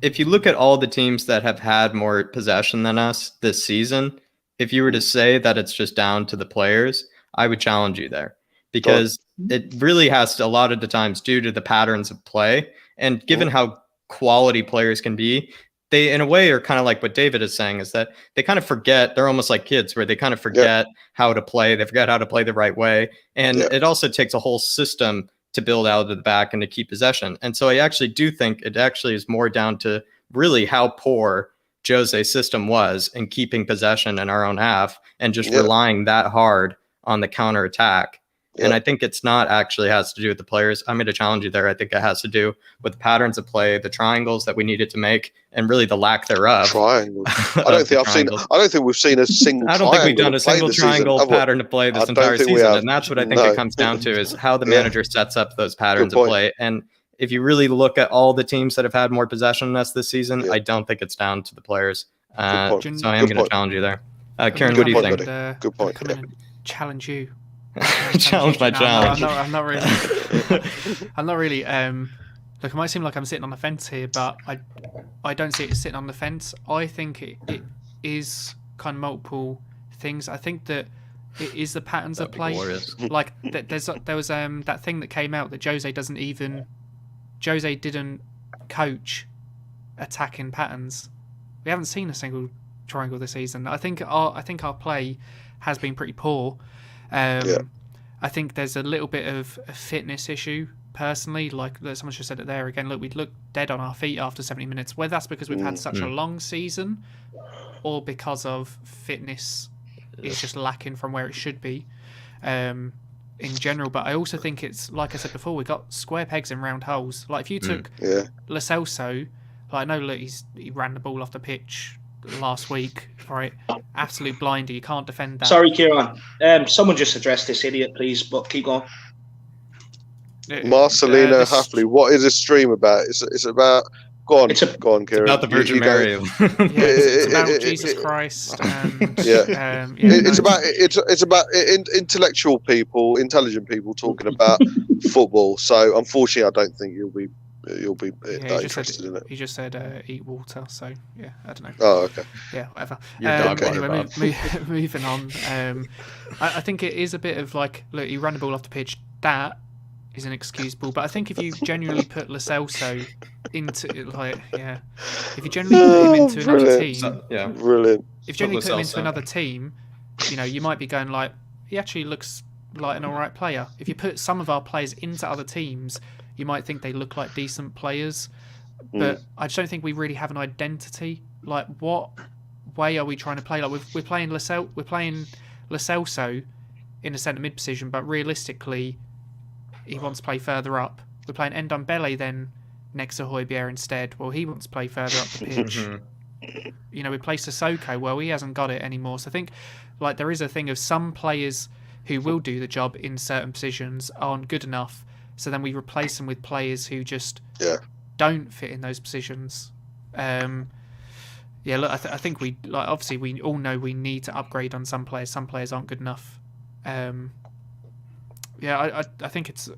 if you look at all the teams that have had more possession than us this season, if you were to say that it's just down to the players, I would challenge you there, because it really has to, a lot of the times, due to the patterns of play, and given how quality players can be, they in a way are kind of like what David is saying, is that they kind of forget, they're almost like kids where they kind of forget how to play, they forget how to play the right way, and it also takes a whole system to build out of the back and to keep possession. And so I actually do think it actually is more down to really how poor Jose's system was in keeping possession in our own half and just relying that hard on the counter attack. And I think it's not actually has to do with the players. I'm going to challenge you there. I think it has to do with the patterns of play, the triangles that we needed to make, and really the lack thereof. Triangles. I don't think we've seen a single. I don't think we've done a single triangle pattern of play this entire season, and that's what I think it comes down to is how the manager sets up those patterns of play. And if you really look at all the teams that have had more possession than us this season, I don't think it's down to the players. So I am going to challenge you there. Kieran, what do you think? Good point. Come in and challenge you. Challenge my challenge. I'm not really. I'm not really. Look, it might seem like I'm sitting on the fence here, but I don't see it sitting on the fence. I think it is kind of multiple things. I think that it is the patterns of play. Like there was that thing that came out that Jose didn't coach attacking patterns. We haven't seen a single triangle this season. I think our play has been pretty poor. I think there's a little bit of a fitness issue personally. Like someone just said it there again. Look, we look dead on our feet after 70 minutes. Whether that's because we've had such a long season, or because of fitness is just lacking from where it should be, in general. But I also think it's like I said before. We got square pegs in round holes. Like if you took Lo Celso, like I know look, he ran the ball off the pitch last week, right? Absolute blinder. You can't defend that. Sorry, Kieran. Someone just address this idiot, please. But keep going. Marcelina Hafley, what is this stream about? It's about. Go on, Kieran. It's about the Virgin Mary. It's about Jesus Christ. And, it's about intellectual people, intelligent people talking about football. So unfortunately, I don't think you'll be interested in it. He just said eat water, so yeah, I don't know. Oh, okay. Yeah, whatever. Anyway, moving on. I think it is a bit of like, look, he ran the ball off the pitch. That is inexcusable. But I think if you genuinely put Lo Celso into if you genuinely put him into another team, brilliant. If you genuinely put him into another team, you might be going like, he actually looks like an alright player. If you put some of our players into other teams, you might think they look like decent players, but I just don't think we really have an identity. Like, what way are we trying to play? Like, we're playing Lo Celso in a centre mid position, but realistically, he wants to play further up. We're playing Ndombele then next to Højbjerg instead. Well, he wants to play further up the pitch. We play Sissoko. Well, he hasn't got it anymore. So I think like there is a thing of some players who will do the job in certain positions aren't good enough. So then we replace them with players who just don't fit in those positions. Look, I think we obviously we all know we need to upgrade on some players. Some players aren't good enough. I think it's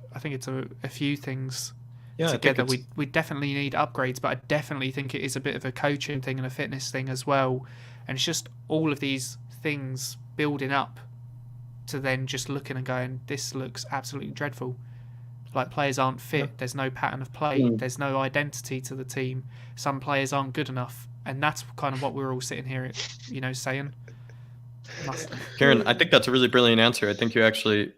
a few things together. We definitely need upgrades, but I definitely think it is a bit of a coaching thing and a fitness thing as well. And it's just all of these things building up to then just looking and going, this looks absolutely dreadful. Like, players aren't fit. There's no pattern of play. There's no identity to the team. Some players aren't good enough, and that's kind of what we're all sitting here, saying. Kieran, I think that's a really brilliant answer. I think you actually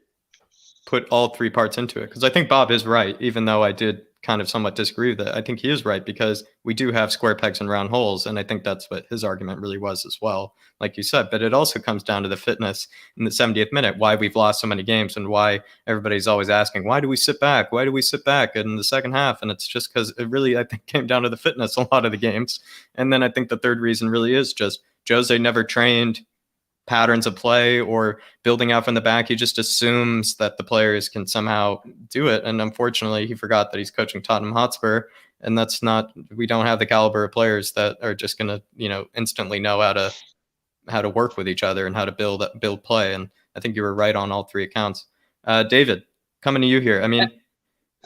put all three parts into it, because I think Bob is right, even though I did kind of somewhat disagree with it. I think he is right, because we do have square pegs and round holes, and I think that's what his argument really was as well, like you said. But it also comes down to the fitness in the 70th minute, why we've lost so many games, and why everybody's always asking, why do we sit back? Why do we sit back in the second half? And it's just because it really, I think, came down to the fitness a lot of the games. And then I think the third reason really is just Jose never trained patterns of play or building out from the back. He just assumes that the players can somehow do it, and unfortunately he forgot that he's coaching Tottenham Hotspur, and that's not, we don't have the caliber of players that are just going to instantly know how to work with each other and how to build play. And I think you were right on all three accounts. David, coming to you here. I mean,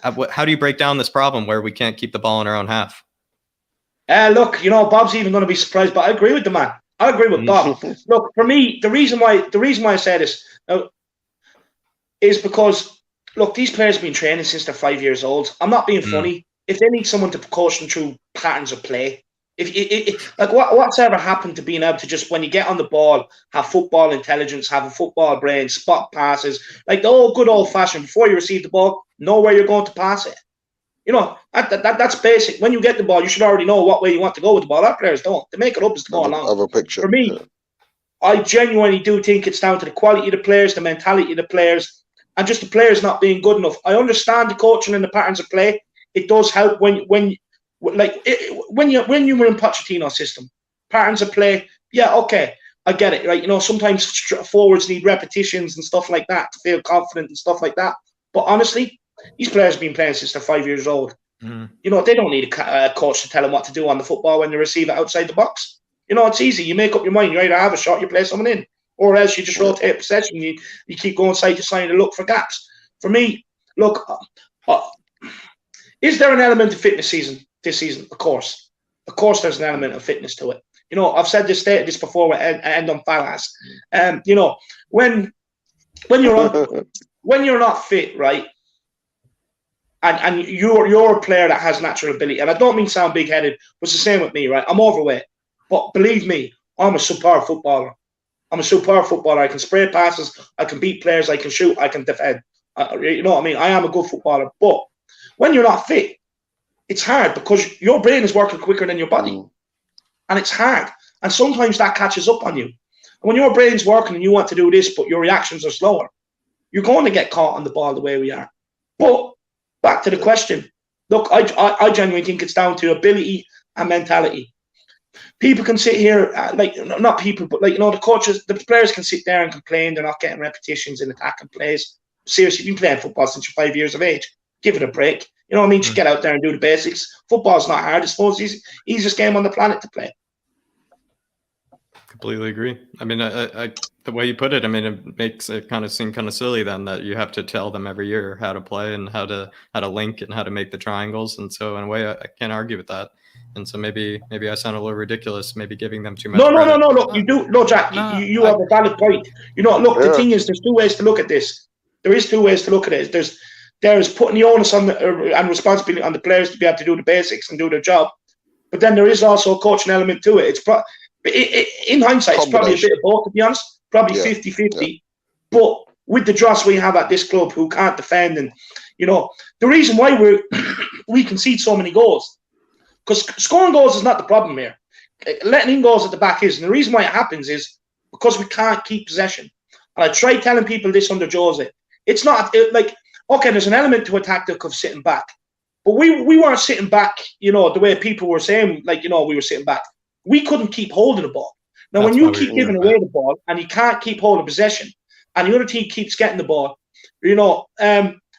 how do you break down this problem where we can't keep the ball in our own half? Look, Bob's even going to be surprised, but I agree with the man. I agree with Bob. Look, for me, the reason why I say this is because, look, these players have been training since they're 5 years old. I'm not being funny. If they need someone to coach them through patterns of play, what's ever happened to being able to just, when you get on the ball, have football intelligence, have a football brain, spot passes, like the old good old fashioned, before you receive the ball, know where you're going to pass it. That's basic. When you get the ball, you should already know what way you want to go with the ball. Our players don't. They make it up as they go along. Have a picture. For me, I genuinely do think it's down to the quality of the players, the mentality of the players, and just the players not being good enough. I understand the coaching and the patterns of play. It does help when you were in Pochettino's system. Patterns of play, yeah, okay, I get it, right? You know, sometimes forwards need repetitions and stuff like that to feel confident and stuff like that. But honestly, these players have been playing since they're 5 years old. You know, they don't need a coach to tell them what to do on the football when they receive it outside the box. You know, it's easy. You make up your mind. You either have a shot, you play someone in, or else you just rotate possession. You keep going side to side to look for gaps. For me, look, is there an element of fitness this season? Of course. Of course there's an element of fitness to it. You know, I've said this before with End on Falas. You know, when you're not fit, right? And you're a player that has natural ability, and I don't mean sound big-headed, but it's the same with me, right? I'm overweight, but believe me, I'm a superb footballer. I'm a superb footballer. I can spray passes, I can beat players, I can shoot, I can defend. You know what I mean? I am a good footballer, but when you're not fit, it's hard because your brain is working quicker than your body, and it's hard. And sometimes that catches up on you. And when your brain's working and you want to do this, but your reactions are slower, you're going to get caught on the ball the way we are. But back to the question. Look, I genuinely think it's down to ability and mentality. People can sit here, not people, but you know, the coaches, the players can sit there and complain they're not getting repetitions in attacking plays. Seriously, you've been playing football since you're 5 years of age. Give it a break. You know what I mean? Just get out there and do the basics. Football's not hard. It's the easiest game on the planet to play. Completely agree. I mean, the way you put it, I mean, it makes it kind of seem kind of silly then that you have to tell them every year how to play and how to link and how to make the triangles. And so in a way, I can't argue with that. And so maybe I sound a little ridiculous, maybe giving them too much credit. No. Look, you do. No, Jack, you have a valid point. You know, look, the thing is, there's two ways to look at this. There is two ways to look at it. There's putting the onus on and responsibility on the players to be able to do the basics and do their job. But then there is also a coaching element to it. In hindsight, it's probably a bit of both, to be honest. Probably 50-50. Yeah. But with the dross we have at this club who can't defend, and, you know, the reason why we concede so many goals, because scoring goals is not the problem here. Letting in goals at the back is. And the reason why it happens is because we can't keep possession. And I tried telling people this under Jose. It's not okay, there's an element to a tactic of sitting back. But we weren't sitting back, you know, the way people were saying, we were sitting back. We couldn't keep holding the ball. Now, when you keep giving away the ball and you can't keep holding possession and the other team keeps getting the ball, you know,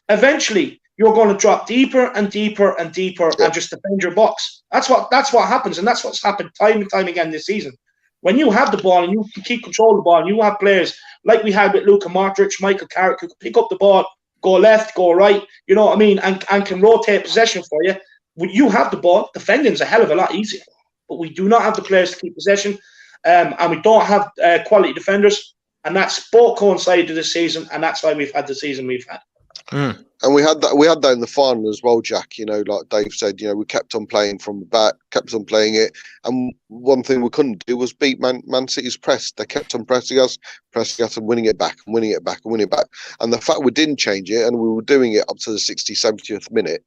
eventually you're going to drop deeper and deeper and deeper and just defend your box. That's what happens, and that's what's happened time and time again this season. When you have the ball and you can keep control of the ball and you have players like we had with Luka Modric, Michael Carrick, who can pick up the ball, go left, go right, you know what I mean, and can rotate possession for you. When you have the ball, defending's a hell of a lot easier. But we do not have the players to keep possession, and we don't have quality defenders, and that's both coincided this season, and that's why we've had the season we've had. And we had that in the final as well, Jack. You know, like Dave said, you know, we kept on playing from the back, kept on playing it, and one thing we couldn't do was beat Man City's press. They kept on pressing us, and winning it back, and winning it back, and winning it back. And the fact we didn't change it, and we were doing it up to the 60th, 70th minute,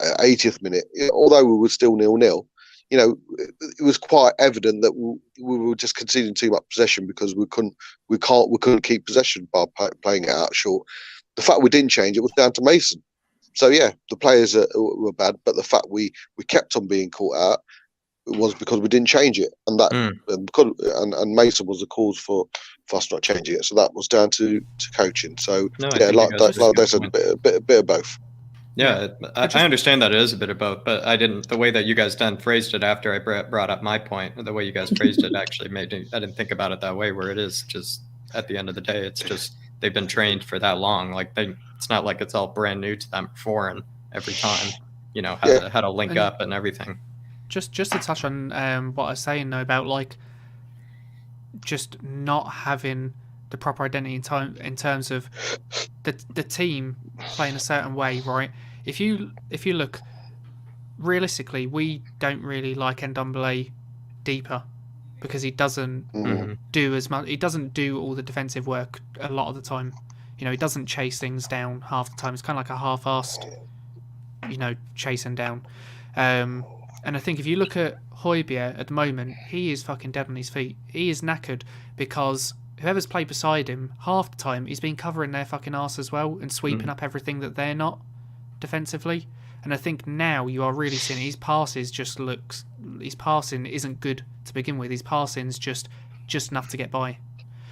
80th minute, although we were still 0-0. You know, it was quite evident that we were just conceding too much possession because we couldn't keep possession by playing it out short. The fact we didn't change it was down to Mason. So yeah, the players were bad, but the fact we kept on being caught out was because we didn't change it, and that and Mason was the cause for us not changing it. So that was down to coaching. So like they said, a bit of both. Yeah, I understand that it is a bit of both, but the way that you guys then phrased it after I brought up my point, the way you guys phrased it actually made me, I didn't think about it that way, where it is just, at the end of the day, it's just, they've been trained for that long. Like it's not like it's all brand new to them, foreign every time, you know, how to link up and everything. Just to touch on what I was saying though, about like just not having the proper identity in terms of the team playing a certain way, right? If you look realistically, we don't really like Ndombele deeper because he doesn't do as much. He doesn't do all the defensive work a lot of the time. You know, he doesn't chase things down half the time. It's kind of like a half-assed, you know, chasing down. And I think if you look at Højbjerg at the moment, he is fucking dead on his feet. He is knackered because whoever's played beside him, half the time he's been covering their fucking arse as well and sweeping up everything that they're not defensively. And I think now you are really seeing his passing isn't good to begin with. His passing's just enough to get by.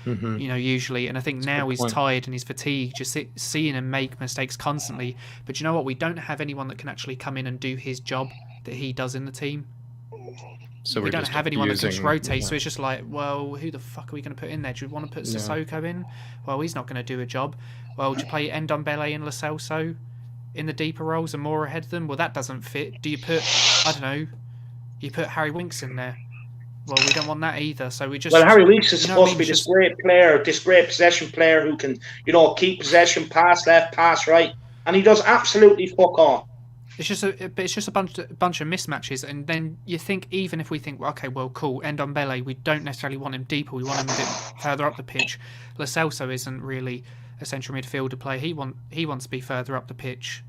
Usually. And I think now he's tired and he's fatigued, just seeing him make mistakes constantly. But you know what? We don't have anyone that can actually come in and do his job that he does in the team. So we don't have anyone that can just rotate. Yeah. So it's just like, well, who the fuck are we going to put in there? Do you want to put Sissoko in? Well, he's not going to do a job. Well, do you play Ndombele and Lo Celso in the deeper roles and more ahead of them? Well, that doesn't fit. Do you put, I don't know, you put Harry Winks in there? Well, we don't want that either. So we just. Well, Harry Winks is supposed to be this great player, this great possession player who can, keep possession, pass left, pass right, and he does absolutely fuck all. It's just a bunch of mismatches, and then you think, even if we think, well, okay, well, cool, Ndombele, we don't necessarily want him deeper, we want him a bit further up the pitch. Lo Celso isn't really a central midfielder player. He wants to be further up the pitch,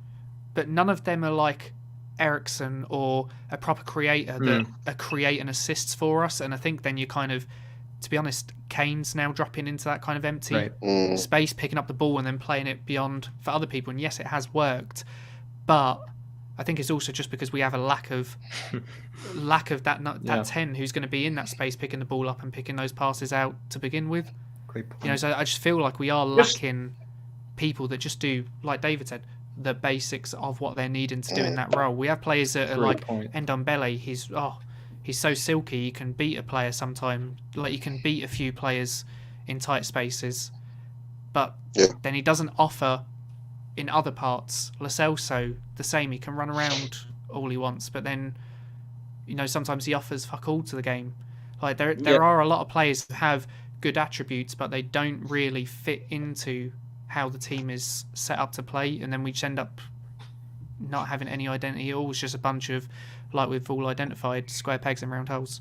but none of them are like Eriksen or a proper creator that are creating assists for us. And I think then you kind of, to be honest, Kane's now dropping into that kind of empty space, picking up the ball and then playing it beyond for other people. And yes, it has worked, but I think it's also just because we have a lack of that 10 who's going to be in that space, picking the ball up and picking those passes out to begin with. So I just feel like we are lacking people that just do, like David said, the basics of what they're needing to do in that role. We have players that are like Ndombele. He's so silky. He can beat a player sometime. Like, he can beat a few players in tight spaces, but then he doesn't offer in other parts. Lo Celso, the same. He can run around all he wants, but then sometimes he offers fuck all to the game. Like there are a lot of players that have good attributes, but they don't really fit into how the team is set up to play, and then we just end up not having any identity at all. It's just a bunch of, like we've all identified, square pegs and round holes.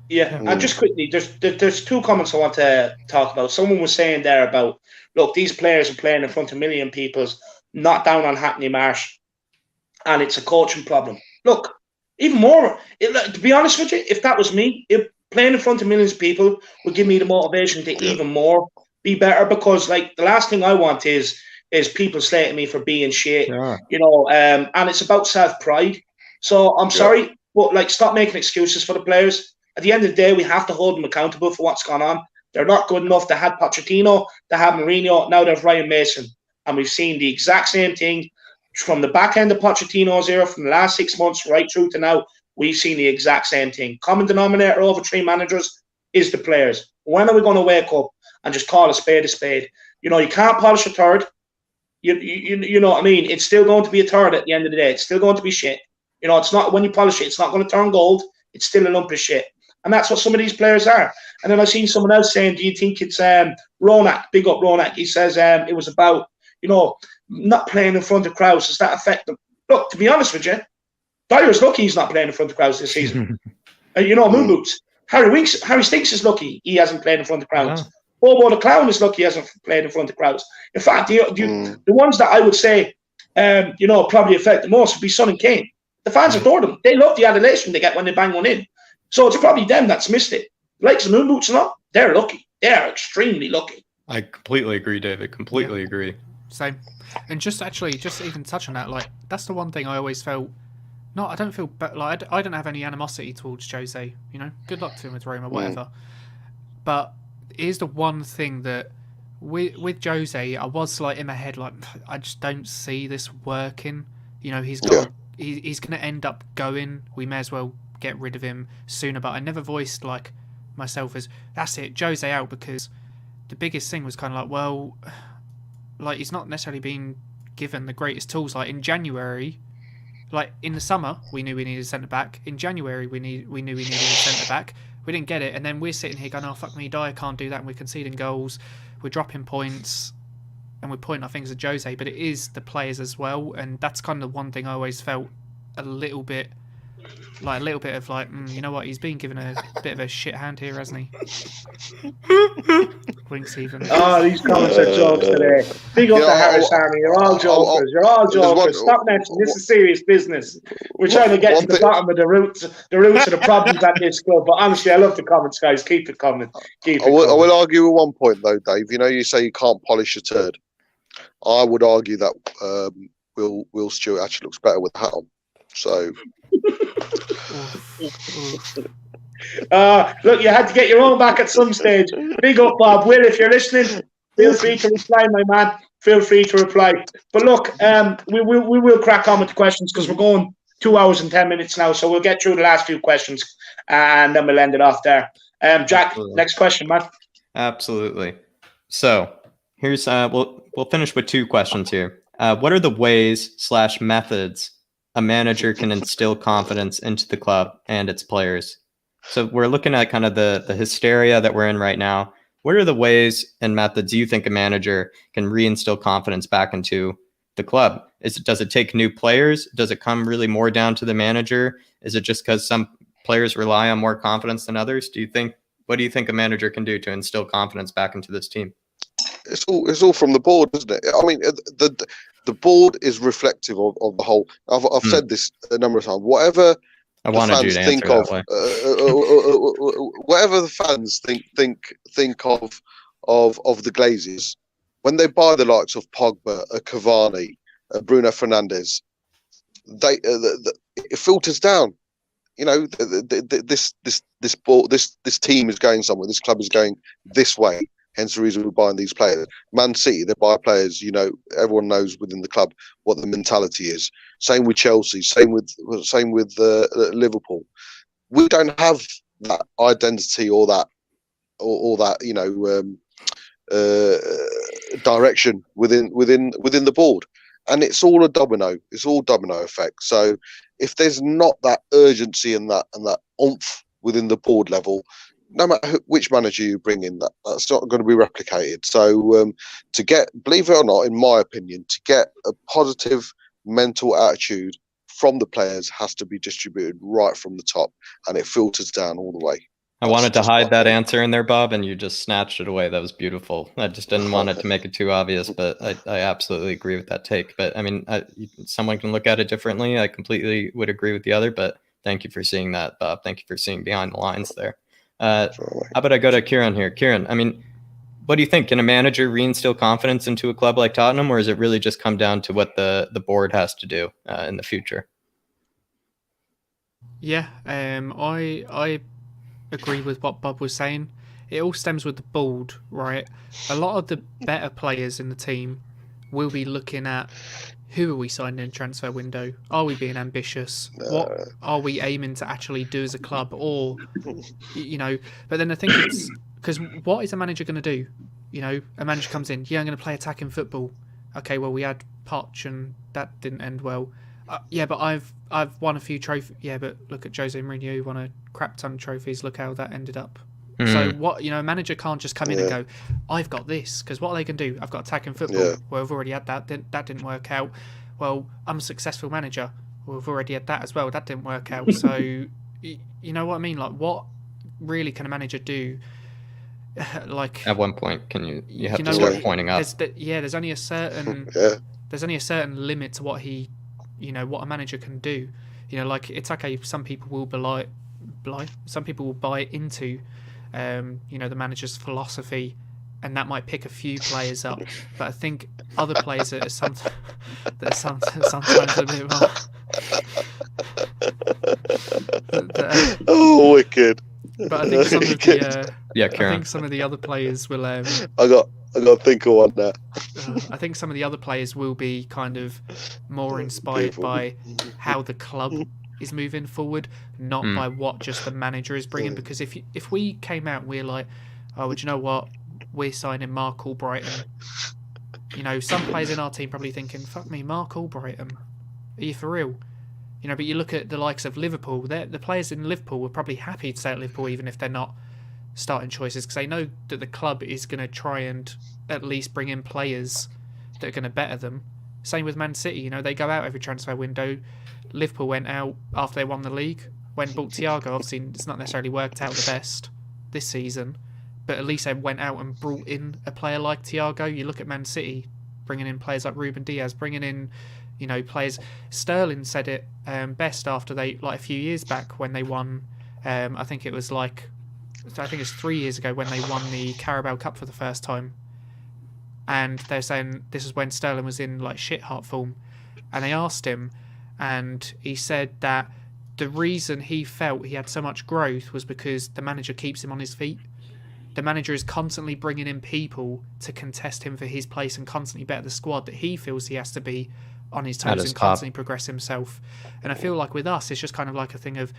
And just quickly, there's two comments I want to talk about. Someone was saying there about, look, these players are playing in front of a million people, not down on Hackney Marsh, and it's a coaching problem. Look, even more, to be honest with you, if that was me, if playing in front of millions of people would give me the motivation to even more be better, because like the last thing I want is people slating me for being shit, and it's about self-pride. So I'm sorry, but like, stop making excuses for the players. At the end of the day, we have to hold them accountable for what's gone on. They're not good enough. They had Pochettino, they have Mourinho, now they have Ryan Mason, and we've seen the exact same thing from the back end of Pochettino's era, from the last 6 months right through to now. We've seen the exact same thing. Common denominator over three managers is the players. When are we going to wake up and just call a spade a spade? You can't polish a third. You know what I mean? It's still going to be a third at the end of the day. It's still going to be shit. It's not, when you polish it, it's not going to turn gold. It's still a lump of shit. And that's what some of these players are. And then I've seen someone else saying, do you think it's Ronak, big up Ronak? He says it was about, not playing in front of crowds. Does that affect them? Look, to be honest with you, Dyer's lucky he's not playing in front of crowds this season. Moon Boots. Harry Stinks is lucky he hasn't played in front of crowds. Bobo the Clown is lucky he hasn't played in front of crowds. In fact, the ones that I would say, probably affect the most would be Son and Kane. The fans adore them. They love the adulation they get when they bang one in. So it's probably them that's missed it. Like Moon Boots and all, they're lucky. They are extremely lucky. I completely agree, David. Completely agree. Same. And just even touch on that, like, that's the one thing I always felt. No, I don't feel like I don't have any animosity towards Jose. Good luck to him with Roma, whatever. But here's the one thing that with Jose, I was like in my head, like, I just don't see this working. He's going to end up going. We may as well get rid of him sooner. But I never voiced like myself as, that's it, Jose out, because the biggest thing was kind of like, well, like, he's not necessarily being given the greatest tools. Like in January. Like, in the summer, we knew we needed a centre-back. In January, we knew we needed a centre-back. We didn't get it. And then we're sitting here going, oh, fuck me, Dyer can't do that. And we're conceding goals. We're dropping points. And we're pointing our fingers at Jose. But it is the players as well. And that's kind of the one thing I always felt a little bit like a little bit of like, you know what, he's been given a bit of a shit hand here, hasn't he? Winks even. Oh, these comments are jokes today. Big up Yeah, the Harris Army. You're all jokers. You're all there's jokers. Stop mentioning this is serious business. We're trying to get to the bottom of the roots of the problems at this club. But honestly, I love the comments, guys. Keep it coming. I will argue with one point though, Dave. You know, you say you can't polish a turd. I would argue that Will Stewart actually looks better with a hat on. So. Look, you had to get your own back at some stage. Big up, Bob. Will, if you're listening, feel free to reply, my man. Feel free to reply. But look, we will crack on with the questions because we're going 2 hours and 10 minutes now. So we'll get through the last few questions and then we'll end it off there. Jack, Absolutely. Next question, man. Absolutely. So here's we'll finish with 2 questions here. What are the ways/methods a manager can instill confidence into the club and its players? So we're looking at kind of the hysteria that we're in right now. What are the ways and methods you think a manager can reinstill confidence back into the club? Does it take new players? Does it come really more down to the manager? Is it just because some players rely on more confidence than others? What do you think a manager can do to instill confidence back into this team? It's all from the board, isn't it? I mean, the board is reflective of the whole. I've said this a number of times. Whatever I wanted you to answer that way. Whatever the fans think of the Glazers, when they buy the likes of Pogba, Cavani, Bruno Fernandes, it filters down. You know, this team is going somewhere. This club is going this way. Hence the reason we're buying these players. Man City, they buy players, you know, everyone knows within the club what the mentality is. Same with Chelsea, same with Liverpool. We don't have that identity or that, you know, direction within the board. And it's all a domino. It's all domino effect. So if there's not that urgency and that oomph within the board level, no matter which manager you bring in, that's not going to be replicated. So to get, believe it or not, in my opinion, to get a positive mental attitude from the players has to be distributed right from the top, and it filters down all the way. I wanted to hide that answer in there, Bob, and you just snatched it away. That was beautiful. I just didn't want it to make it too obvious, but I absolutely agree with that take. But I mean, someone can look at it differently. I completely would agree with the other, but thank you for seeing that, Bob. Thank you for seeing behind the lines there. How about I go to Kieran here? Kieran, I mean, what do you think? Can a manager reinstill confidence into a club like Tottenham, or is it really just come down to what the board has to do in the future? Yeah, I agree with what Bob was saying. It all stems with the board, right? A lot of the better players in the team will be looking at who are we signing in transfer window? Are we being ambitious? What are we aiming to actually do as a club? Or, you know, but then I think it's because what is a manager going to do? You know, a manager comes in, yeah, I'm going to play attacking football. Okay, well, we had Poch and that didn't end well. Yeah, but I've won a few trophies. Yeah, but look at Jose Mourinho, who won a crap ton of trophies. Look how that ended up. So what, you know, a manager can't just come in and go, I've got this, because what are they going to do? I've got attacking football. Yeah. Well, I've already had that. That didn't work out. Well, I'm a successful manager. Well, we've already had that as well. That didn't work out. So, you know what I mean? Like, what really can a manager do? Like, at one point, you have to start pointing up. There's only a certain there's only a certain limit to what what a manager can do. You know, like, it's okay. Some people will some people will buy into the manager's philosophy, and that might pick a few players up. But I think other players are sometimes a bit more. Wicked. But I think some of the Karen. I think some of the other players will. I got to think of one now. I think some of the other players will be kind of more inspired by how the club is moving forward, not by what just the manager is bringing. Because if we came out and we're like, oh, well, do you know what? We're signing Mark Albrighton. You know, some players in our team probably thinking, fuck me, Mark Albrighton. Are you for real? You know, but you look at the likes of Liverpool, the players in Liverpool were probably happy to stay at Liverpool even if they're not starting choices, because they know that the club is going to try and at least bring in players that are going to better them. Same with Man City. They go out every transfer window. Liverpool went out after they won the league. Went and bought Thiago. Obviously, it's not necessarily worked out the best this season, but at least they went out and brought in a player like Thiago. You look at Man City, bringing in players like Ruben Diaz, bringing in, players. Sterling said it best after a few years back when they won. I think it was 3 years ago when they won the Carabao Cup for the first time. And they're saying this is when Sterling was in shit hot form. And they asked him, and he said that the reason he felt he had so much growth was because the manager keeps him on his feet. The manager is constantly bringing in people to contest him for his place and constantly better the squad, that he feels he has to be on his toes and constantly progress himself. And I feel like with us, it's just kind of like a thing of,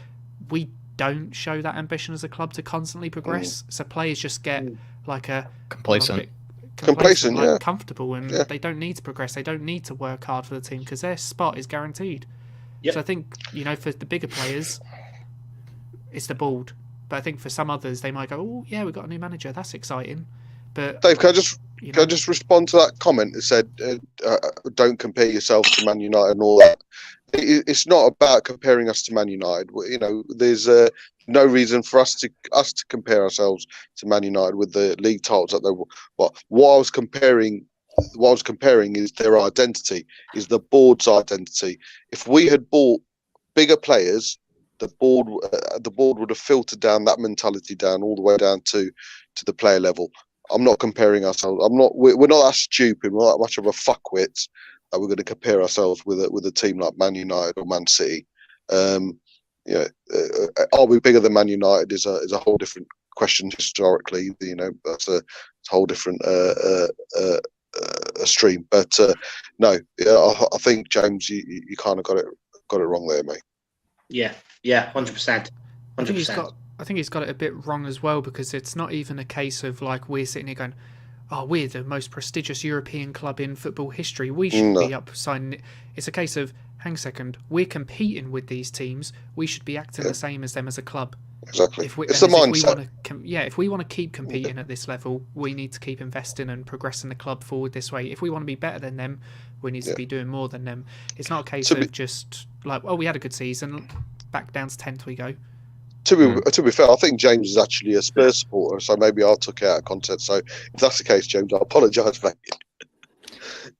we don't show that ambition as a club to constantly progress. So players just get complacent, yeah, comfortable, and they don't need to progress. They don't need to work hard for the team because their spot is guaranteed. Yep. So I think, for the bigger players, it's the board. But I think for some others, they might go, "Oh, yeah, we've got a new manager. That's exciting." But Dave, can I just respond to that comment that said, "Don't compare yourself to Man United and all that." It's not about comparing us to Man United. There's no reason for us to compare ourselves to Man United with the league titles that they were. What I was comparing is their identity, is the board's identity. If we had bought bigger players, the board would have filtered down that mentality down all the way down to the player level. I'm not comparing ourselves. We're not that stupid. We're not that much of a fuckwit that we're going to compare ourselves with a team like Man United or Man City. Are we bigger than Man United is a whole different question historically. That's a whole different stream. But no, I think James, you kind of got it wrong there, mate. Yeah, 100%. I think he's got it a bit wrong as well, because it's not even a case of we're sitting here going, "Oh, we're the most prestigious European club in football history. We should be up signing it." It's a case of, hang a second, we're competing with these teams. We should be acting the same as them as a club. Exactly. It's the mindset. If we want to keep competing at this level, we need to keep investing and progressing the club forward this way. If we want to be better than them, we need to be doing more than them. It's not a case of just we had a good season, back down to 10th we go. To be fair, I think James is actually a Spurs supporter, so maybe I took it out of context. So if that's the case, James, I apologise, mate.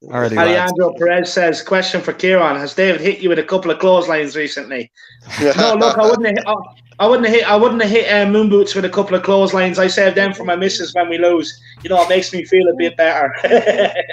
Alejandro Perez says, question for Kieran: has David hit you with a couple of clotheslines recently? No, look, I wouldn't have hit moon boots with a couple of clotheslines. I save them for my missus when we lose. It makes me feel a bit better.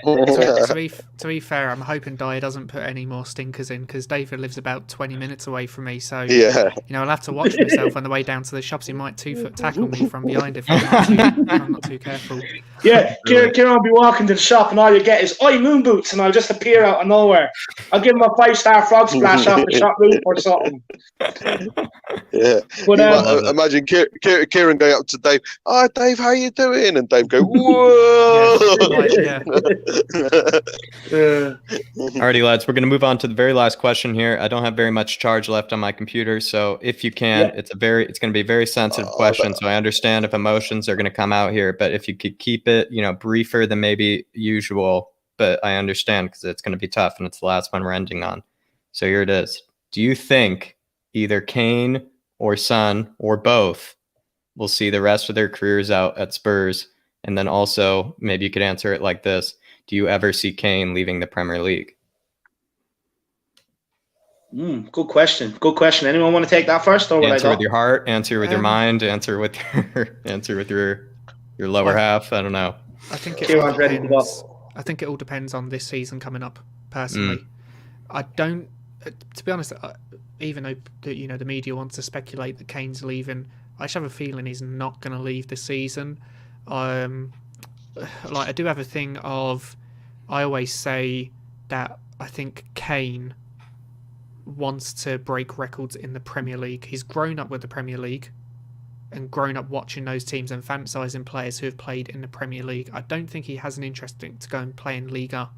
To be fair, I'm hoping Dyer doesn't put any more stinkers in, because David lives about 20 minutes away from me. So I'll have to watch myself on the way down to the shops. He might 2-foot tackle me from behind if I'm not too careful. Yeah, Kieran will be walking to the shop and all you get is, "Oi, moon boots," and I'll just appear out of nowhere. I'll give him a 5-star frog splash off the shop roof or something. Yeah. But imagine Kieran going up to Dave. "Oh, Dave, how you doing?" And Dave go, "Whoa!" Alrighty, lads, we're going to move on to the very last question here. I don't have very much charge left on my computer, so if you can, it's going to be a very sensitive question. So I understand if emotions are going to come out here, but if you could keep it, briefer than maybe usual. But I understand, because it's going to be tough, and it's the last one we're ending on. So here it is. Do you think either Kane or Son or both will see the rest of their careers out at Spurs? And then also, maybe you could answer it like this: do you ever see Kane leaving the Premier League? Good question. Anyone want to take that first, or answer with your heart? Answer with your mind? Answer with your lower half? I don't know. I think it all depends on this season coming up. Personally, I don't. To be honest, even though the media wants to speculate that Kane's leaving, I just have a feeling he's not going to leave this season. I do have a thing of, I always say that I think Kane wants to break records in the Premier League. He's grown up with the Premier League and grown up watching those teams and fantasising players who have played in the Premier League. I don't think he has an interest to go and play in Liga.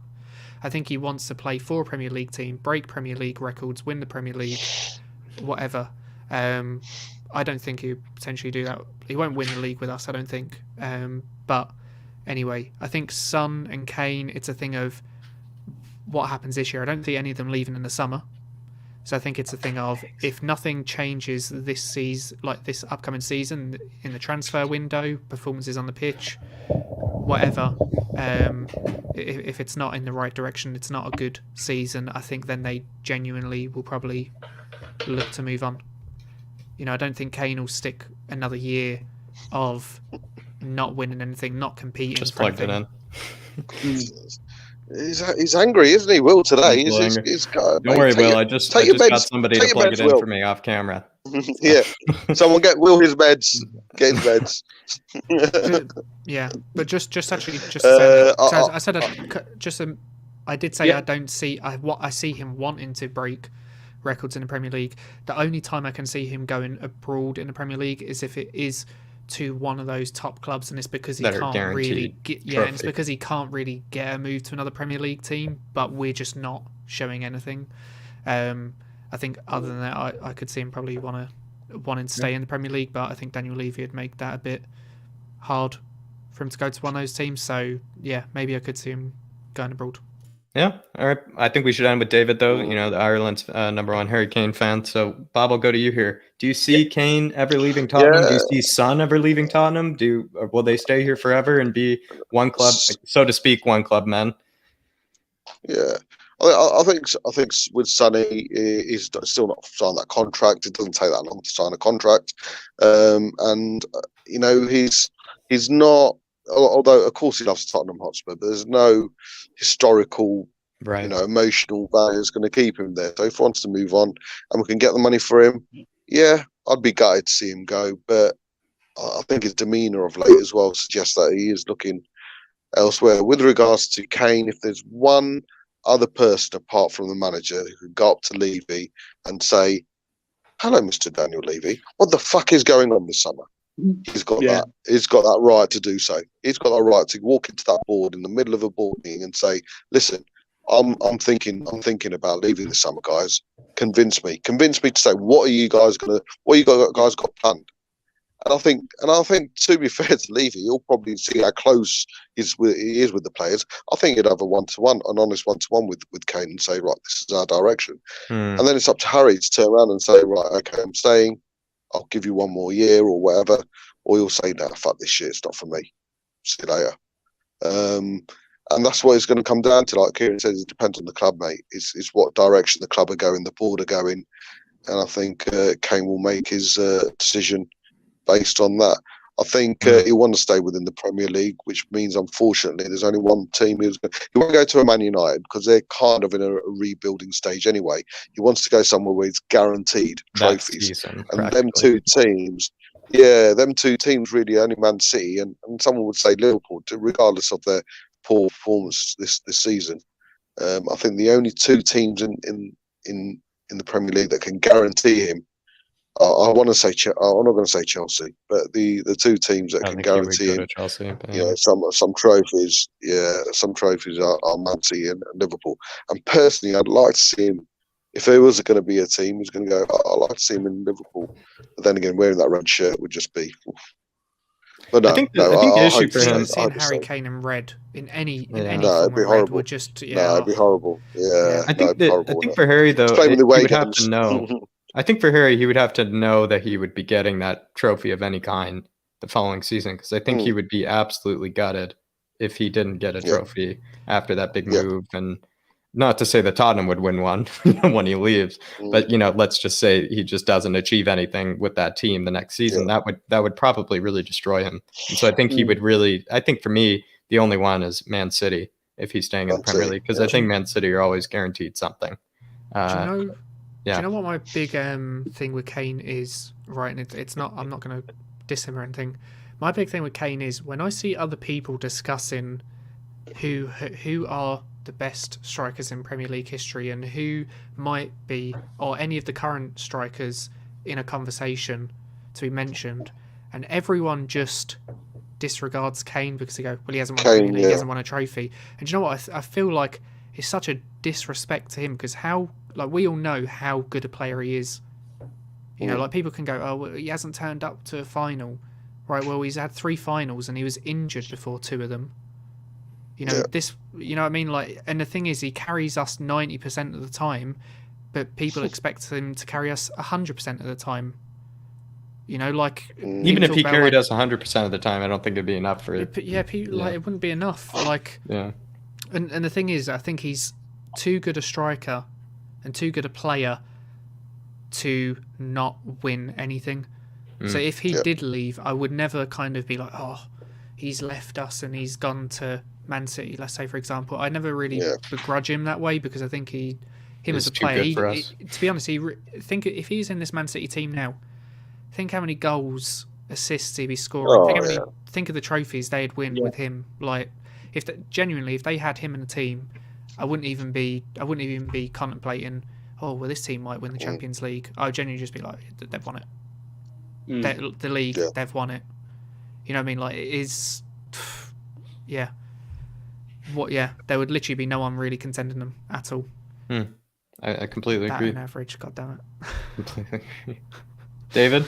I think he wants to play for a Premier League team, break Premier League records, win the Premier League, whatever. I don't think he'll potentially do that. He won't win the league with us, I don't think. But anyway, I think Son and Kane, it's a thing of what happens this year. I don't see any of them leaving in the summer. So I think it's a thing of, if nothing changes this season, like this upcoming season, in the transfer window, performances on the pitch, whatever, if it's not in the right direction, it's not a good season, I think then they genuinely will probably look to move on. You know, I don't think Kane will stick another year of not winning anything, not competing. Just plugged it in. He's angry, isn't he, Will, today? Don't worry, Will. I just got somebody to plug it in for me off camera. Yeah. Someone get Will his meds. Get his meds. Yeah, but just to say, I did say, yeah. I see him wanting to break records in the Premier League. The only time I can see him going abroad in the Premier League is if it is to one of those top clubs, and it's because he can't really get, and it's because he can't really get a move to another Premier League team, but we're just not showing anything. I think other than that, I could see him probably wanting to stay in the Premier League, but I think Daniel Levy would make that a bit hard for him to go to one of those teams. So yeah, maybe I could see him going abroad. Yeah, all right. I think we should end with David, though. You know, the Ireland's #1 Harry Kane fan. So, Bob, I'll go to you here. Do you see Kane ever leaving Tottenham? Yeah. Do you see Son ever leaving Tottenham? Will they stay here forever and be one club, so to speak, one club men? Yeah, I think with Sonny, he's still not signed that contract. It doesn't take that long to sign a contract, and you know he's not. Although, of course, he loves Tottenham Hotspur, but there's no historical, emotional value that's going to keep him there. So if he wants to move on and we can get the money for him, yeah, I'd be gutted to see him go. But I think his demeanour of late as well suggests that he is looking elsewhere. With regards to Kane, if there's one other person apart from the manager who could go up to Levy and say, "Hello, Mr. Daniel Levy, what the fuck is going on this summer?" He's got that. He's got that right to do so. He's got that right to walk into that board in the middle of a board meeting and say, "Listen, I'm thinking about leaving this summer, guys. Convince me to say what you guys got planned." And I think to be fair to Levy, he'll probably see how close he is with the players. I think he'd have an honest one-to-one with Kane and say, "Right, this is our direction." And then it's up to Harry to turn around and say, "Right, okay, I'm staying. I'll give you one more year," or whatever, or you'll say, "No, fuck this shit, it's not for me. See you later." And that's what it's going to come down to. Like Kieran says, it depends on the club, mate. It's what direction the club are going, the board are going, and I think Kane will make his decision based on that. I think he'll want to stay within the Premier League, which means, unfortunately, there's only one team he won't go to a Man United because they're kind of in a rebuilding stage anyway. He wants to go somewhere where it's guaranteed trophies. And them two teams really only Man City and someone would say Liverpool, regardless of their poor performance this season. I think the only two teams in the Premier League that can guarantee him. I want to say I'm not going to say Chelsea, but the two teams that can guarantee him, Chelsea, some trophies. Yeah, some trophies are Man City and Liverpool. And personally, I'd like to see him. If there was going to be a team who's going to go, I'd like to see him in Liverpool. But then again, wearing that red shirt would just be. But no, I think the issue for him, seeing Harry Kane in red in any form it'd be of horrible. red would just it'd be horrible. Yeah, I think for Harry though, he would have to know. I think for Harry, he would have to know that he would be getting that trophy of any kind the following season, because I think he would be absolutely gutted if he didn't get a trophy after that big move. And not to say that Tottenham would win one when he leaves, but let's just say he just doesn't achieve anything with that team the next season. That would probably really destroy him. And so I think he would really. I think for me, the only one is Man City if he's staying in the Premier League, because I think Man City are always guaranteed something. Do you know what my big thing with Kane is? Right, and it's not. I'm not going to diss him or anything. My big thing with Kane is when I see other people discussing who are the best strikers in Premier League history and who might be, or any of the current strikers in a conversation to be mentioned, and everyone just disregards Kane because they go, "Well, he hasn't won a Premier League, he hasn't won a trophy." And do you know what? I feel like it's such a disrespect to him because we all know how good a player he is. Like people can go, "Oh, well, he hasn't turned up to a final." Right, well, he's had 3 finals and he was injured before 2 of them. You know, this, you know what I mean? Like, and the thing is, he carries us 90% of the time, but people expect him to carry us 100% of the time. You know, like even if he carried us 100% of the time, I don't think it'd be enough for it. Yeah, like it wouldn't be enough. Like, and the thing is, I think he's too good a striker and too good a player to not win anything. So if he did leave, I would never kind of be like, oh, he's left us and he's gone to Man City, let's say, for example. I never really begrudge him that way, because I think him as a player, to be honest, think if he's in this Man City team now, think how many goals, assists he'd be scoring. Think of the trophies they'd win with him. Like, if they had him in the team, I wouldn't even be contemplating, oh, well, this team might win the Champions League. I would genuinely just be like, they've won it. The league, they've won it. You know what I mean? Like, it is, there would literally be no one really contending them at all. I completely agree. An average, god damn it. Completely agree. David,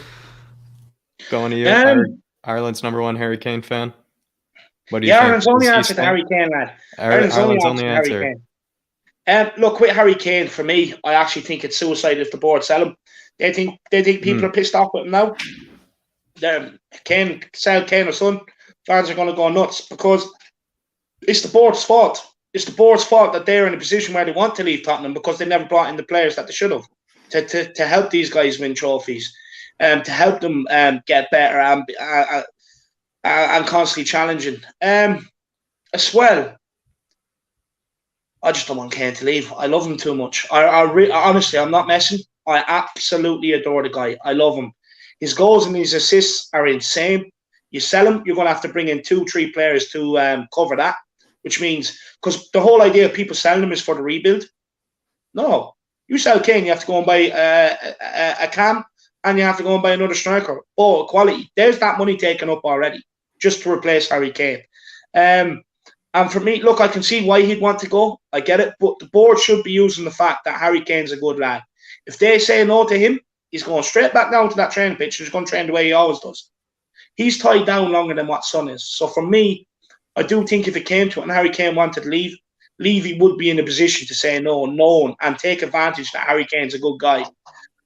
going to you. Ireland's #1 Harry Kane fan. What do you think? Ireland's only answer to Harry Kane, lad. Ireland's only answer. Look, with Harry Kane, for me, I actually think it's suicide if the board sell him. They think people are pissed off with him now. Sell Kane or Son, fans are going to go nuts, because it's the board's fault. It's the board's fault that they're in a position where they want to leave Tottenham, because they never brought in the players that they should have to help these guys win trophies, to help them get better and constantly challenging. As well, I just don't want Kane to leave. I love him too much. Honestly, I'm not messing. I absolutely adore the guy. I love him. His goals and his assists are insane. You sell him, you're going to have to bring in 2-3 players to cover that, which means, because the whole idea of people selling him is for the rebuild. No, you sell Kane, you have to go and buy a Cam, and you have to go and buy another striker. Oh, quality. There's that money taken up already just to replace Harry Kane. And for me, look, I can see why he'd want to go. I get it, but the board should be using the fact that Harry Kane's a good lad. If they say no to him, he's going straight back down to that training pitch. He's going to train the way he always does. He's tied down longer than what Son is. So for me, I do think if it came to it and Harry Kane wanted to leave, Levy would be in a position to say no, and take advantage that Harry Kane's a good guy.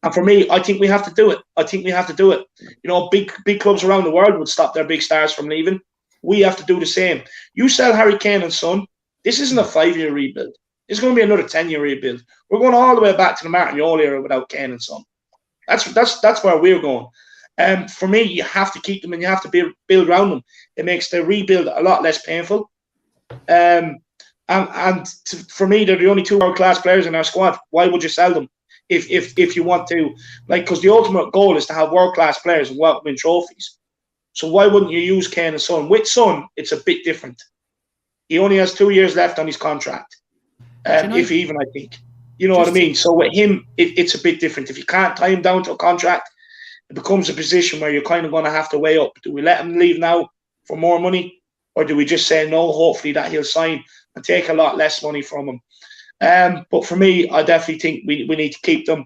And for me, I think we have to do it. You know, big clubs around the world would stop their big stars from leaving. We have to do the same. You sell Harry Kane and Son, this isn't a 5-year rebuild. It's going to be another 10-year rebuild. We're going all the way back to the Martin Jol era without Kane and Son. That's where we're going. For me, you have to keep them and you have to build around them. It makes the rebuild a lot less painful. For me, they're the only 2 world-class players in our squad. Why would you sell them if you want to? Like, because the ultimate goal is to have world-class players and win trophies. So why wouldn't you use Kane and Son? With Son, it's a bit different. He only has 2 years left on his contract. If even, I think. You know what I mean? So with him, it's a bit different. If you can't tie him down to a contract, it becomes a position where you're kind of going to have to weigh up. Do we let him leave now for more money? Or do we just say no, hopefully that he'll sign and take a lot less money from him? But for me, I definitely think we need to keep them.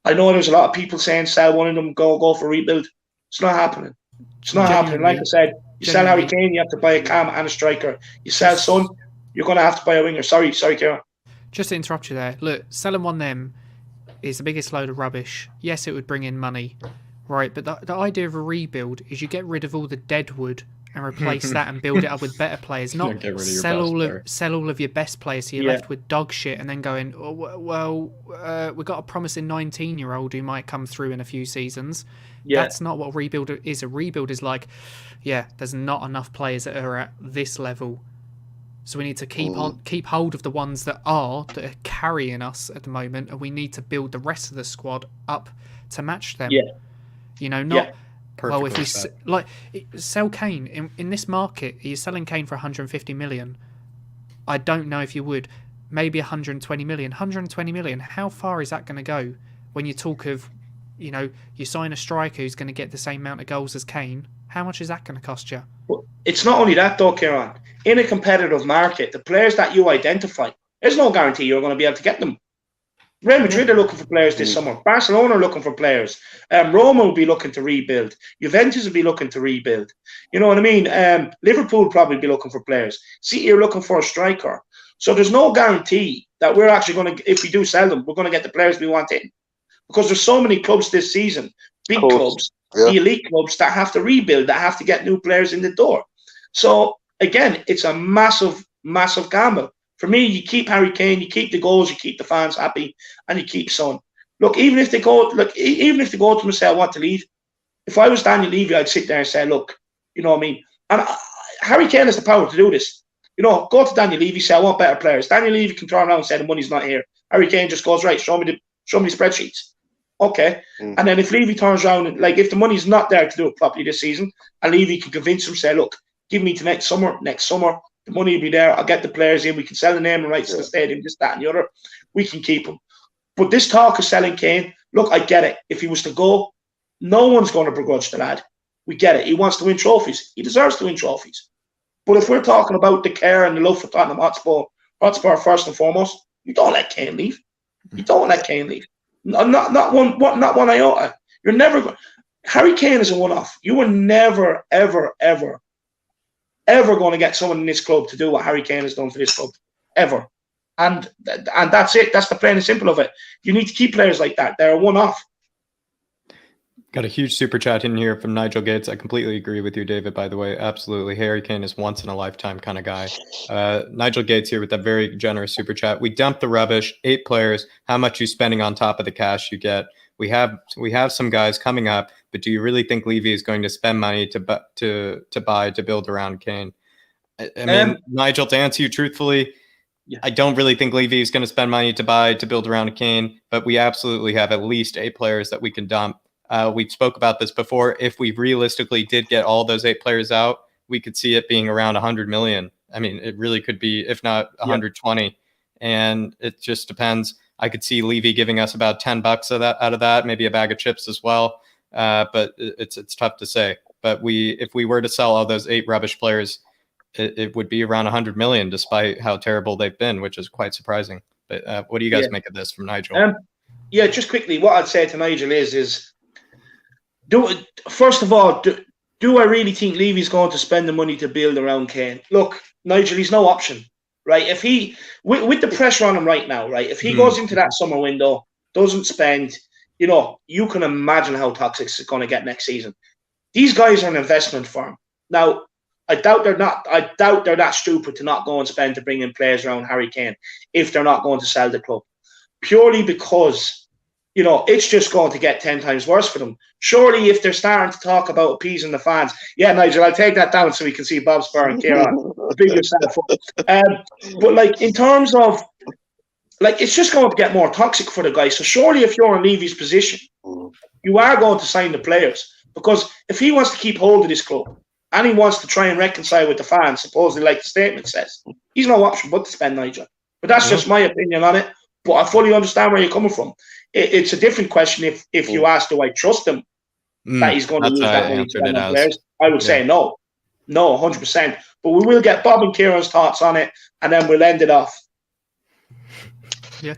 I know there's a lot of people saying sell one of them, go for rebuild. It's not happening. It's not happening. Like I said, you sell Harry Kane, you have to buy a Cam and a striker. You sell Son, you're going to have to buy a winger. Sorry, Kieran. Just to interrupt you there. Look, selling one of them is the biggest load of rubbish. Yes, it would bring in money, right? But the idea of a rebuild is you get rid of all the dead wood and replace that and build it up with better players. Not sell all of your best players so you're left with dog shit and then going, oh, well, we've got a promising 19-year-old who might come through in a few seasons. That's not what a rebuild is. A rebuild is like, there's not enough players that are at this level. So we need to keep hold of the ones that are carrying us at the moment, and we need to build the rest of the squad up to match them. You know, not well. If we sell Kane in this market, are you selling Kane for 150 million? I don't know if you would. Maybe 120 million. 120 million. How far is that going to go? When you talk of, you know, you sign a striker who's going to get the same amount of goals as Kane. How much is that going to cost you? Well, it's not only that, though, Kieran. In a competitive market, the players that you identify, there's no guarantee you're going to be able to get them. Real Madrid are looking for players this summer. Barcelona are looking for players. Roma will be looking to rebuild. Juventus will be looking to rebuild. You know what I mean? Liverpool will probably be looking for players. City are looking for a striker. So there's no guarantee that we're actually going to, if we do sell them, we're going to get the players we want in. Because there's so many clubs this season, big clubs, the elite clubs, that have to rebuild, that have to get new players in the door. So, again, it's a massive, massive gamble. For me, you keep Harry Kane, you keep the goals, you keep the fans happy, and you keep Son. Look, even if they go to them and say, I want to leave, if I was Daniel Levy, I'd sit there and say, look, you know what I mean? And Harry Kane has the power to do this. You know, go to Daniel Levy, say, I want better players. Daniel Levy can turn around and say, the money's not here. Harry Kane just goes, right, show me the spreadsheets. Okay. And then if Levy turns around, and if the money's not there to do it properly this season, and Levy can convince him, say, look, give me to next summer, the money will be there. I'll get the players in. We can sell the name and rights to the stadium, this, that, and the other. We can keep them. But this talk of selling Kane, look, I get it. If he was to go, no one's going to begrudge the lad. We get it. He wants to win trophies. He deserves to win trophies. But if we're talking about the care and the love for Tottenham Hotspur first and foremost, you don't let Kane leave. You don't let Kane leave. Not one iota. You're never. Harry Kane is a one-off. You were never, ever, ever going to get someone in this club to do what Harry Kane has done for this club, ever. And that's it. That's the plain and simple of it. You need to keep players like that. They're a one-off. Got a huge super chat in here from Nigel Gates. I completely agree with you, David, by the way. Absolutely. Harry Kane is once in a lifetime kind of guy. Nigel Gates here with that very generous super chat. We dumped the rubbish, 8 players. How much you spending on top of the cash you get? We have some guys coming up, but do you really think Levy is going to spend money to build around Kane? I mean, Nigel, to answer you truthfully, I don't really think Levy is going to spend money to build around Kane, but we absolutely have at least 8 players that we can dump. We spoke about this before. If we realistically did get all those 8 players out, we could see it being around 100 million. I mean, it really could be, if not 120. And it just depends. I could see Levy giving us about $10 out of that, maybe a bag of chips as well. But it's tough to say. But if we were to sell all those 8 rubbish players, it would be around 100 million, despite how terrible they've been, which is quite surprising. But what do you guys make of this from Nigel? Just quickly, what I'd say to Nigel is first of all, do I really think Levy's going to spend the money to build around Kane? Look, Nigel, he's no option, right? If he, with the pressure on him right now, right? If he goes into that summer window, doesn't spend, you can imagine how toxic it's going to get next season. These guys are an investment firm. Now, I doubt they're that stupid to not go and spend to bring in players around Harry Kane if they're not going to sell the club, purely because it's just going to get 10 times worse for them. Surely, if they're starting to talk about appeasing the fans, Nigel, I'll take that down so we can see bobspur and Kieran. Big yourself up. But in terms of, it's just going to get more toxic for the guys. So surely, if you're in Levy's position, you are going to sign the players, because if he wants to keep hold of this club and he wants to try and reconcile with the fans, supposedly like the statement says, he's no option but to spend, Nigel. But that's just my opinion on it. But I fully understand where you're coming from. It's a different question if you ask, do I trust him that he's going to use that money to spend on players? I would say no, 100%. But we will get Bob and Kieran's thoughts on it, and then we'll end it off. I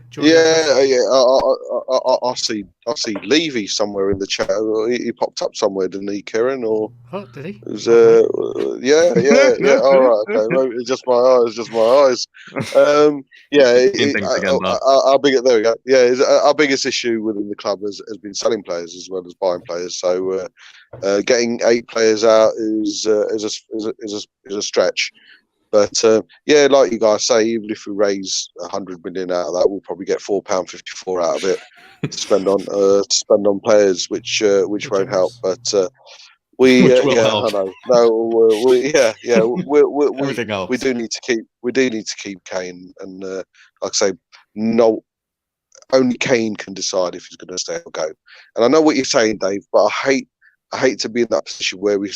see Levy somewhere in the chat. He popped up somewhere, didn't he, Kieran? Or what did he? It was, yeah. All right, okay. Maybe it's just my eyes. Our biggest, there we go. Yeah, our biggest issue within the club has been selling players as well as buying players. So getting 8 players out is a stretch. But like you guys say, even if we raise 100 million out of that, we'll probably get £4.54 out of it to spend on players, which won't help. But we help. I know. No, everything else. We do need to keep Kane, and like I say, no, only Kane can decide if he's going to stay or go. And I know what you're saying, Dave, but I hate to be in that position where we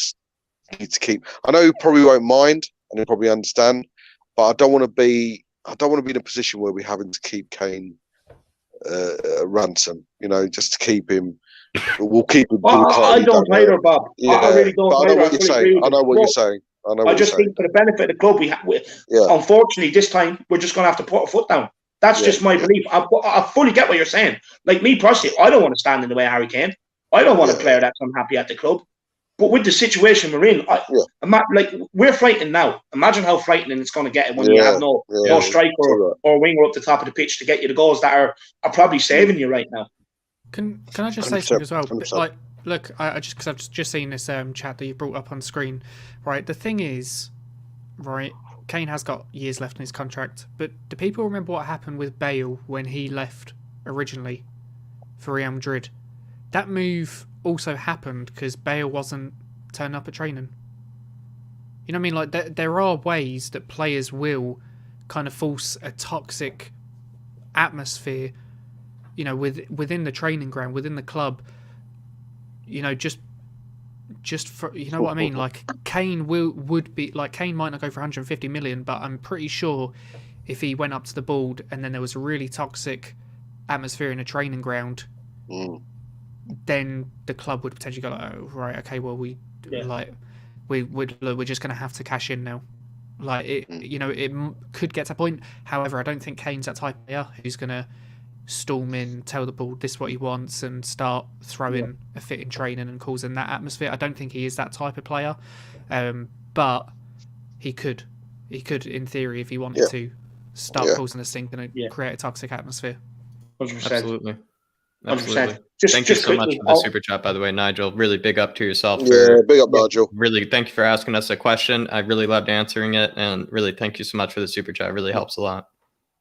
need to keep. I know he probably won't mind, and he'll probably understand, but I don't want to be in a position where we're having to keep Kane ransom, just to keep him. We'll keep him. I don't either, Bob. I really don't. I know what you're saying. I know what you're saying. I just think for the benefit of the club, unfortunately, this time we're just going to have to put our foot down. That's just my belief. I fully get what you're saying. Like me personally, I don't want to stand in the way of Harry Kane. I don't want a player that's unhappy at the club. But with the situation we're in, like we're frightened now. Imagine how frightening it's going to get when you have no striker or winger up the top of the pitch to get you the goals that are probably saving you right now. Can I just say something as well? Like, look, because I've just seen this chat that you brought up on screen. Right, the thing is, right, Kane has got years left in his contract, but do people remember what happened with Bale when he left originally for Real Madrid? That move also happened because Bale wasn't turning up at training. You know what I mean? Like, there are ways that players will kind of force a toxic atmosphere, you know, within the training ground, within the club. You know, just for, you know what I mean? Like, Kane would be like, Kane might not go for 150 million, but I'm pretty sure if he went up to the board and then there was a really toxic atmosphere in a training ground, then the club would potentially go, oh, right, okay, well, we're just going to have to cash in now. Like, you know, it could get to a point. However, I don't think Kane's that type of player who's going to storm in, tell the ball this is what he wants, and start throwing a fit in training and causing that atmosphere. I don't think he is that type of player, but he could, in theory, if he wanted to, start causing a stink and create a toxic atmosphere. 100%. Absolutely. 100%. Thank you so much for the super chat, by the way, Nigel. Really big up to yourself. Big up, Nigel. Really, thank you for asking us a question. I really loved answering it, and really thank you so much for the super chat. It really helps a lot.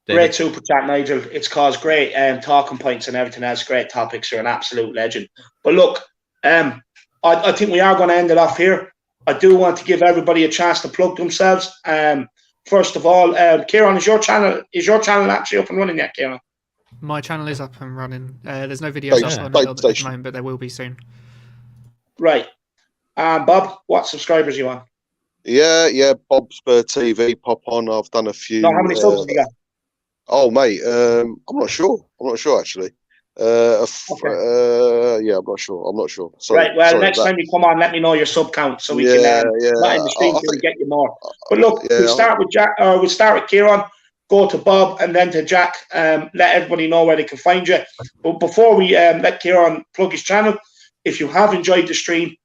David? Great super chat, Nigel. It's caused great talking points and everything else. Great topics. You're an absolute legend. But look, I think we are going to end it off here. I do want to give everybody a chance to plug themselves. First of all, Kieran, is your channel actually up and running yet, Kieran? My channel is up and running. There's no videos up on it at the moment, but there will be soon. Right. Bob, what subscribers are you on? Yeah, bobspur TV, pop on. I've done a few. No, how many subs have you got? Oh, mate, I'm not sure. Actually. I'm not sure. Sorry, right, well, next time you come on, let me know your sub count so we can not in the stream till we get you more. But look, we'll start with Jack, or we'll start with Kieran, go to Bob, and then to Jack. Let everybody know where they can find you. But before we let Kieran plug his channel, if you have enjoyed the stream,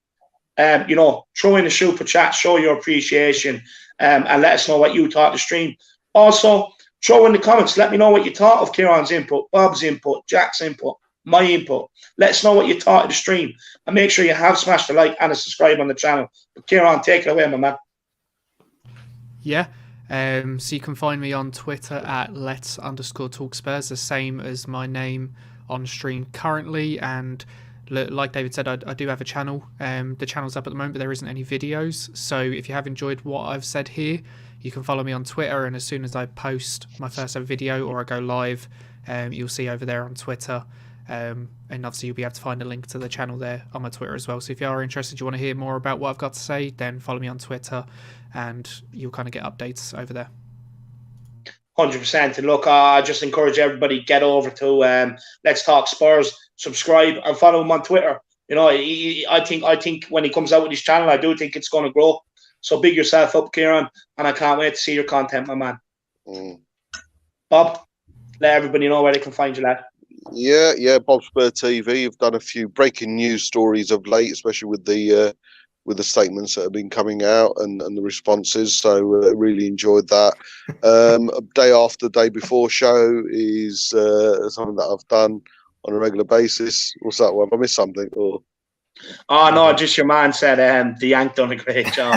throw in a super chat, show your appreciation, and let us know what you thought of the stream. Also, throw in the comments. Let me know what you thought of Kieran's input, Bob's input, Jack's input, my input. Let us know what you thought of the stream. And make sure you have smashed a like and a subscribe on the channel. But Kieran, take it away, my man. Yeah. So you can find me on Twitter at @lets_talkspurs, the same as my name on stream currently. And like David said, I do have a channel. The channel's up at the moment, but there isn't any videos. So if you have enjoyed what I've said here, you can follow me on Twitter, and as soon as I post my first ever video or I go live, you'll see over there on Twitter. And obviously you'll be able to find a link to the channel there on my Twitter as well. So if you are interested, you want to hear more about what I've got to say, then follow me on Twitter and you'll kind of get updates over there. 100%. And look, I just encourage everybody, get over to Let's Talk Spurs, subscribe and follow him on Twitter. You know, I think when he comes out with his channel, I do think it's going to grow. So big yourself up, Kieran, and I can't wait to see your content, my man. Bob, let everybody know where they can find you, lad. Yeah, bobspur TV. I've done a few breaking news stories of late, especially with the statements that have been coming out and the responses. So really enjoyed that. Day after, day before show is something that I've done on a regular basis. What's that one? Have I missed something? Or oh no, just your man said the Yank done a great job.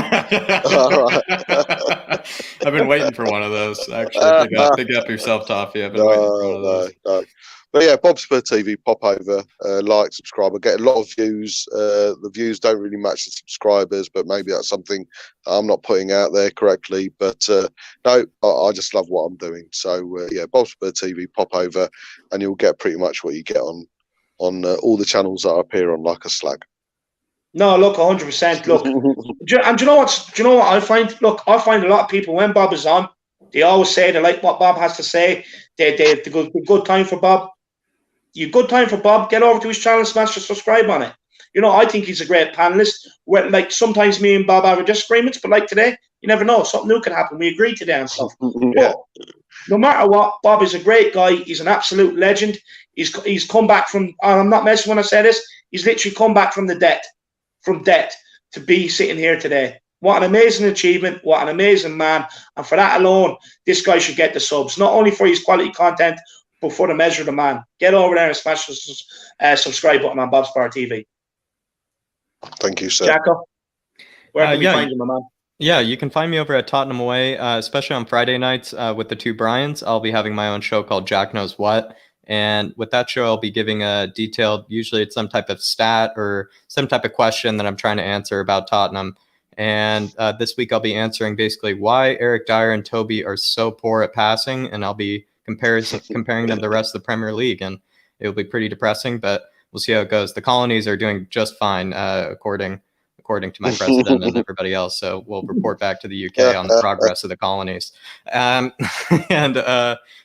I've been waiting for one of those. Actually, big up yourself, Toffee. I've been waiting for one of those. No. But yeah, bobspur TV, pop over, like, subscribe. I get a lot of views. The views don't really match the subscribers, but maybe that's something I'm not putting out there correctly. But no, I just love what I'm doing. So yeah, bobspur TV, pop over, and you'll get pretty much what you get on all the channels that I appear on, like a slag. No, look, 100%. Look, and do you know what I find? Look, I find a lot of people when Bob is on, they always say they like what Bob has to say. They good time for Bob. You good time for Bob. Get over to his channel, smash the subscribe on it. You know, I think he's a great panelist. Where, like, sometimes me and Bob have disagreements, but like today, you never know. Something new can happen. We agree today and stuff. no matter what, Bob is a great guy. He's an absolute legend. He's come back from, and I'm not messing when I say this, he's literally come back from debt to be sitting here today. What an amazing achievement. What an amazing man. And for that alone, this guy should get the subs, not only for his quality content, but for the measure of the man. Get over there and smash the subscribe button on bobspur TV. Thank you, sir. Jacko, where can we find you, my man? Yeah, you can find me over at Tottenham Away, especially on Friday nights with the two Bryans. I'll be having my own show called Jack Knows What. And with that show, I'll be giving a detailed, usually it's some type of stat or some type of question that I'm trying to answer about Tottenham. And this week I'll be answering basically why Eric Dyer and Toby are so poor at passing. And I'll be comparing them to the rest of the Premier League. And it'll be pretty depressing, but we'll see how it goes. The Colonies are doing just fine, according to my president and everybody else. So we'll report back to the UK on the progress of the Colonies.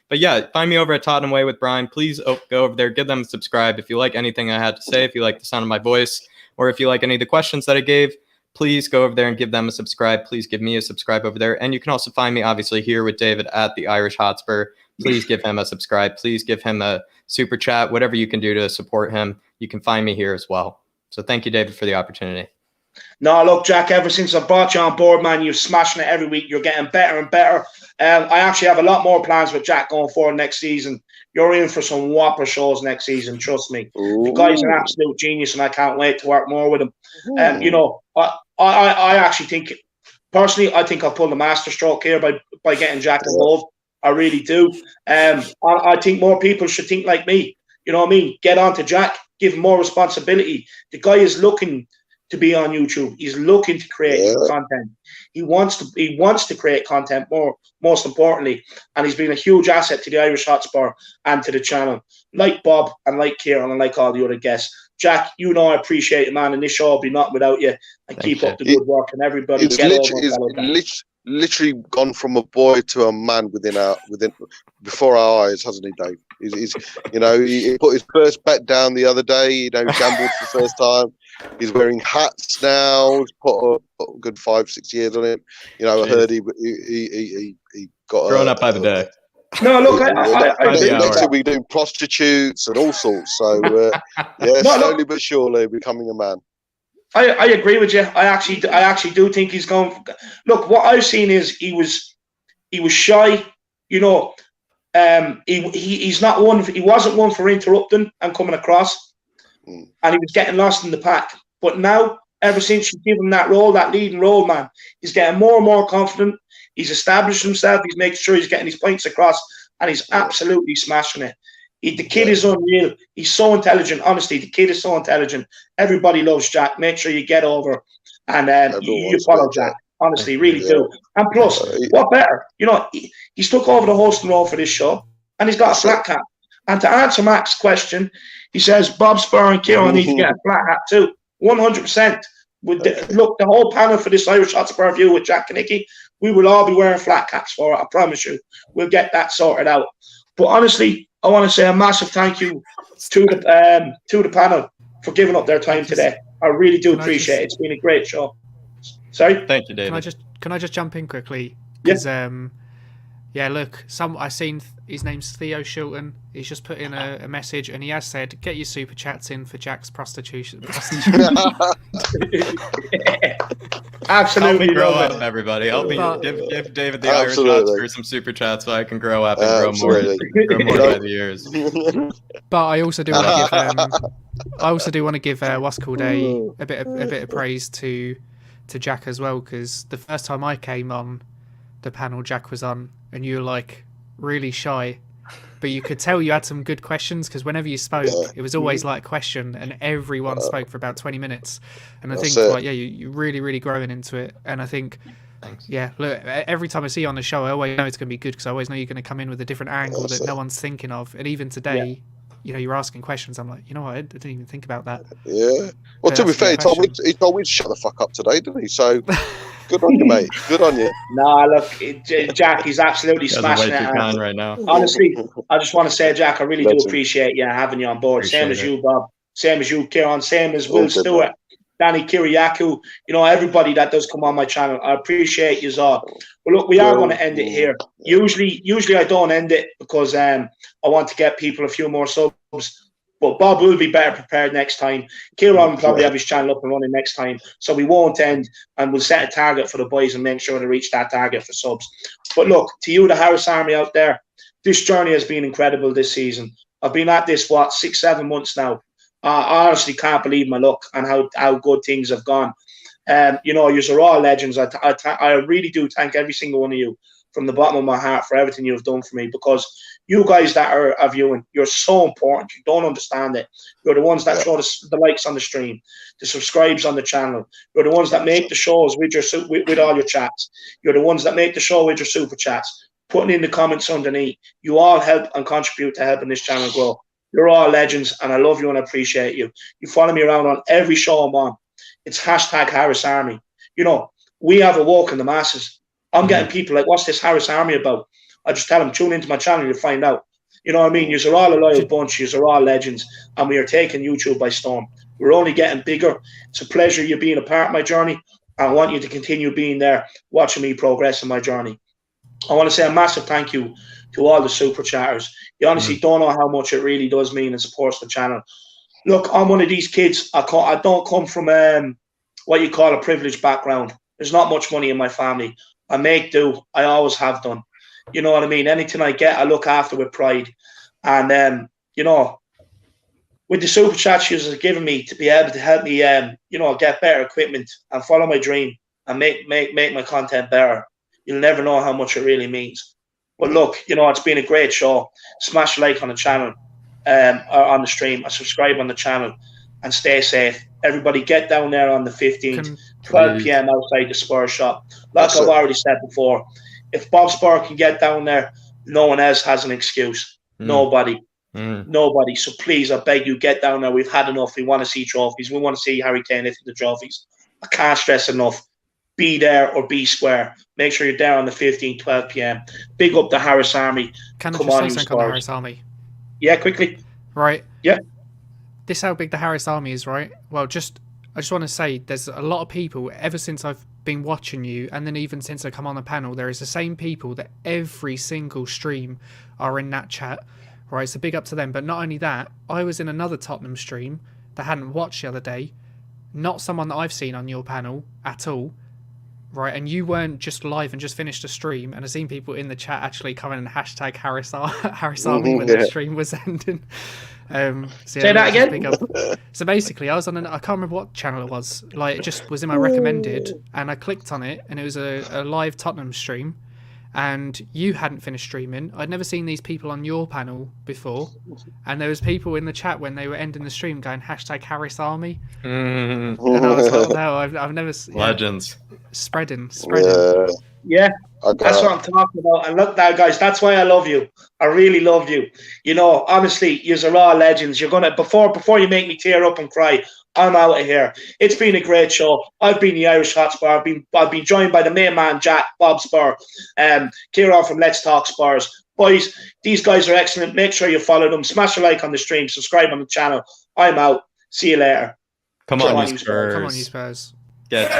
But yeah, find me over at Tottenham Way with Brian. Please go over there, give them a subscribe. If you like anything I had to say, if you like the sound of my voice, or if you like any of the questions that I gave, please go over there and give them a subscribe. Please give me a subscribe over there. And you can also find me, obviously, here with David at the Irish Hotspur. Please give him a subscribe. Please give him a super chat, whatever you can do to support him. You can find me here as well. So thank you, David, for the opportunity. No, look, Jack, ever since I brought you on board, man, you're smashing it every week. You're getting better and better. I actually have a lot more plans with Jack going forward next season. You're in for some whopper shows next season, trust me. Ooh. The guy's an absolute genius, and I can't wait to work more with him. You know, I actually think, personally, I think I'll pull the masterstroke here by getting Jack involved. I really do. I think more people should think like me. You know what I mean? Get on to Jack, give him more responsibility. The guy is looking to be on YouTube. He's looking to create content. He wants to create content most importantly, and he's been a huge asset to the Irish Hotspur and to the channel. Like Bob and like Kieran and like all the other guests. Jack, you know I appreciate it, man, and this show will be nothing without you. And keep up the good work, and everybody it's literally gone from a boy to a man before our eyes, hasn't he, Dave? He's he put his first bet down the other day. Gambled for the first time. He's wearing hats now. He's put a good 5-6 years on it. I heard he got growing up by the day. No, look, next we'll be doing prostitutes and all sorts. So slowly but surely becoming a man. I agree with you. I actually do think he's going. Look, what I've seen is he was shy. He's not one. He wasn't one for interrupting and coming across, and he was getting lost in the pack. But now, ever since you give him that role, that leading role, man, he's getting more and more confident. He's established himself. He's making sure he's getting his points across, and he's absolutely smashing it. The kid is unreal. He's so intelligent. Honestly, the kid is so intelligent. Everybody loves Jack. Make sure you get over and you follow Jack. Honestly, really do. And plus, what better? He's took over the hosting role for this show, and he's got a flat cap. And to answer Mac's question, he says Bob Spur and Kieran need to get a flat hat too. 100%. Look, the whole panel for this Irish Hotspur review with Jack Kineke, we will all be wearing flat caps for it. I promise you. We'll get that sorted out. But honestly, I want to say a massive thank you to the panel for giving up their time today. I really do appreciate it. It's been a great show. Sorry? Thank you, David. Can I just jump in quickly? Because look, I seen his name's Theo Shilton. He's just put in a message, and he has said, "Get your super chats in for Jack's prostitution." Absolutely, help me grow up, everybody. Help me give David the Irish Hotspur some super chats so I can grow up and grow more by the years. But I also do want to give what's called a bit of praise to Jack as well, because the first time I came on the panel Jack was on, and you were like really shy, but you could tell you had some good questions, because whenever you spoke, it was always like a question, and everyone spoke for about 20 minutes. And I think you're really, really growing into it. And I think, thanks. Look, every time I see you on the show, I always know it's going to be good, because I always know you're going to come in with a different angle that no one's thinking of. And even today, you're asking questions. I'm like, I didn't even think about that. Yeah. Well, to be fair, he told me to shut the fuck up today, didn't he? So good on you, mate. Good on you. Nah, look, Jack, he's absolutely smashing it. Right now. Honestly, I just want to say, Jack, I really do appreciate you having you on board. Same as you, Bob. Same as you, Kieran. Same as Will Stewart. Danny Kiriakou, everybody that does come on my channel. I appreciate you all. But look, we are going to end it here. Usually I don't end it because I want to get people a few more subs. But Bob will be better prepared next time. Kieran will probably have his channel up and running next time. So we won't end, and we'll set a target for the boys and make sure to reach that target for subs. But look, to you, the Harris Army out there, this journey has been incredible this season. I've been at this, 6-7 months now. I honestly can't believe my luck and how good things have gone. You're all legends. I really do thank every single one of you from the bottom of my heart for everything you've done for me, because you guys that are viewing, you're so important. You don't understand it. You're the ones that throw the likes on the stream, the subscribes on the channel. You're the ones that make the shows with all your chats. You're the ones that make the show with your super chats, putting in the comments underneath. You all help and contribute to helping this channel grow. You're all legends, and I love you and I appreciate you. You follow me around on every show I'm on. It's hashtag Harris Army. We have a walk in the masses. I'm getting people like, what's this Harris Army about? I just tell them, tune into my channel, you'll find out. You know what I mean? You're all a loyal bunch. You're all legends. And we are taking YouTube by storm. We're only getting bigger. It's a pleasure you being a part of my journey. I want you to continue being there, watching me progress in my journey. I want to say a massive thank you to all the super chatters. You honestly don't know how much it really does mean and supports the channel. Look, I'm one of these kids. I don't come from what you call a privileged background. There's not much money in my family. I make do. I always have done. You know what I mean? Anything I get, I look after with pride. And, with the super chats you have given me to be able to help me, get better equipment and follow my dream and make my content better, you'll never know how much it really means. But look, it's been a great show. Smash a like on the channel, or on the stream, and subscribe on the channel, and stay safe. Everybody get down there on the 15th, 12 p.m. outside the Spur shop. Like I've already said before, if bobspur can get down there, no one else has an excuse. Nobody. Nobody. So please, I beg you, get down there. We've had enough. We want to see trophies. We want to see Harry Kane lifting the trophies. I can't stress enough. Be there or be square. Make sure you're there on the 15th, 12 p.m. Big up the Harris Army. Can I just say something on the Harris Army? Yeah, quickly. Right. Yeah. This is how big the Harris Army is, right? Well, I just want to say there's a lot of people, ever since I've been watching you, and then even since I come on the panel, there is the same people that every single stream are in that chat, right? So big up to them. But not only that, I was in another Tottenham stream that I hadn't watched the other day, not someone that I've seen on your panel at all, right? And you weren't just live and just finished a stream, and I've seen people in the chat actually comment and hashtag Harris Army when the stream was ending. Say that again. So basically, I was on I can't remember what channel it was. Like, it just was in my recommended, and I clicked on it, and it was a live Tottenham stream, and you hadn't finished streaming. I'd never seen these people on your panel before, and there was people in the chat when they were ending the stream going hashtag Harris Army, and I was like, no, I've never legends spreading. Yeah. That's what I'm talking about. And look now, guys, that's why I love you. I really love you. Honestly, you're all legends. You're gonna before you make me tear up and cry, I'm out of here. It's been a great show. I've been the Irish Hotspur. I've been joined by the main man, Jack, Bob Spur, Kieran from Let's Talk Spurs. Boys, these guys are excellent. Make sure you follow them. Smash a like on the stream. Subscribe on the channel. I'm out. See you later. Come on, you Spurs. Come on, you Spurs. Get.